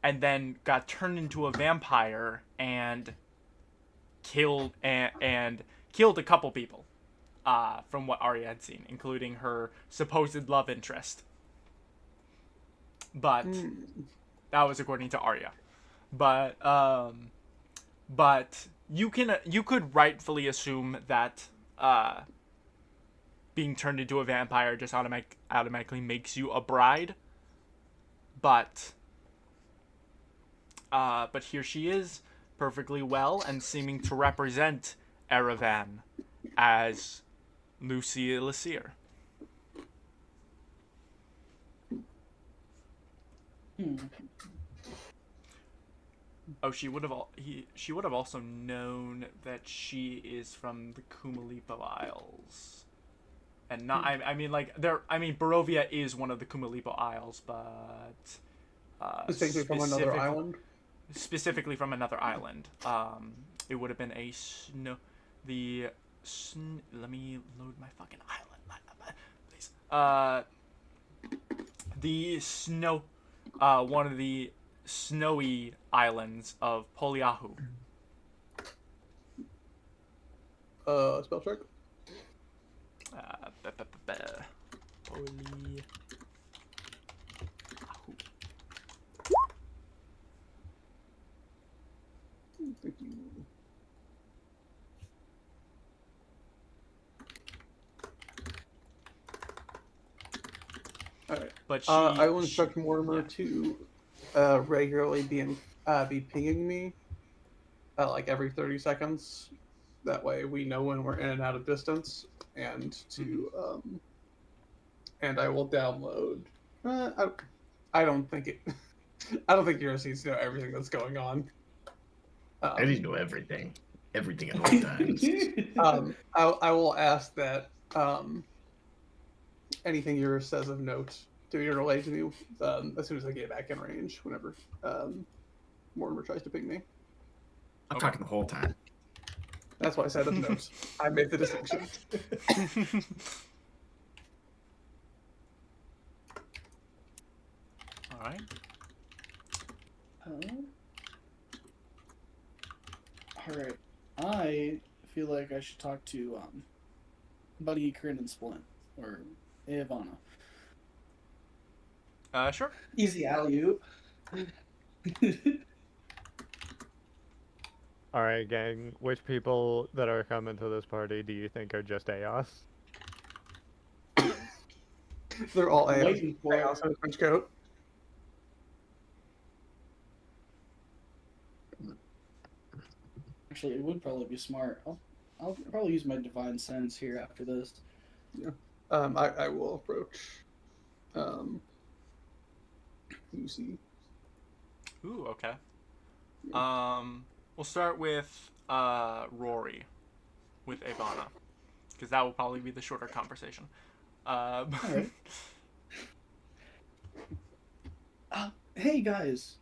and then got turned into a vampire and killed a couple people, from what Arya had seen, including her supposed love interest. But that was according to Arya. But you could rightfully assume that being turned into a vampire just automatically makes you a bride. But here she is, perfectly well and seeming to represent Erevan as Lucy Illicir. Oh, she would have also known that she is from the Kumalipo Isles, and not. Barovia is one of the Kumalipo Isles, but Specifically from another island. Specifically from another island. It would have been a snow. Let me load my fucking island, please. The snow. One of the snowy islands of Poliahu. Spell check. Poliahu. Thank you. All right. But I will instruct Mortimer to regularly be pinging me like every 30 seconds. That way we know when we're in and out of distance, and and I will download. I don't think it. I don't think Eurus needs to know everything that's going on. I need to know everything at all times. I will ask that anything Eurus says of note to be relayed to me as soon as I get back in range. Whenever Mortimer tries to ping me. I'm talking the whole time. That's why I said of notes. I made the distinction. All right. All right. I feel like I should talk to Buddy, Corinne, and Splint, or Ivana. Sure. Easy alley-oop. All right, gang. Which people that are coming to this party do you think are just AOS? They're all I'm AOS. waiting for it. AOS and French coat. Actually, it would probably be smart. I'll probably use my divine sense here after this. Yeah. I will approach. Lucy. Ooh, okay. We'll start with Rory, with Ivana, because that will probably be the shorter conversation. All right. Hey guys,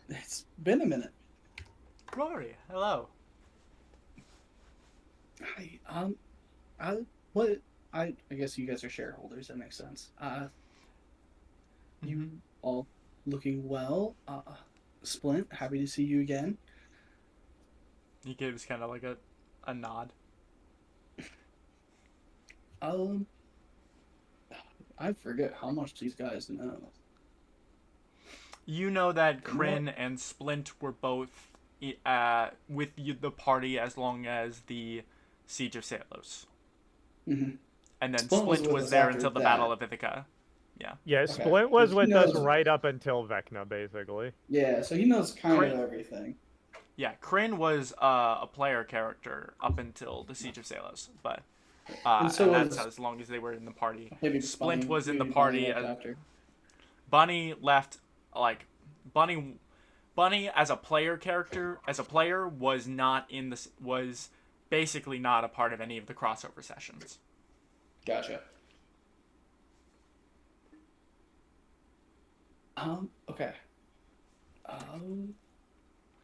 it's been a minute. Rory, hello. Hi. I guess you guys are shareholders. That makes sense. You all looking well. Splint, happy to see you again. He gives kind of like a nod. I forget how much these guys know. You know that Kryn and Splint were both with the party as long as the Siege of Salos. Mm-hmm. And then Splint Splint was was there after until the that. Battle of Ithaca. Yeah. Yeah, Okay. Splint was He with us knows- right up until Vecna, basically. Yeah, so he knows kind Great. of everything. Yeah, Kryn was a player character up until the Siege of Salos, but and so that's was- as long as they were in the party. Maybe Splint Bunny- was in the maybe party Bunny left as- after. Bunny left, like, Bunny as a player character, was not in the was basically not a part of any of the crossover sessions. Gotcha. Okay.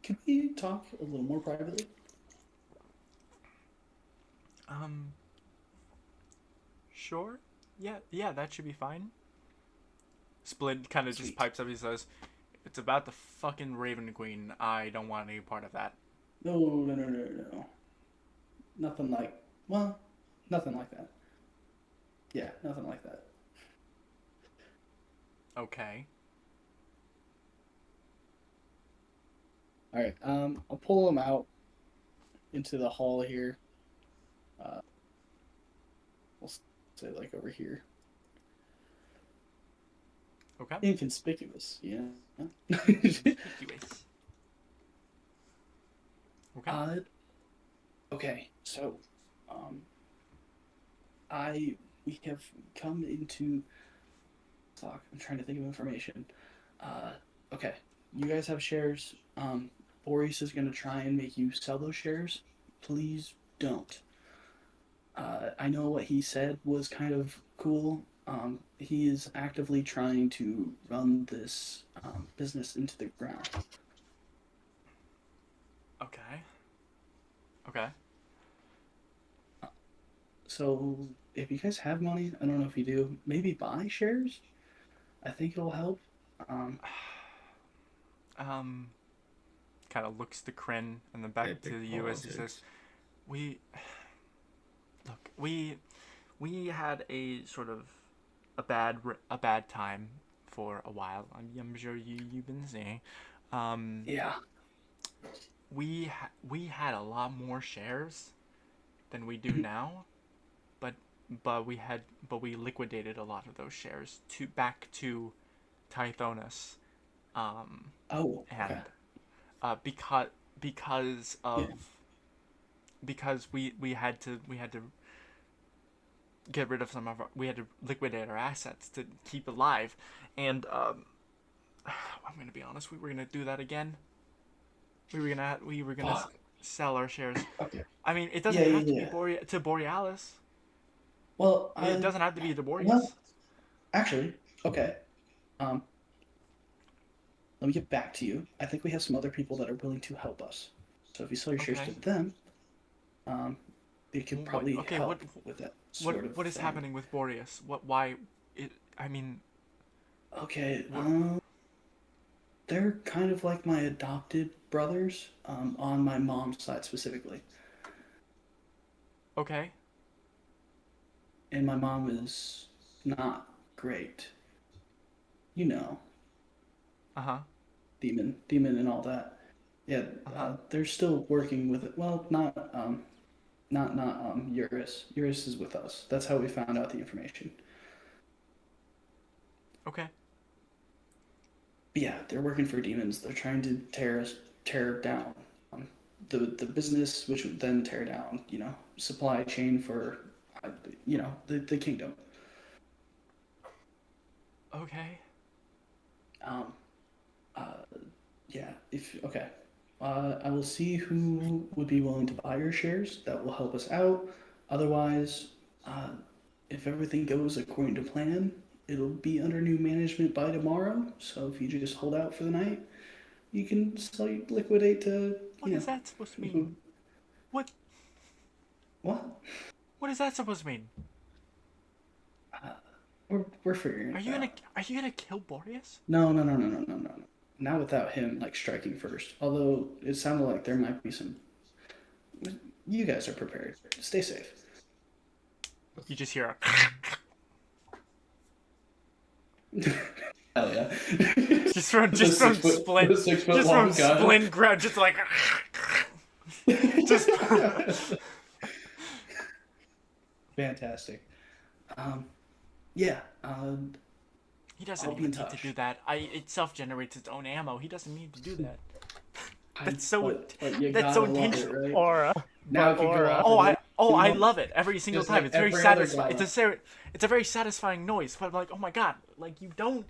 Can we talk a little more privately? Sure. Yeah, that should be fine. Splint kind of just Sweet. pipes up. He says, "If it's about the fucking Raven Queen, I don't want any part of that." No. Nothing like that. Yeah, nothing like that. Okay. All right. I'll pull them out into the hall here. We'll say like over here. Okay. Inconspicuous, yeah. Conspicuous. Okay. Okay. So, we have come into. Fuck, I'm trying to think of information. Okay. You guys have shares. Boris is gonna try and make you sell those shares. Please don't. I know what he said was kind of cool. He is actively trying to run this business into the ground. Okay. So, if you guys have money, I don't know if you do, maybe buy shares. I think it'll help. kind of looks to Kryn and then back to you as he says, we had a sort of a bad time for a while. I'm sure you've been seeing. Yeah. We had a lot more shares than we do now, but we liquidated a lot of those shares back to Tithonus. Okay. And because we had to get rid of we had to liquidate our assets to keep alive, and I'm gonna be honest, we were gonna do that again. We were gonna sell our shares. Okay. I mean, it doesn't have to be to Borealis. Well, it doesn't have to be to Borealis. Well, actually, okay. Let me get back to you. I think we have some other people that are willing to help us. So if you sell your shares to them, they could probably help with that sort of What is thing. happening with Boreas? Why? I mean. Okay. They're kind of like my adopted brothers, on my mom's side specifically. Okay. And my mom is not great. You know. Uh-huh. Demon and all that. Yeah, they're still working with it. Well, not Eurus. Eurus is with us. That's how we found out the information. Okay. But yeah, they're working for demons. They're trying to tear down the business, which would then tear down, supply chain for, the kingdom. Okay. Yeah. I will see who would be willing to buy your shares. That will help us out. Otherwise, if everything goes according to plan, it'll be under new management by tomorrow. So if you just hold out for the night, you can liquidate to. What is that supposed to mean? What? What is that supposed to mean? We're figuring. Are you gonna kill Boreas? No. Not without him striking first. Although it sounded like there might be some. You guys are prepared. Stay safe. You just hear a. Hell yeah! just from Splint grab, just like. just. Fantastic. Yeah. He doesn't even need to do that. It self-generates its own ammo. He doesn't need to do that. That's so intentional. Right? Aura. Now I love it every single time. It's very satisfying. It's a very satisfying noise. But I'm like, oh my god, you don't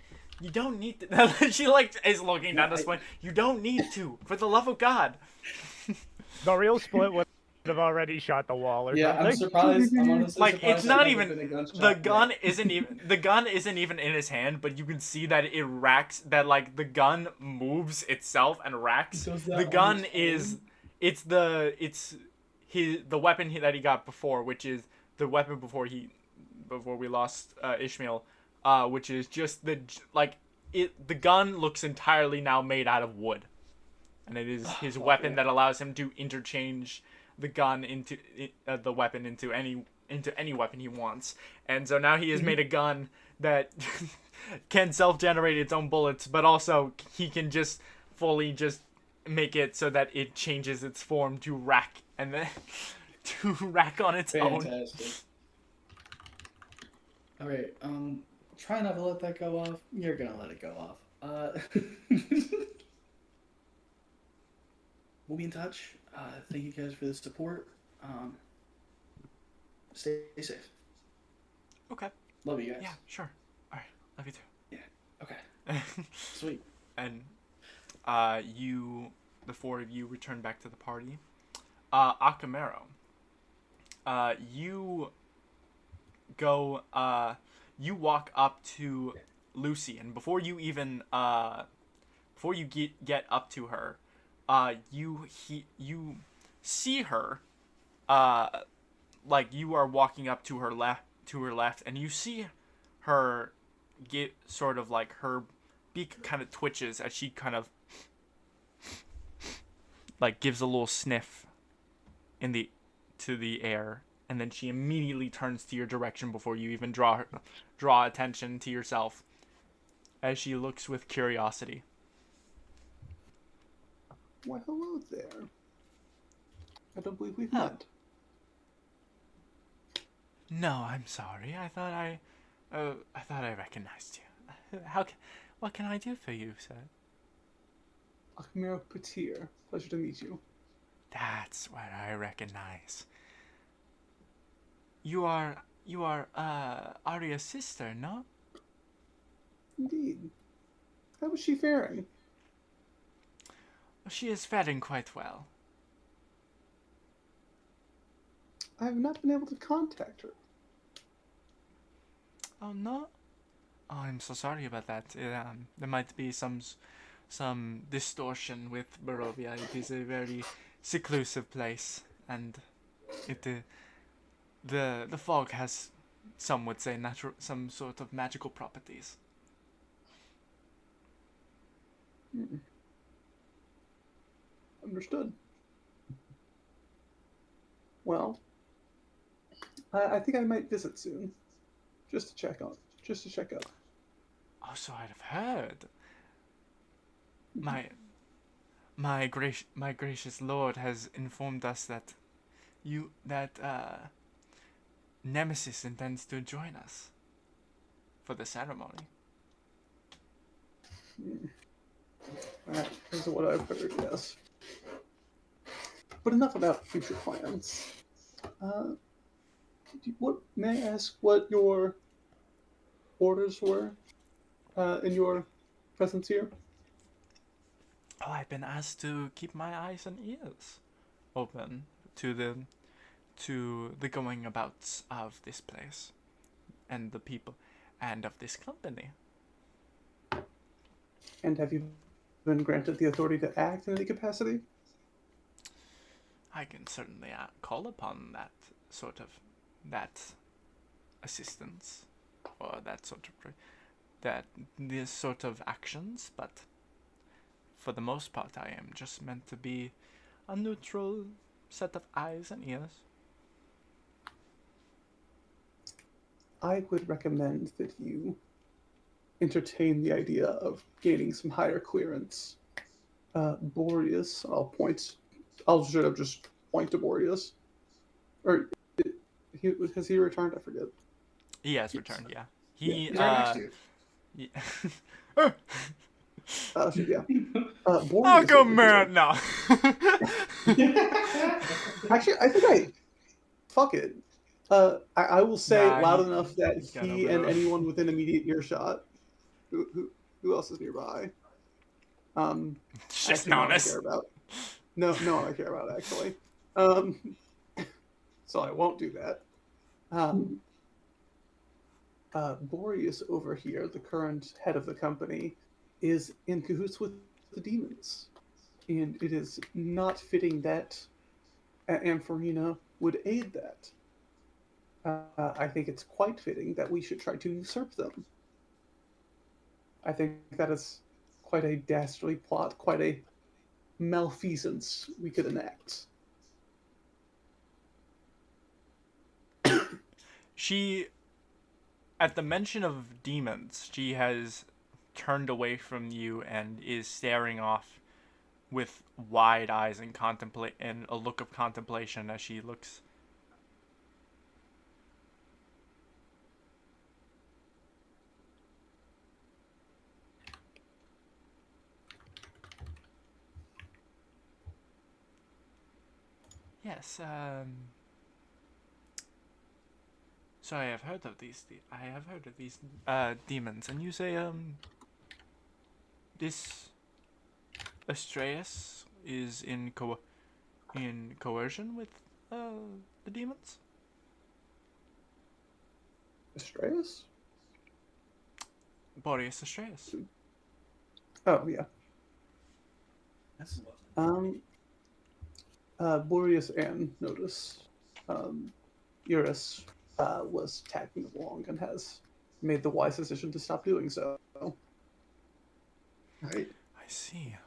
need to. She is looking down the Splint. You don't need to, for the love of God. The real Splint would have already shot the wall or something. I'm surprised. I'm honestly surprised it's not even the gun yet. isn't even in his hand, but you can see that it racks, that the gun moves itself and racks. The gun is the weapon that he got before, which is the weapon before we lost Ishmael, which is just the gun looks entirely now made out of wood, and it is his weapon that allows him to interchange the gun into the weapon into any weapon he wants. And so now he has made a gun that can self-generate its own bullets, but also he can just fully just make it so that it changes its form to rack, and then to rack on its own. Fantastic. All right. Try not to let that go off. You're gonna let it go off. We'll be in touch. Thank you guys for the support. Stay safe. Okay. Love you guys. Yeah, sure. All right. Love you too. Yeah. Okay. Sweet. And the four of you return back to the party. Akamero, you go. You walk up to Lucy, and before you get up to her, you see her, you are walking up to her left, and you see her get sort of her beak kind of twitches as she kind of like gives a little sniff to the air, and then she immediately turns to your direction before you even draw attention to yourself, as she looks with curiosity. Why, hello there. I don't believe we've met. No, I'm sorry. I thought I recognized you. What can I do for you, sir? Akmiro Patir. Pleasure to meet you. That's what I recognize. You are Arya's sister, no? Indeed. How is she faring? She is faring quite well. I have not been able to contact her. Oh no? Oh, I'm so sorry about that. There might be some distortion with Barovia. It is a very seclusive place, and the fog has, some would say, some sort of magical properties. Understood. Well, I think I might visit soon, just to check up. Oh, so I've heard. My gracious lord has informed us that Nemesis intends to join us for the ceremony. That is what I've heard, yes. But enough about future plans. May I ask what your orders were in your presence here? Oh, I've been asked to keep my eyes and ears open to the going abouts of this place and the people and of this company. And have you been granted the authority to act in any capacity? I can certainly call upon that assistance, or this sort of actions, but for the most part I am just meant to be a neutral set of eyes and ears. I would recommend that you entertain the idea of gaining some higher clearance. Boreas, I'll straight up just point to Boreas. Or has he returned? I forget. He has returned, yeah. He's right next to you. Yeah. Yeah. I'll Boreas go over man now. Actually, I think fuck it. I will say loud enough that he and anyone within immediate earshot. Who else is nearby? Just no one I notice. care about. No one I care about actually. So I won't do that. Boreas over here, the current head of the company, is in cahoots with the demons, and it is not fitting that Ampharina would aid that. I think it's quite fitting that we should try to usurp them. I think that is quite a dastardly plot, quite a malfeasance we could enact. She, at the mention of demons, she has turned away from you and is staring off with wide eyes and a look of contemplation as she looks. Yes, so I have heard of these demons, and you say this Astreus is in coercion with the demons? Astreus? Boreas Astreus. Oh yeah. That's Boreas and Notice. Eurus was tagging along and has made the wise decision to stop doing so. Right. I see.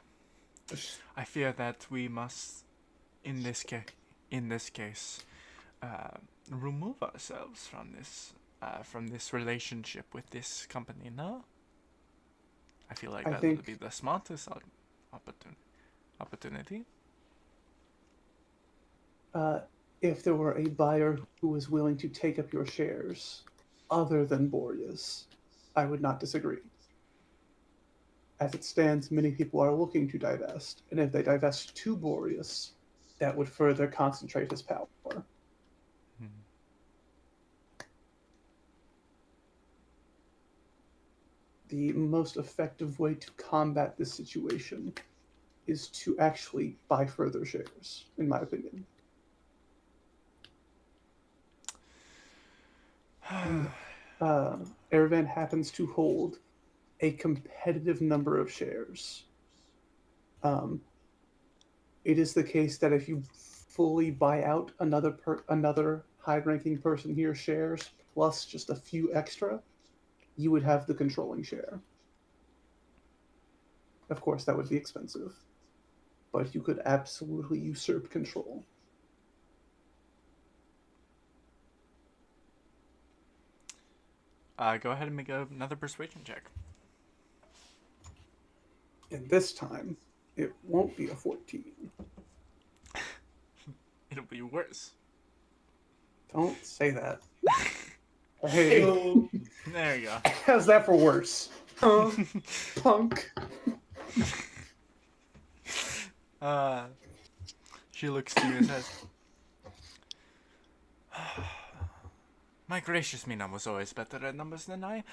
I fear that we must, in this case, remove ourselves from this relationship with this company. No, I feel like that would be the smartest opportunity. If there were a buyer who was willing to take up your shares, other than Boreas, I would not disagree. As it stands, many people are looking to divest, and if they divest to Boreas, that would further concentrate his power. The most effective way to combat this situation is to actually buy further shares, in my opinion. Erevan happens to hold a competitive number of shares. It is the case that if you fully buy out another high-ranking person here's shares plus just a few extra, you would have the controlling share. Of course, that would be expensive, but you could absolutely usurp control. Go ahead and make another persuasion check. And this time, it won't be a 14. It'll be worse. Don't say that. Hey, there you go. How's that for worse? Punk. She looks to you and says, "My gracious, Mina was always better at numbers than I,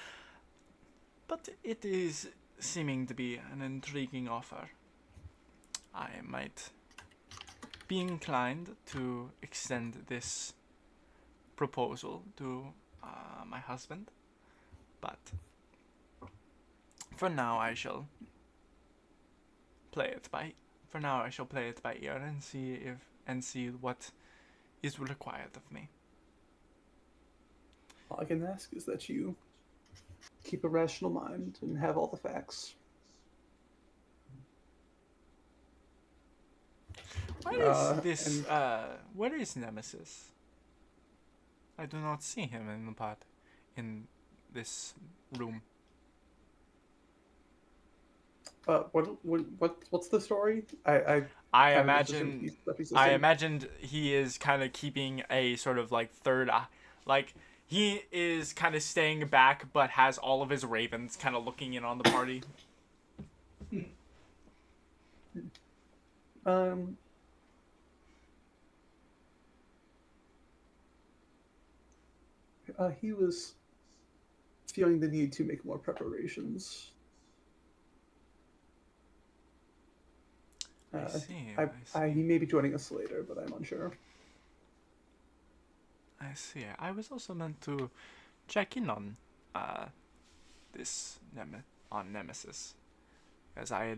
but it is seeming to be an intriguing offer. I might be inclined to extend this proposal to my husband, but for now I shall play it by ear and see what is required of me." All I can ask is that you keep a rational mind and have all the facts. Where is Nemesis? I do not see him in this room. What's the story? I imagined he is kind of keeping a sort of like third eye, like he is kind of staying back, but has all of his ravens kind of looking in on the party. He was feeling the need to make more preparations. I see. He may be joining us later, but I'm unsure. I see. I was also meant to check in on Nemesis, as I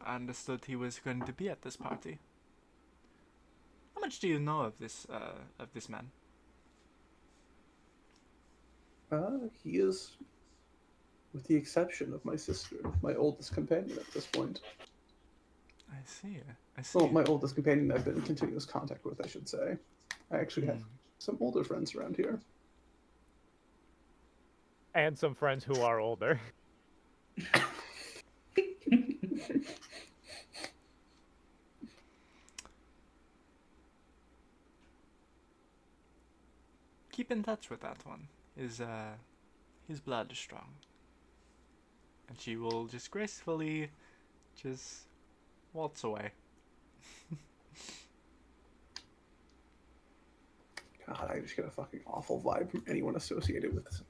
understood he was going to be at this party. How much do you know of this man? He is, with the exception of my sister, my oldest companion at this point. I see. Well, my oldest companion I've been in continuous contact with, I should say. I actually have some older friends around here. And some friends who are older. Keep in touch with that one. His blood is strong. And she will just gracefully waltz away. God, I just get a fucking awful vibe from anyone associated with this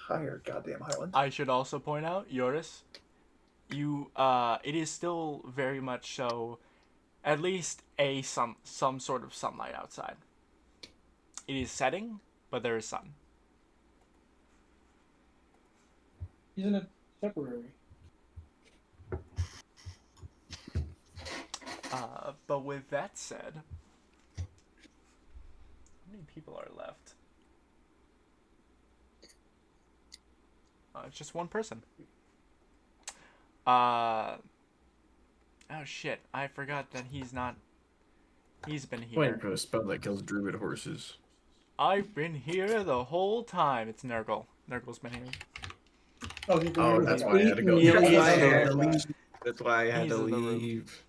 entire goddamn island. I should also point out, Yoris, it is still very much so, at least some sort of sunlight outside. It is setting, but there is sun. Isn't it temporary? But with that said, how many people are left? It's just one person. Oh shit! I forgot that he's not. He's been here. Waiting for the spell that kills druid horses. I've been here the whole time. It's Nurgle. Nurgle's been here. Oh, that's why I had to go. He's That's why I in the had to room. leave. That's why I had He's to in the room. leave.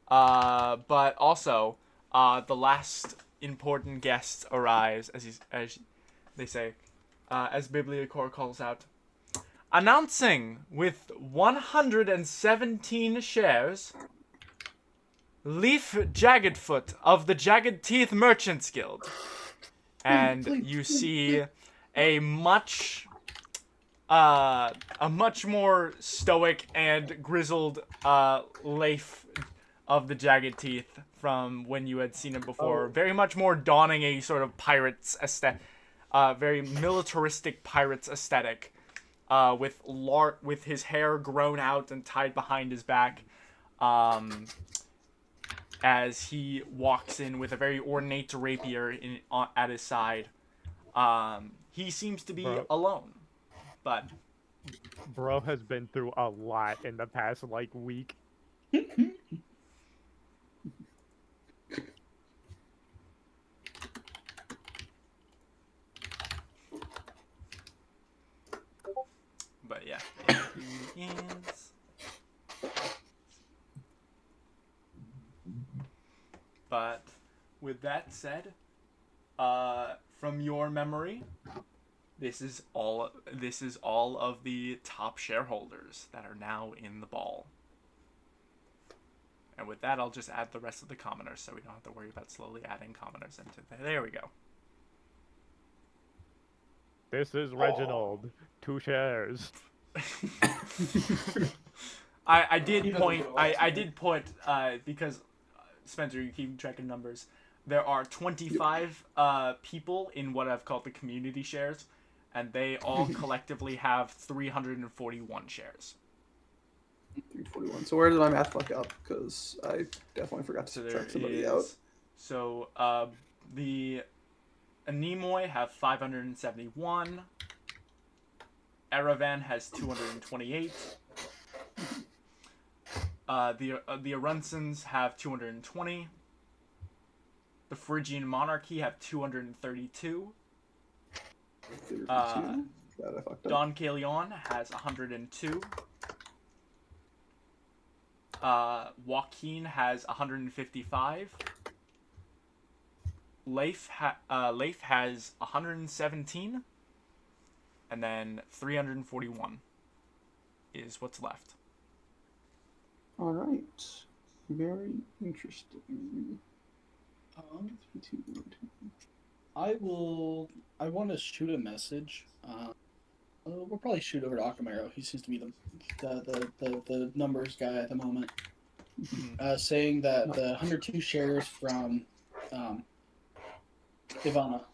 But also, the last important guest arrives, as they say, as Bibliacor calls out, announcing with 117 shares, Leaf Jaggedfoot of the Jagged Teeth Merchants Guild, and you see a much more stoic and grizzled Leif of the Jagged Teeth from when you had seen him before. Very much more donning a sort of pirate's aesthetic, very militaristic pirate's aesthetic, with his hair grown out and tied behind his back, as he walks in with a very ornate rapier at his side. He seems to be alone, but Bro has been through a lot in the past like week. But yeah, he is. But with that said, from your memory, this is all of the top shareholders that are now in the ball. And with that, I'll just add the rest of the commoners, so we don't have to worry about slowly adding commoners into there. We go. This is Reginald. 2 shares. I did point because Spencer, you keep track of numbers. There are 25 people in what I've called the community shares, and they all collectively have 341 shares. 341. So where did my math fuck up? Because I definitely forgot to subtract somebody out. So the Nimoy have 571. Erevan has 228. The Arunsons have 220. The Phrygian Monarchy have 232. 32? God, I fucked up. Don Caelion has 102. Joaquin has 155. Leif has 117. And then 341 is what's left. All right. Very interesting. I want to shoot a message. We'll probably shoot over to Akamaro. He seems to be the numbers guy at the moment. Saying that the 102 shares from Ivana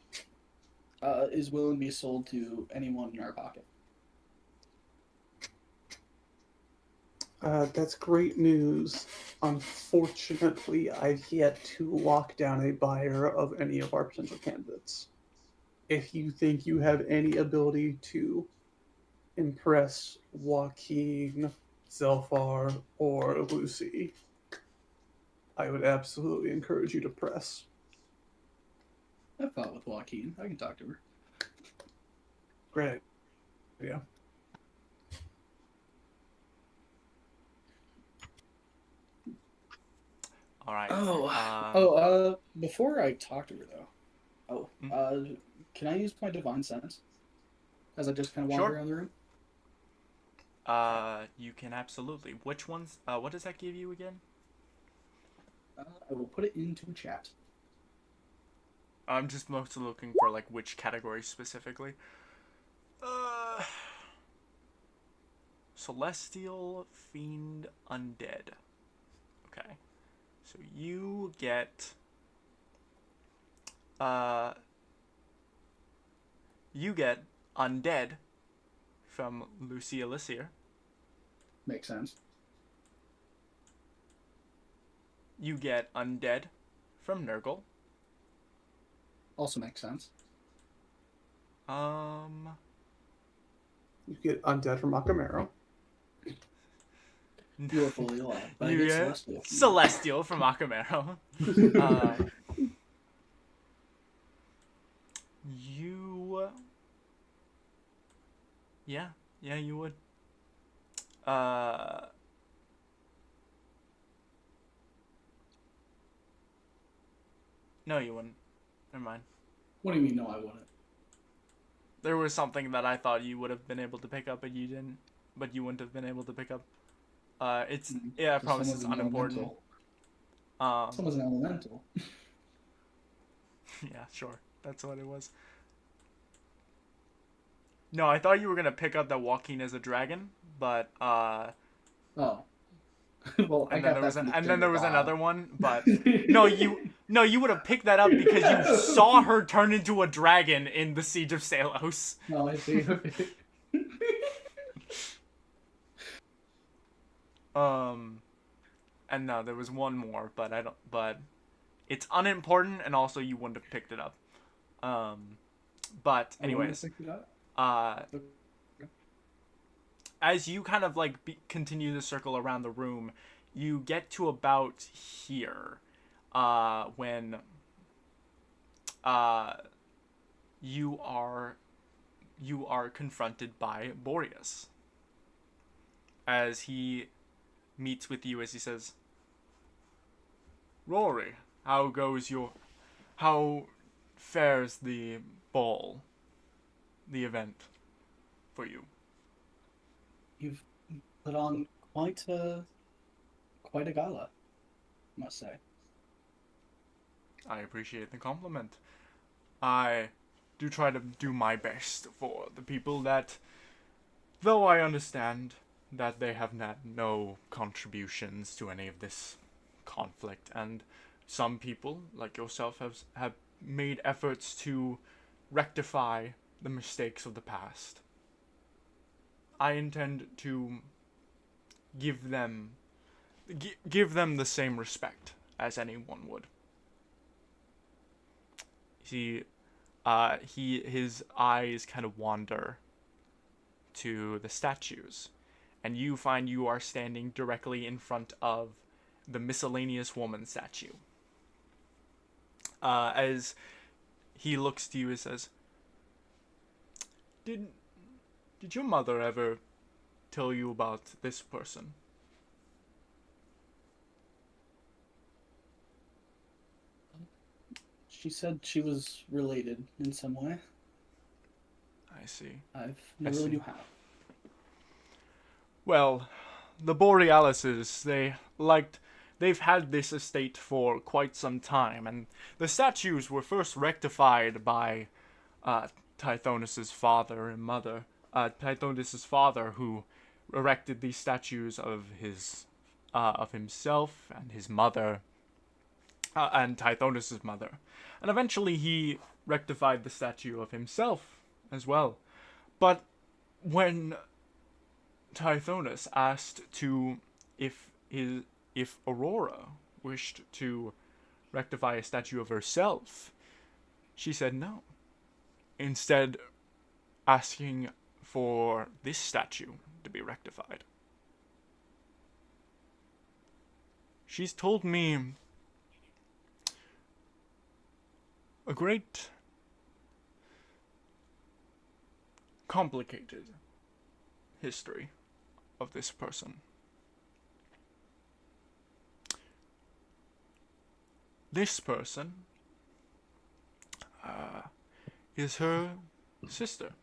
is willing to be sold to anyone in our pocket. That's great news. Unfortunately, I've yet to lock down a buyer of any of our potential candidates. If you think you have any ability to impress Joaquin, Zelfar, or Lucy, I would absolutely encourage you to press. I've fought with Joaquin. I can talk to her. Great. Yeah. All right. Before I talk to her though, can I use my divine sense as I just kind of wander around the room? You can absolutely. Which ones? What does that give you again? I will put it into chat. I'm just mostly looking for like which category specifically. Celestial, Fiend, Undead. Okay. So you get Undead from Lucy Elisier. Makes sense. You get Undead from Nurgle. Also makes sense. You get Undead from Akamaro. You are fully alive. But I You get get celestial. Celestial from Akamero. You. Yeah, you would. No, you wouldn't. Never mind. What do you mean? No, I wouldn't. There was something that I thought you would have been able to pick up, but you didn't. But you wouldn't have been able to pick up. It's I promise it's Someone's an unimportant. elemental. Someone's an elemental. Yeah, sure. That's what it was. No, I thought you were gonna pick up that Joaquin is a dragon, but Oh. Well, I and got then there that was from the and then there was Bob. another one, but no, you would have picked that up because you saw her turn into a dragon in the Siege of Salos. Oh, I see. Okay. And no, there was one more, but it's unimportant, and also you wouldn't have picked it up. But anyways, as you kind of like continue to circle around the room, you get to about here, when you are confronted by Boreas, as he meets with you, as he says, "Rory, how fares the ball, the event, for you?" You've put on quite a gala, I must say. I appreciate the compliment. I do try to do my best for the people that, though I understand that they have had no contributions to any of this conflict, and some people, like yourself, have made efforts to rectify the mistakes of the past. I intend to give them the same respect as anyone would. See, his eyes kind of wander to the statues, and you find you are standing directly in front of the miscellaneous woman statue. As he looks to you and says, Did your mother ever tell you about this person?" She said she was related in some way. I see. I've never really knew how. Well, the Borealises, they've had this estate for quite some time, and the statues were first rectified by Tithonus's father and mother. Tithonus's father, who erected these statues of himself and his mother, and Tithonus's mother, and eventually he rectified the statue of himself as well. But when Tithonus asked if Aurora wished to rectify a statue of herself, she said no, instead asking for this statue to be rectified. She's told me a great, complicated history of this person. This person is her sister,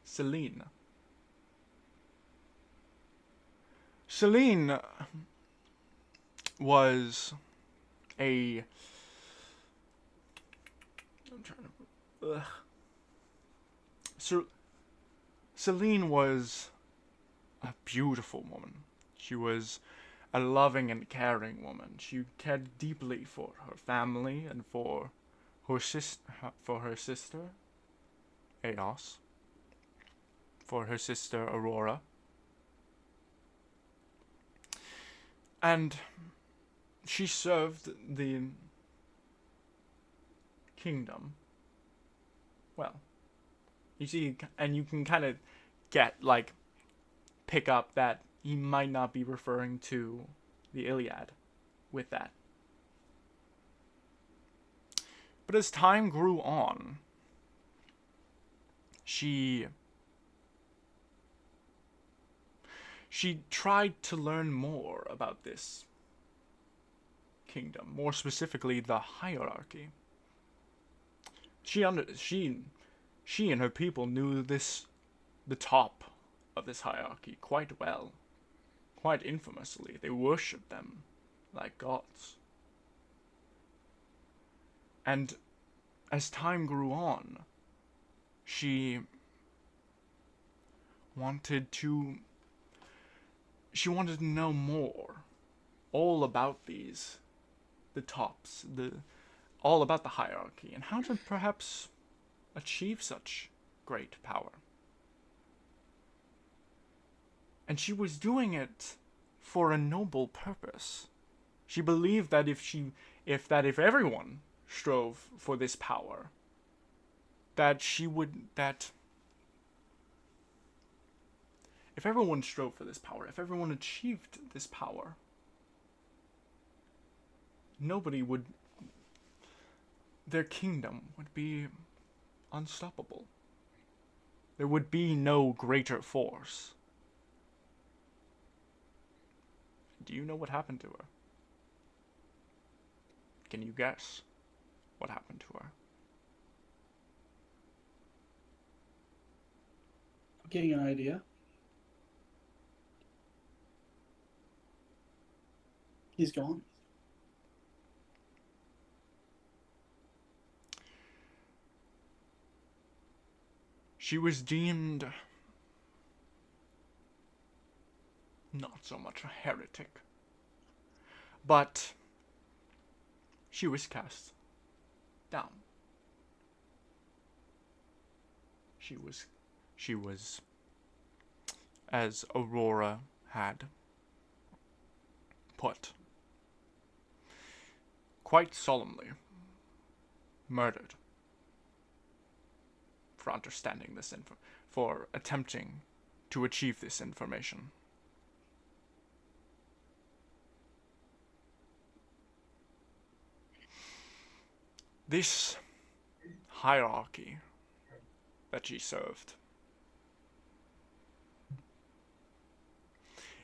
Celine. Celine was a... Celine was a beautiful woman. She was a loving and caring woman. She cared deeply for her family and for her sister, Eos, for her sister, Aurora. And she served the kingdom well. You see, and you can kind of pick up that he might not be referring to the Iliad with that. But as time grew on, she tried to learn more about this kingdom, more specifically the hierarchy. She and her people knew the top of this hierarchy quite well, quite infamously. They worshipped them like gods. And as time grew on, she wanted to know more, all about the tops, all about the hierarchy, and how to perhaps achieve such great power. And she was doing it for a noble purpose. She believed that if everyone strove for this power, if everyone strove for this power, if everyone achieved this power, their kingdom would be unstoppable. There would be no greater force. Do you know what happened to her? Can you guess what happened to her? I'm getting an idea. He's gone. She was deemed not so much a heretic, but she was cast down. She was, as Aurora had put, quite solemnly murdered for understanding this for attempting to achieve this information. This hierarchy that she served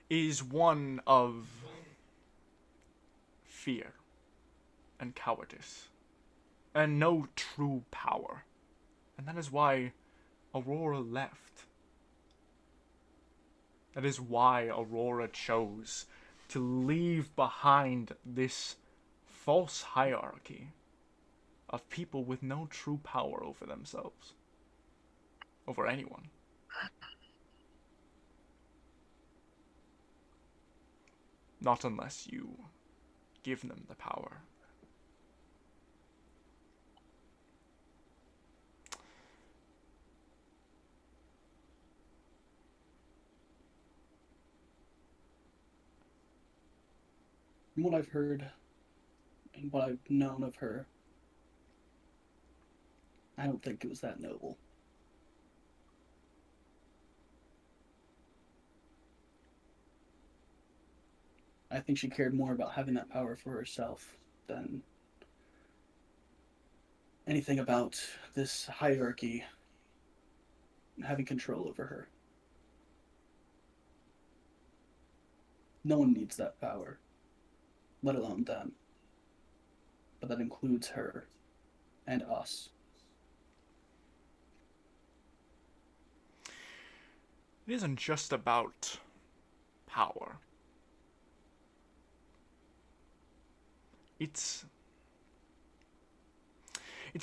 is one of fear and cowardice, and no true power. And that is why Aurora left. That is why Aurora chose to leave behind this false hierarchy of people with no true power over themselves, over anyone. Not unless you give them the power. From what I've heard and what I've known of her, I don't think it was that noble. I think she cared more about having that power for herself than anything about this hierarchy having control over her. No one needs that power, let alone them. But that includes her and us. It isn't just about power. It's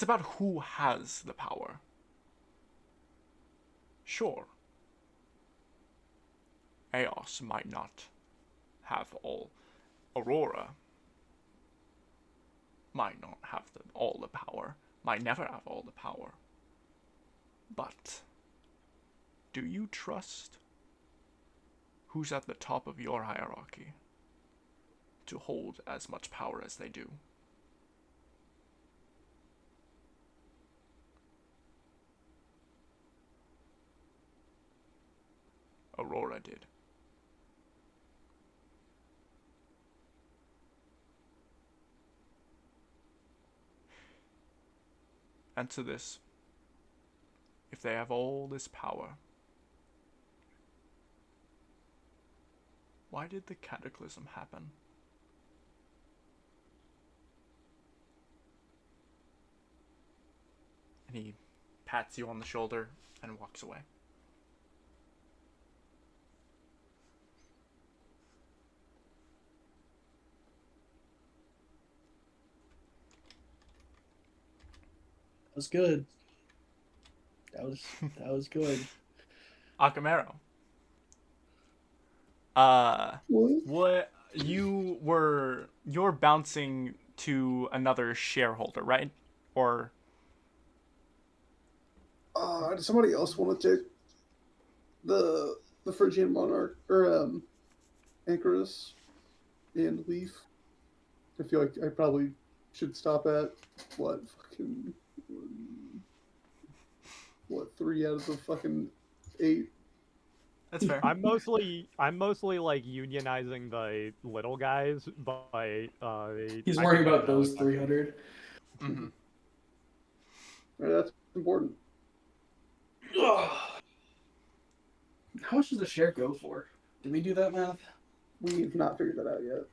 about who has the power. Sure, Eos might not have all. Aurora might not have all the power, might never have all the power. But do you trust who's at the top of your hierarchy to hold as much power as they do? Aurora did. answer this. If they have all this power, why did the cataclysm happen? And he pats you on the shoulder and walks away. That was good. That was good. Akamero. What you're bouncing to another shareholder, right? Or Does somebody else want to take the Phrygian monarch or Anchorus and Leaf? I feel like I probably should stop at what 3 out of the fucking 8. that's fair. I'm mostly like unionizing the little guys, but He's worrying about those 300. Mm-hmm. Right, that's important. How much does the share go for? Did we do that math? We've not figured that out yet.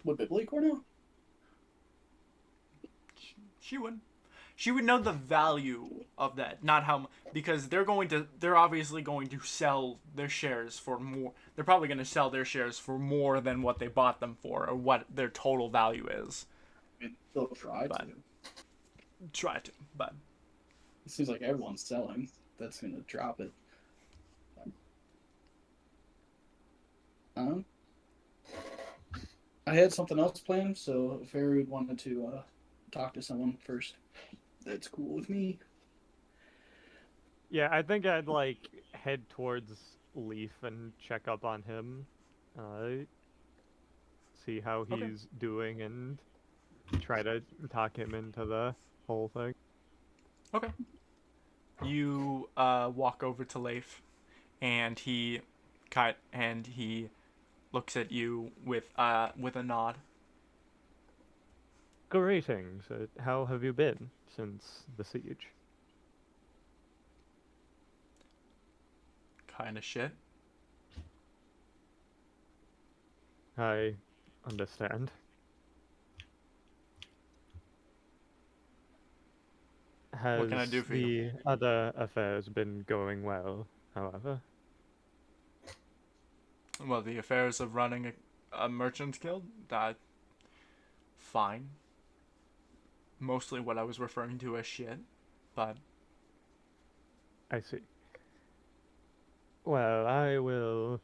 Would Biblicore know? She would. She would know the value of that, not how because they're obviously going to sell their shares for more. They're probably going to sell their shares for more than what they bought them for or what their total value is. They'll try to. But It seems like everyone's selling. That's going to drop it. I had something else planned, so if Harry wanted to talk to someone first, that's cool with me. Yeah, I think I'd like head towards Leaf and check up on him, see how he's doing, and try to talk him into the whole thing. okay. You walk over to Leif, and he looks at you with a nod. Greetings. How have you been since the siege? Kind of shit. I understand. Has What can I do for you? the other affairs been going well, however? Well, the affairs of running a merchant's guild, fine. Mostly what I was referring to as shit, but I see. Well, I will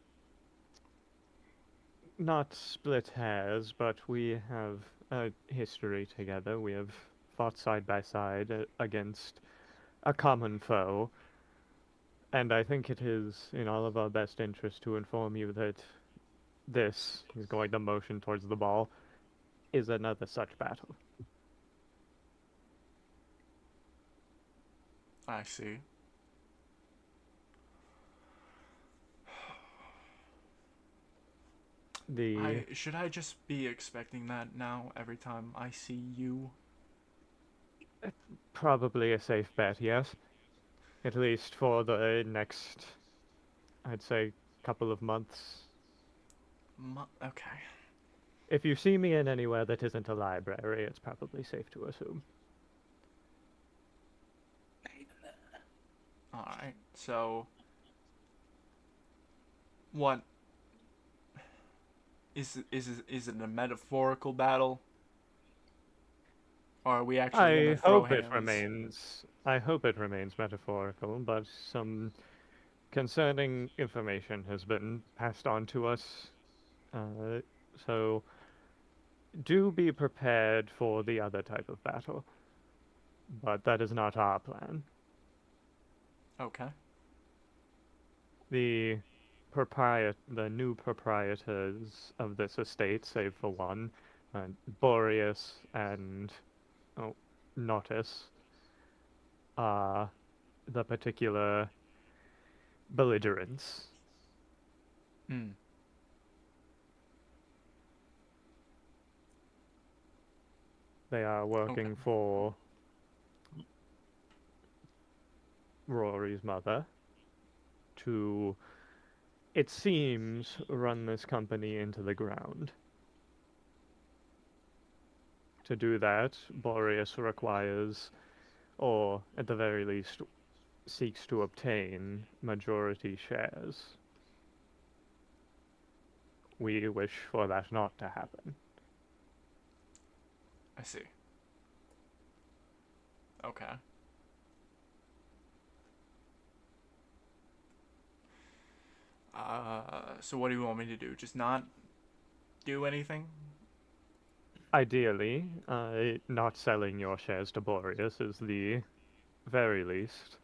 not split hairs, but we have a history together. We have fought side by side against a common foe, and I think it is in all of our best interest to inform you that this, he's going to motion towards the ball, is another such battle. I see. Should I just be expecting that now every time I see you? Probably a safe bet, yes. At least for the next, I'd say, couple of months. Okay. If you see me in anywhere that isn't a library, it's probably safe to assume. Alright, so what is it a metaphorical battle? Or are we actually gonna throw hands? I hope it remains metaphorical, but some concerning information has been passed on to us. So do be prepared for the other type of battle. But that is not our plan. Okay. The new proprietors of this estate, save for one, Boreas and Nautis, are the particular belligerents. Hmm. They are working for Rory's mother to, it seems, run this company into the ground. To do that, Boreas requires, or at the very least, seeks to obtain majority shares. We wish for that not to happen. I see. Okay. So what do you want me to do? Just not do anything? Ideally, not selling your shares to Boreas is the very least.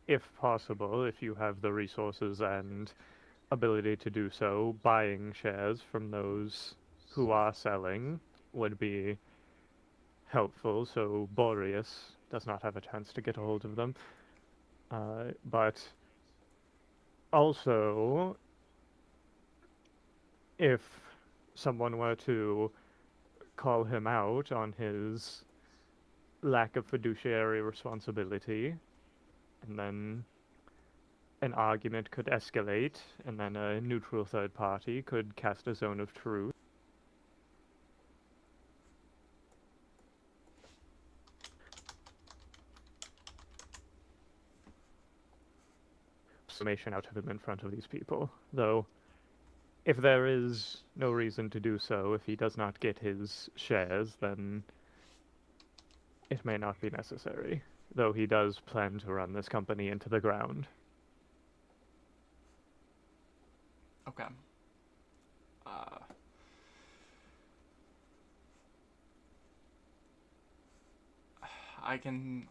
If possible, if you have the resources and ability to do so, buying shares from those who are selling would be helpful, so Boreas does not have a chance to get a hold of them. But also, if someone were to call him out on his lack of fiduciary responsibility, and then an argument could escalate, and then a neutral third party could cast a zone of truth. Summation out of him in front of these people, though if there is no reason to do so, if he does not get his shares, then it may not be necessary, though he does plan to run this company into the ground. Okay. I can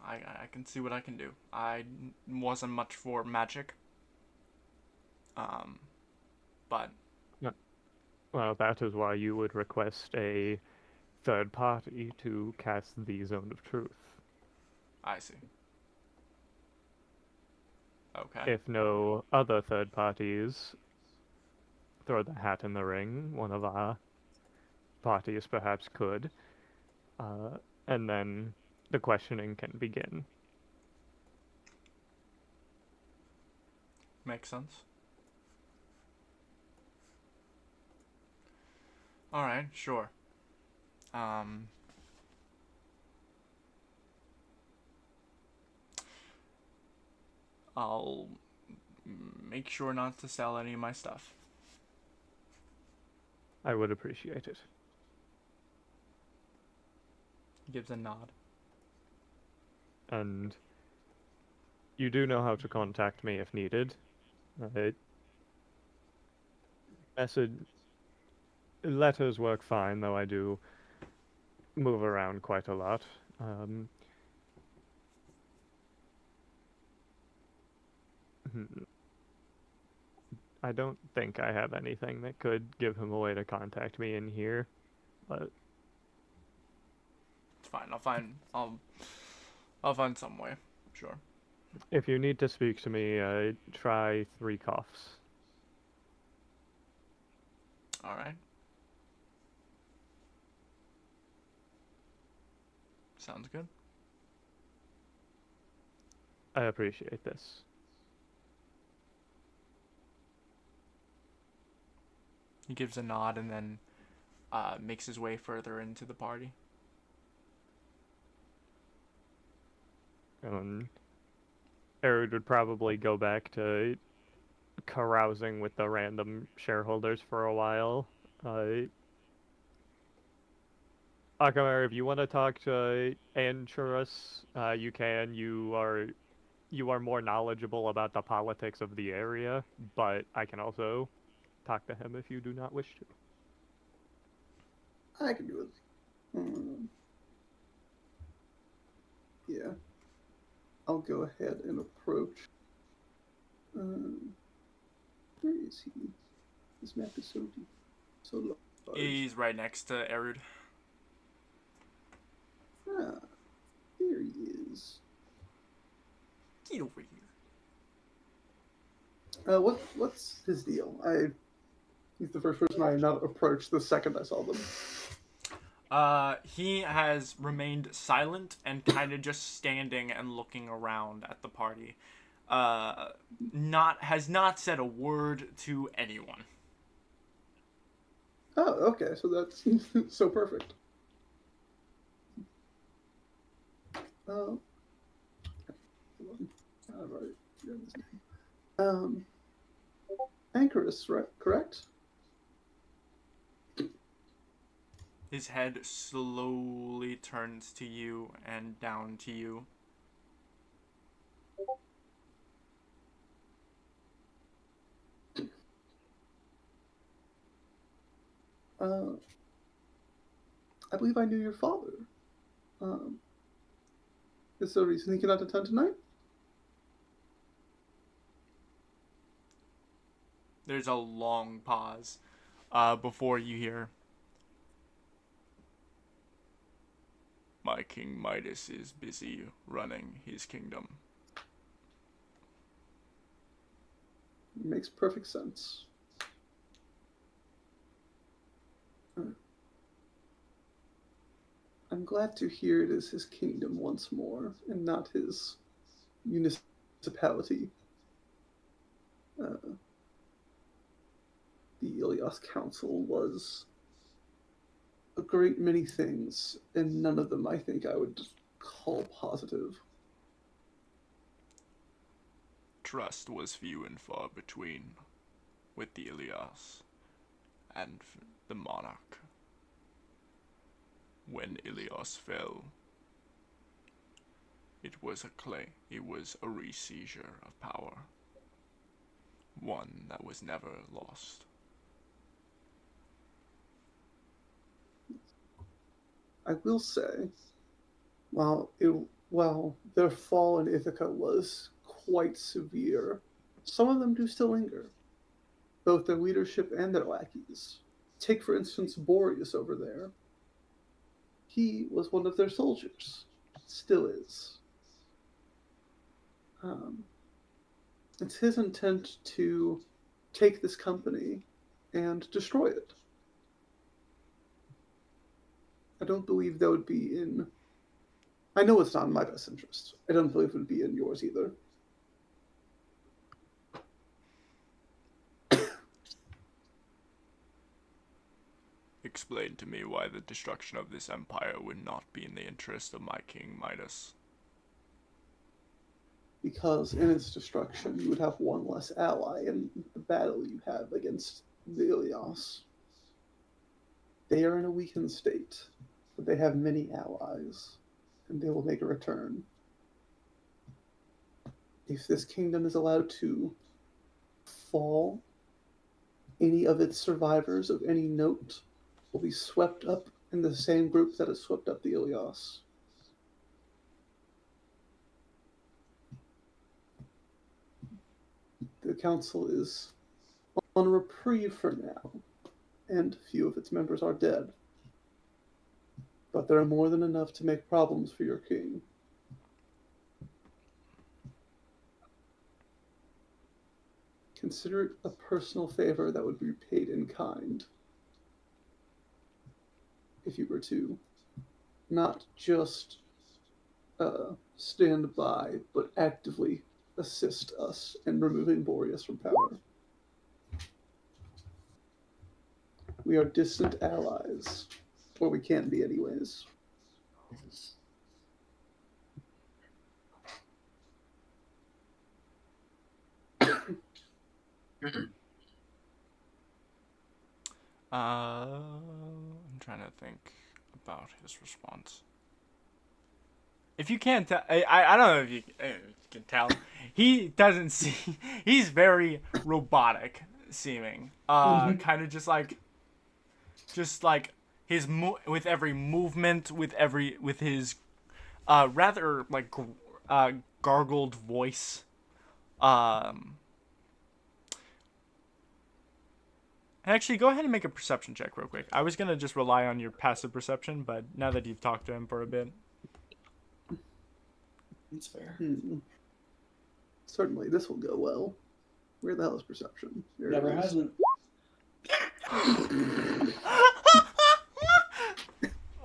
see what I can do. I wasn't much for magic. But Well, that is why you would request a third party to cast the Zone of Truth. I see. Okay. If no other third parties throw the hat in the ring, one of our parties perhaps could, and then the questioning can begin. Makes sense. Alright, sure. I'll make sure not to sell any of my stuff. I would appreciate it. He gives a nod. And you do know how to contact me if needed. Letters work fine, though I do move around quite a lot. I don't think I have anything that could give him a way to contact me in here, but It's fine. I'll find some way. Sure. if you need to speak to me, try 3 coughs. All right. Sounds good. I appreciate this. He gives a nod and then makes his way further into the party. Arid would probably go back to carousing with the random shareholders for a while. Akamar, if you want to talk to Anchorus, you can. You are more knowledgeable about the politics of the area, but I can also talk to him if you do not wish to. I can do it. Yeah. I'll go ahead and approach. Where is he? This map is so deep, so large. He's right next to Erud. Ah, there he is. Get over here. What's his deal? He's the first person I not approached the second I saw them. He has remained silent and kind of just standing and looking around at the party. Has not said a word to anyone. Oh, okay, so that's so perfect. All right. Anchorus, right? Correct? His head slowly turns to you and down to you. I believe I knew your father. Is there a reason he cannot attend tonight? There's a long pause before you hear, "My King Midas is busy running his kingdom." Makes perfect sense. I'm glad to hear it is his kingdom once more, and not his municipality. The Ilios Council was a great many things, and none of them I think I would call positive. Trust was few and far between with the Ilios and the monarch. When Ilios fell, it was a re-seizure of power, one that was never lost. I will say, while their fall in Ithaca was quite severe, some of them do still linger, both their leadership and their lackeys. Take, for instance, Boreas over there. He was one of their soldiers, still is. It's his intent to take this company and destroy it. I don't believe that would be in... I know it's not in my best interest. I don't believe it would be in yours either. Explain to me why the destruction of this empire would not be in the interest of my King Midas. Because in its destruction, you would have one less ally in the battle you have against the Ilios. They are in a weakened state, but they have many allies, and they will make a return. If this kingdom is allowed to fall, any of its survivors of any note will be swept up in the same group that has swept up the Ilios. The council is on reprieve for now, and few of its members are dead. But there are more than enough to make problems for your king. Consider it a personal favor that would be paid in kind. If you were to not just stand by, but actively assist us in removing Boreas from power. We are distant allies, or we can be anyways. I'm trying to think about his response. If you can't tell, I don't know if you can tell. He doesn't see. He's very robotic seeming. Kind of just like his with every movement, with his rather like gargled voice. Actually, go ahead and make a perception check real quick. I was gonna just rely on your passive perception, but now that you've talked to him for a bit. That's fair. Certainly, this will go well. Where the hell is perception? There Never hasn't.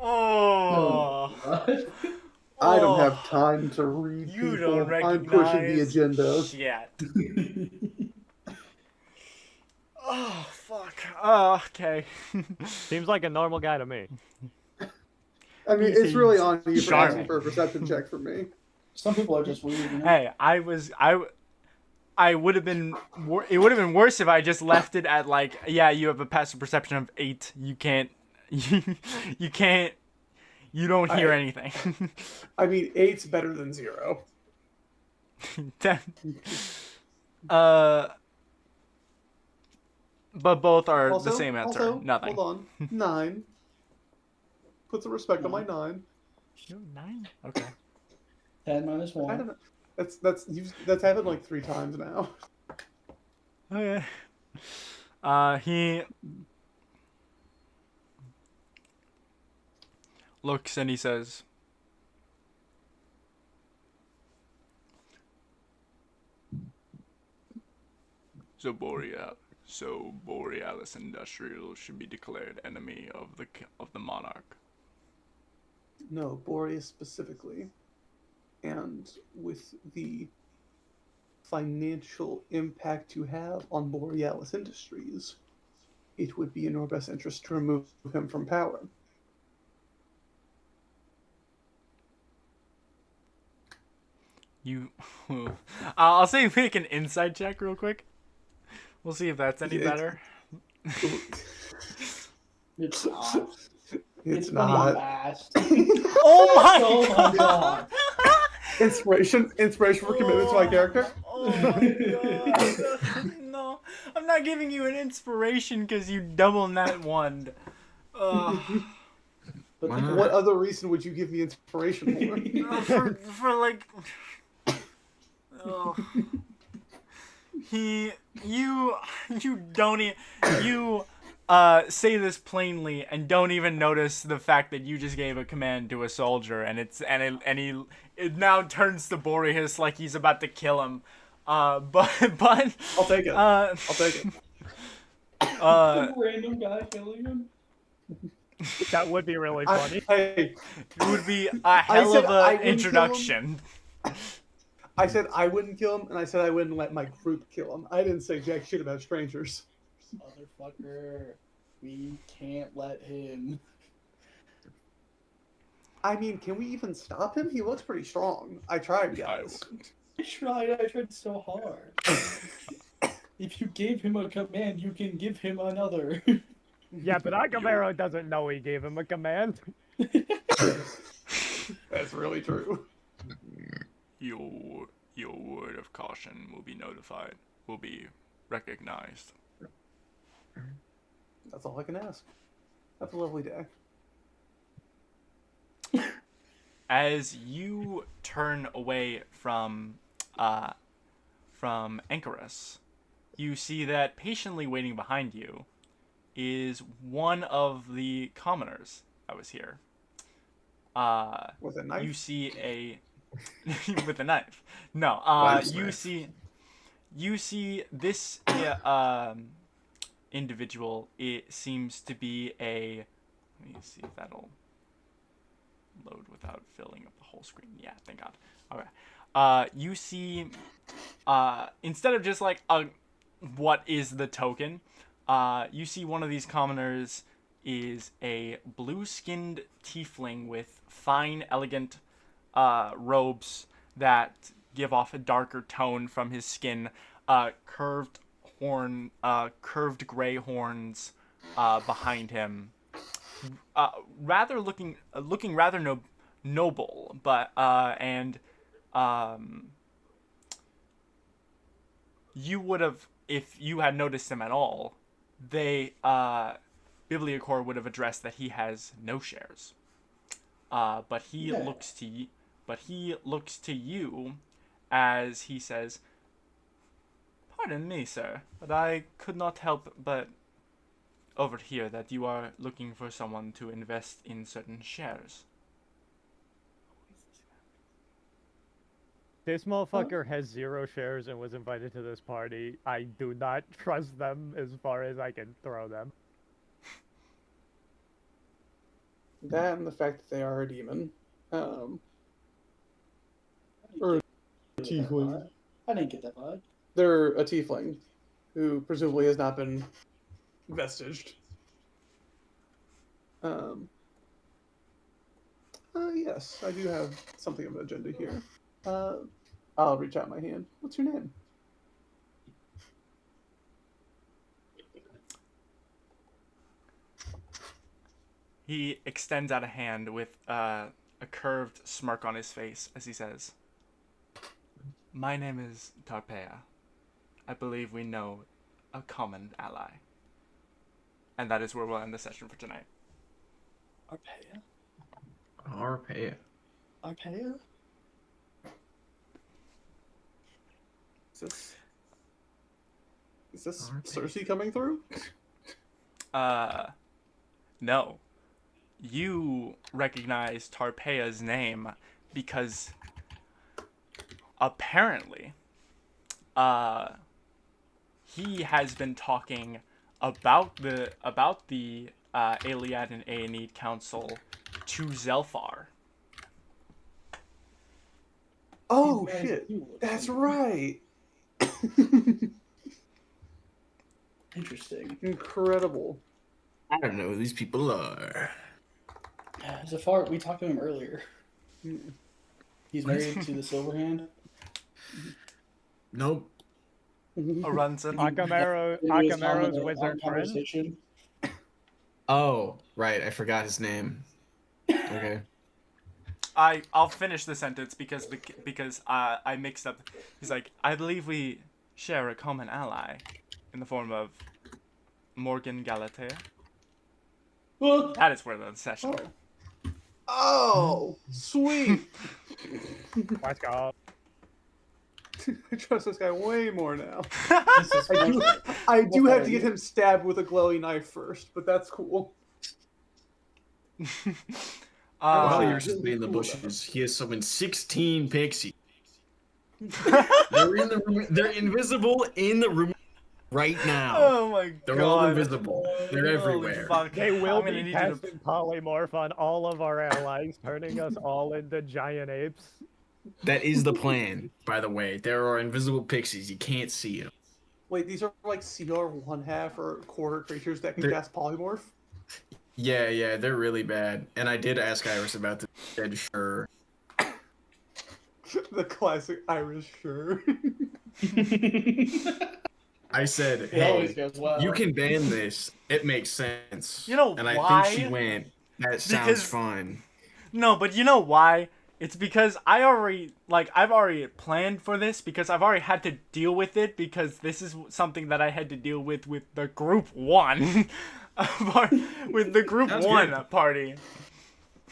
Oh. God. I don't have time to read You people. don't recognize I'm pushing the agenda. shit. Oh, fuck. Oh, okay. Seems like a normal guy to me. I mean, He it's really seems on you for charming. asking for a perception check from me. Some people are just weird, you know? Hey, I would have been. It would have been worse if I just left it at like, yeah, you have a passive perception of 8. You can't. You can't. You don't hear anything. I mean, 8's better than 0. But both are Also, the same answer. also, Nothing. Hold on. 9. Put some respect on my 9. You have 9? Okay. 10 minus I 1. don't know. That's happened like 3 times now. Okay. He looks and he says, So Borealis Industrial should be declared enemy of the monarch. No, Boreas specifically. And with the financial impact you have on Borealis Industries, it would be in your best interest to remove him from power. I'll say make an insight check real quick. We'll see if that's any better. It's not. It's funny not. fast. Oh my Oh my god. Inspiration for commitment to my character. Oh my god. No, I'm not giving you an inspiration because you double nat 1. But What other reason would you give me inspiration for? for like. Oh. You don't you say this plainly and don't even notice the fact that you just gave a command to a soldier and it now turns to Boreas like he's about to kill him. But I'll take it. I'll take it. Some random guy killing him. That would be really funny. It would be a hell of an introduction. I said I wouldn't kill him, and I said I wouldn't let my group kill him. I didn't say jack shit about strangers. Motherfucker, we can't let him. I mean, can we even stop him? He looks pretty strong. I tried, guys. I tried so hard. If you gave him a command, you can give him another. Yeah, but Agamero doesn't know he gave him a command. That's really true. Your word of caution will be notified, will be recognized. That's all I can ask. Have a lovely day. As you turn away from Anchorus, you see that patiently waiting behind you is one of the commoners that was here. With a knife? You see a with a knife. No, you see this individual. It seems to be a. Let me see if that'll load without filling up the whole screen. Yeah, thank God. Okay. You see, instead of just like what is the token? You see one of these commoners is a blue-skinned tiefling with fine, elegant robes that give off a darker tone from his skin, curved gray horns behind him, rather looking rather noble, but you would have, if you had noticed him at all, Bibliacor would have addressed that he has no shares. But he looks to you as he says, "Pardon me, sir, but I could not help but overhear that you are looking for someone to invest in certain shares." This motherfucker has 0 shares and was invited to this party. I do not trust them as far as I can throw them. That and the fact that they are a demon. Or a tiefling. I didn't get that vibe. They're a tiefling who presumably has not been vestiged. Yes, I do have something of an agenda here. I'll reach out my hand. What's your name? He extends out a hand with a curved smirk on his face as he says, "My name is Tarpeia. I believe we know a common ally." And that is where we'll end the session for tonight. Arpeia? Arpeia. Arpeia? Is this Cersei coming through? No. You recognize Tarpeia's name because apparently he has been talking about the Iliad and Aeneid Council to Zelfar. Oh shit! That's right. Interesting. Incredible. I don't know who these people are. Zafar, we talked to him earlier. He's married to the Silverhand. Nope. Arunzen. Akamero's wizard friend. Conversation. Oh, right. I forgot his name. Okay. I'll finish the sentence because I mixed up. He's like, I believe we share a common ally in the form of Morgan Galatea. That is where the session went. Oh, sweet. Let's go. I trust this guy way more now. I do have to get him stabbed with a glowy knife first, but that's cool. While you're sitting in the bushes, he has summoned 16 pixies. They're in the room. They're invisible in the room right now. Oh my god. They're all invisible. They're everywhere. Fuck. They will I'm gonna be need casting polymorph on all of our allies, turning us all into giant apes. That is the plan, by the way. There are invisible pixies. You can't see them. Wait, these are like CR 1/2 or quarter creatures that can cast polymorph? Yeah, they're really bad. And I did ask Iris about this. She said, sure. The classic Irish sure. I said, It hey, always goes well. you can ban this. It makes sense. You know and why? I think she went, that sounds Because- fun. No, but you know why? It's because I've already planned for this because I've already had to deal with it because this is something that I had to deal with the group one. With the group Sounds one good. party.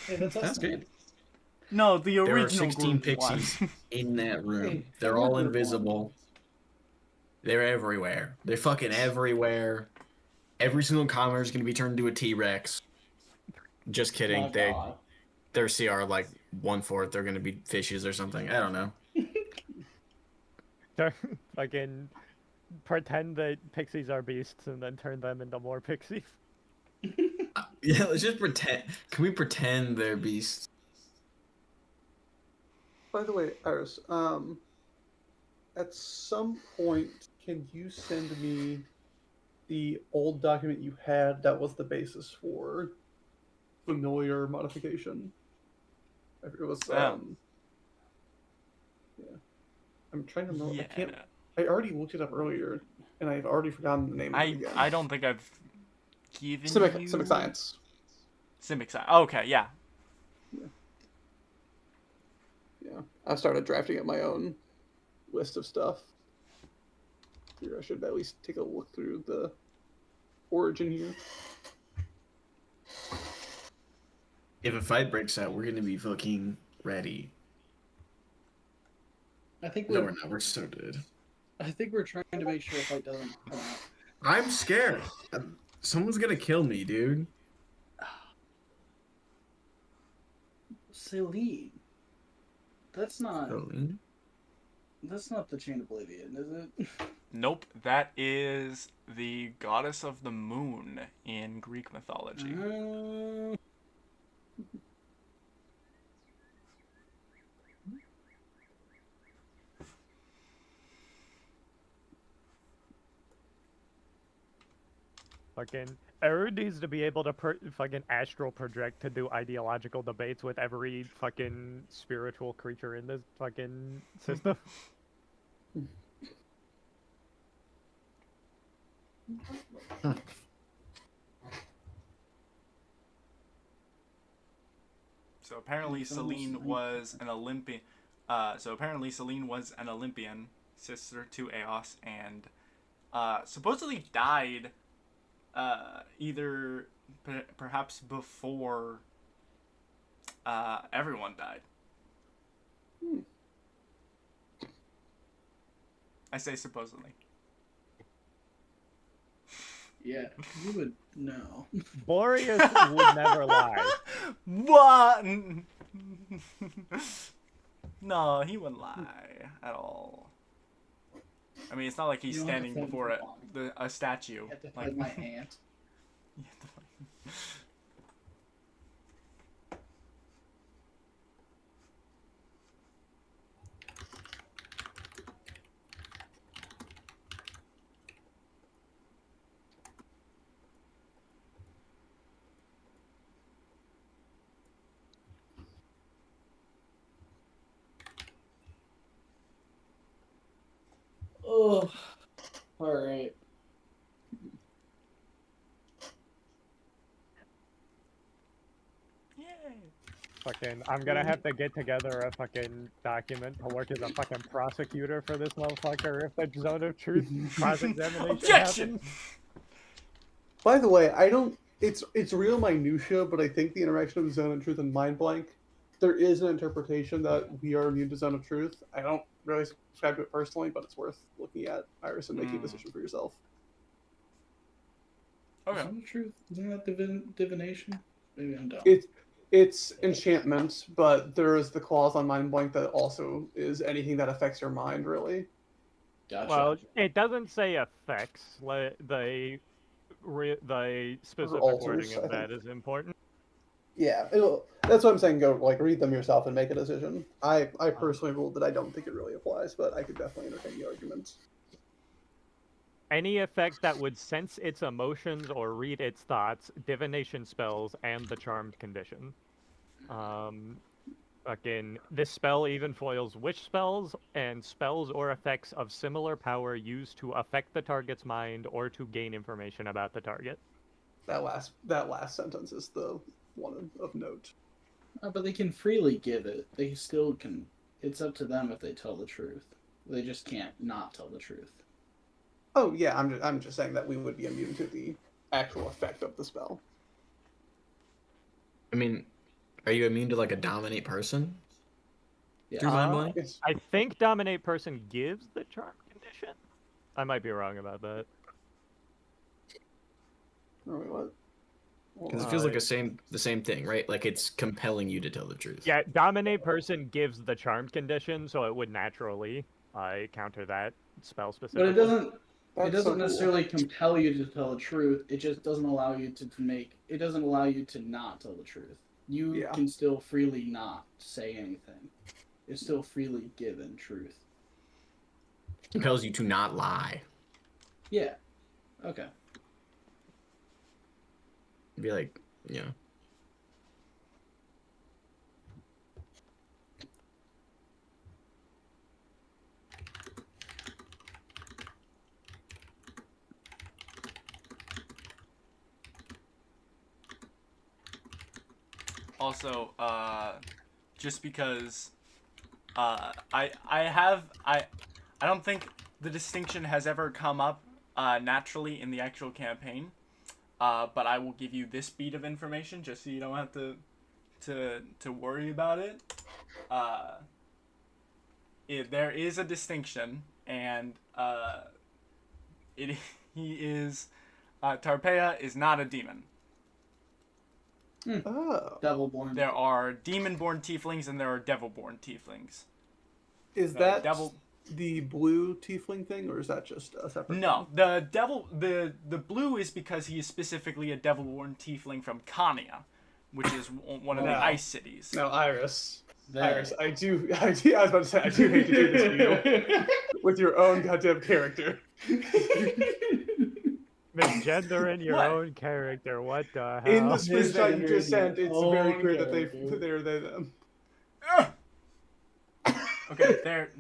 Hey, that's awesome. good. No, the There are original 16 group pixies one. in that room. Hey, They're we're all group invisible. They're everywhere. They're fucking everywhere. Every single commoner is going to be turned into a T-Rex. Just kidding. My God. Their CR like 1/4. They're going to be fishes or something. I don't know. Fucking pretend that pixies are beasts and then turn them into more pixies. Yeah, let's just pretend. Can we pretend they're beasts? By the way, Iris, at some point, can you send me the old document you had that was the basis for familiar modification? It was, yeah. I'm trying to remember. Yeah. I already looked it up earlier, and I've already forgotten the name of it again. I don't think I've given you... Civic Science. Civic Science. Okay, yeah. Yeah. I started drafting up my own list of stuff. Here, I should at least take a look through the origin here. If a fight breaks out, we're going to be fucking ready. I think No, we're we're not. We're so dead. I think we're trying to make sure a fight doesn't come out. I'm scared. Someone's going to kill me, dude. Celine. That's not Celine? That's not the Chain of Oblivion, is it? Nope, that is the goddess of the moon in Greek mythology. Fucking Eru needs to be able to fucking astral project to do ideological debates with every fucking spiritual creature in this fucking system. So apparently Celine was an Olympian. Celine was an Olympian, sister to Eos, and supposedly died either perhaps before everyone died. I say supposedly. Yeah, you would know. Boreas would never lie. What? No, he wouldn't lie at all. I mean, it's not like he's You don't have to standing fight before a statue. I have to Like, fight my aunt. You have to fight- Oh, all right. Yay. Fucking, I'm gonna have to get together a fucking document to work as a fucking prosecutor for this motherfucker if the zone of truth cross-examination Objection! happens. By the way, I don't. It's real minutia, but I think the interaction of Zone of Truth and Mind Blank, there is an interpretation that we are immune to Zone of Truth. I don't really subscribe to it personally, but it's worth looking at, Iris, and making a decision for yourself. Okay. Is that the truth? Isn't that divination? Maybe I'm dumb. It's enchantment, but there is the clause on Mind Blank that also is anything that affects your mind, really. Gotcha. Well, it doesn't say effects. The specific alters, wording I of that think. is important. Yeah, that's what I'm saying. Go read them yourself and make a decision. I personally ruled that I don't think it really applies, but I could definitely entertain the arguments. Any effect that would sense its emotions or read its thoughts, divination spells, and the charmed condition. Fucking, this spell even foils witch spells and spells or effects of similar power used to affect the target's mind or to gain information about the target. That last sentence is the one of note. But they can freely give it. They still can. It's up to them if they tell the truth. They just can't not tell the truth. Oh yeah, I'm just saying that we would be immune to the actual effect of the spell. I mean, are you immune to like a dominate person? Yeah. Through Mind Blank? Yes. I think dominate person gives the charm condition. I might be wrong about that. Oh, wait, what? Because it feels like the same thing, right? Like it's compelling you to tell the truth. Yeah, dominate person gives the charmed condition, so it would naturally counter that spell But specifically. it doesn't. That's It doesn't so cool. necessarily compel you to tell the truth. It just doesn't allow you to make. It doesn't allow you to not tell the truth. You Yeah. can still freely not say anything. It's still freely given truth. Compels you to not lie. Yeah. Okay. Be like, you know. Also, just because I don't think the distinction has ever come up naturally in the actual campaign, but I will give you this beat of information just so you don't have to worry about it. There is a distinction, and Tarpeia is not a demon. Oh. Devil-born. There are demon-born tieflings and there are devil-born tieflings. Is that devil- the blue tiefling thing, or is that just a separate No, thing? the blue is because he is specifically a devil-born tiefling from Kania. which is one of the ice cities. Now, Iris. There. Iris, I was about to say, I do hate to do this to you. With your own goddamn character. Misgendering your What? own character. What the hell? In the His screenshot you just sent, it's own very clear that character. they're they them. Okay, there.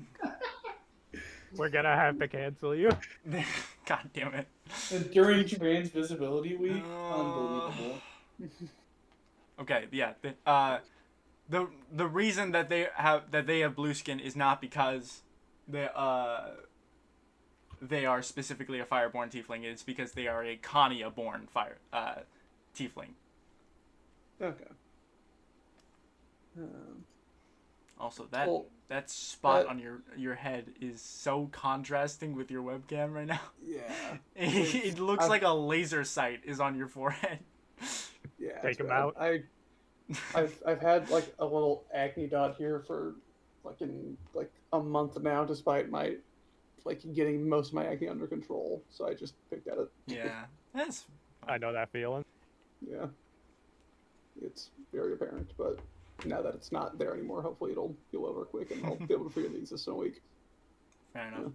We're gonna have to cancel you. God damn it. And during Trans Visibility Week, unbelievable. Okay, yeah. The reason that they have blue skin is not because they are specifically a fireborn tiefling. It's because they are a Kania-born tiefling. Okay. Also, that Well, that spot that- on your head is so contrasting with your webcam right now. yeah. It looks like a laser sight is on your forehead. Yeah. Take it's him bad. out. I've had like a little acne dot here for like a month now, despite my getting most of my acne under control. So I just picked at it. Yeah, that's I know that feeling. Yeah. It's very apparent, but now that it's not there anymore, hopefully it'll heal over quick and I'll be able to figure it exists in a week. fair enough.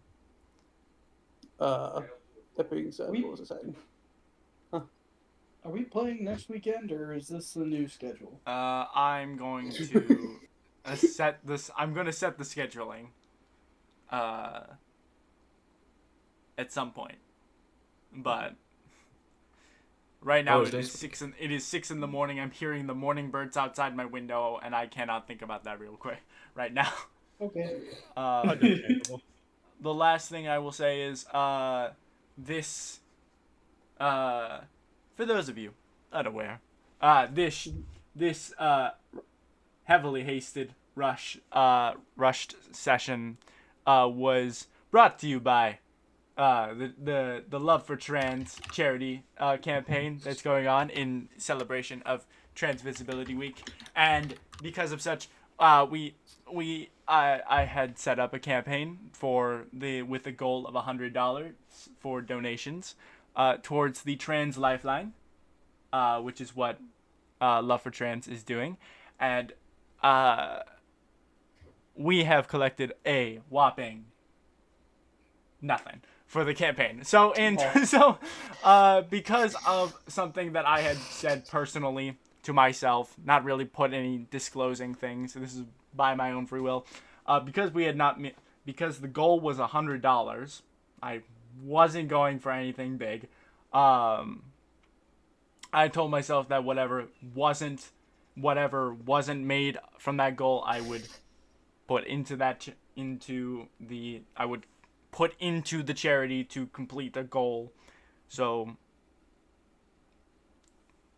That being said, what was I saying? Are we playing next weekend, or is this the new schedule? I'm going to set this. I'm going to set the scheduling. At some point, but right now it is 6 in the morning. I'm hearing the morning birds outside my window, and I cannot think about that real quick right now. Okay. Understandable. The last thing I will say is this. For those of you unaware, this heavily hasted rushed session was brought to you by the Love4Trans charity campaign that's going on in celebration of Trans Visibility Week, and because of such, I had set up a campaign with the goal of $100 for donations towards the Trans Lifeline, which is what Love4Trans is doing, and we have collected a whopping nothing for the campaign. So because of something that I had said personally to myself, not really put any disclosing things. So this is by my own free will. Because the goal was $100. I wasn't going for anything big. I told myself that whatever wasn't made from that goal, I would put into the charity to complete the goal. So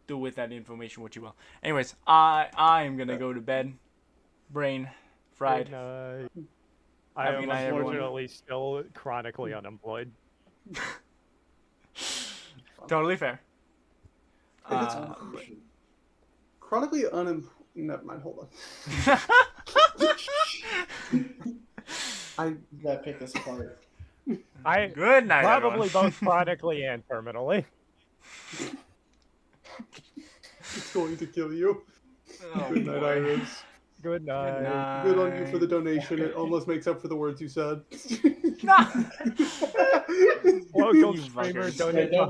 do with that information what you will. Anyways, I am gonna go to bed. Brain fried. Good night. I Have a am good night, everyone. unfortunately still chronically unemployed. Totally fair. If it's chronically never mind, hold on. I Gotta pick this apart. Good night, Probably everyone. both chronically and terminally. it's going to kill you. Oh, Good night, boy. Iris. Good night. Good on you for the donation. It almost makes up for the words you said. Nah. Local You streamer fuckers. donates Don't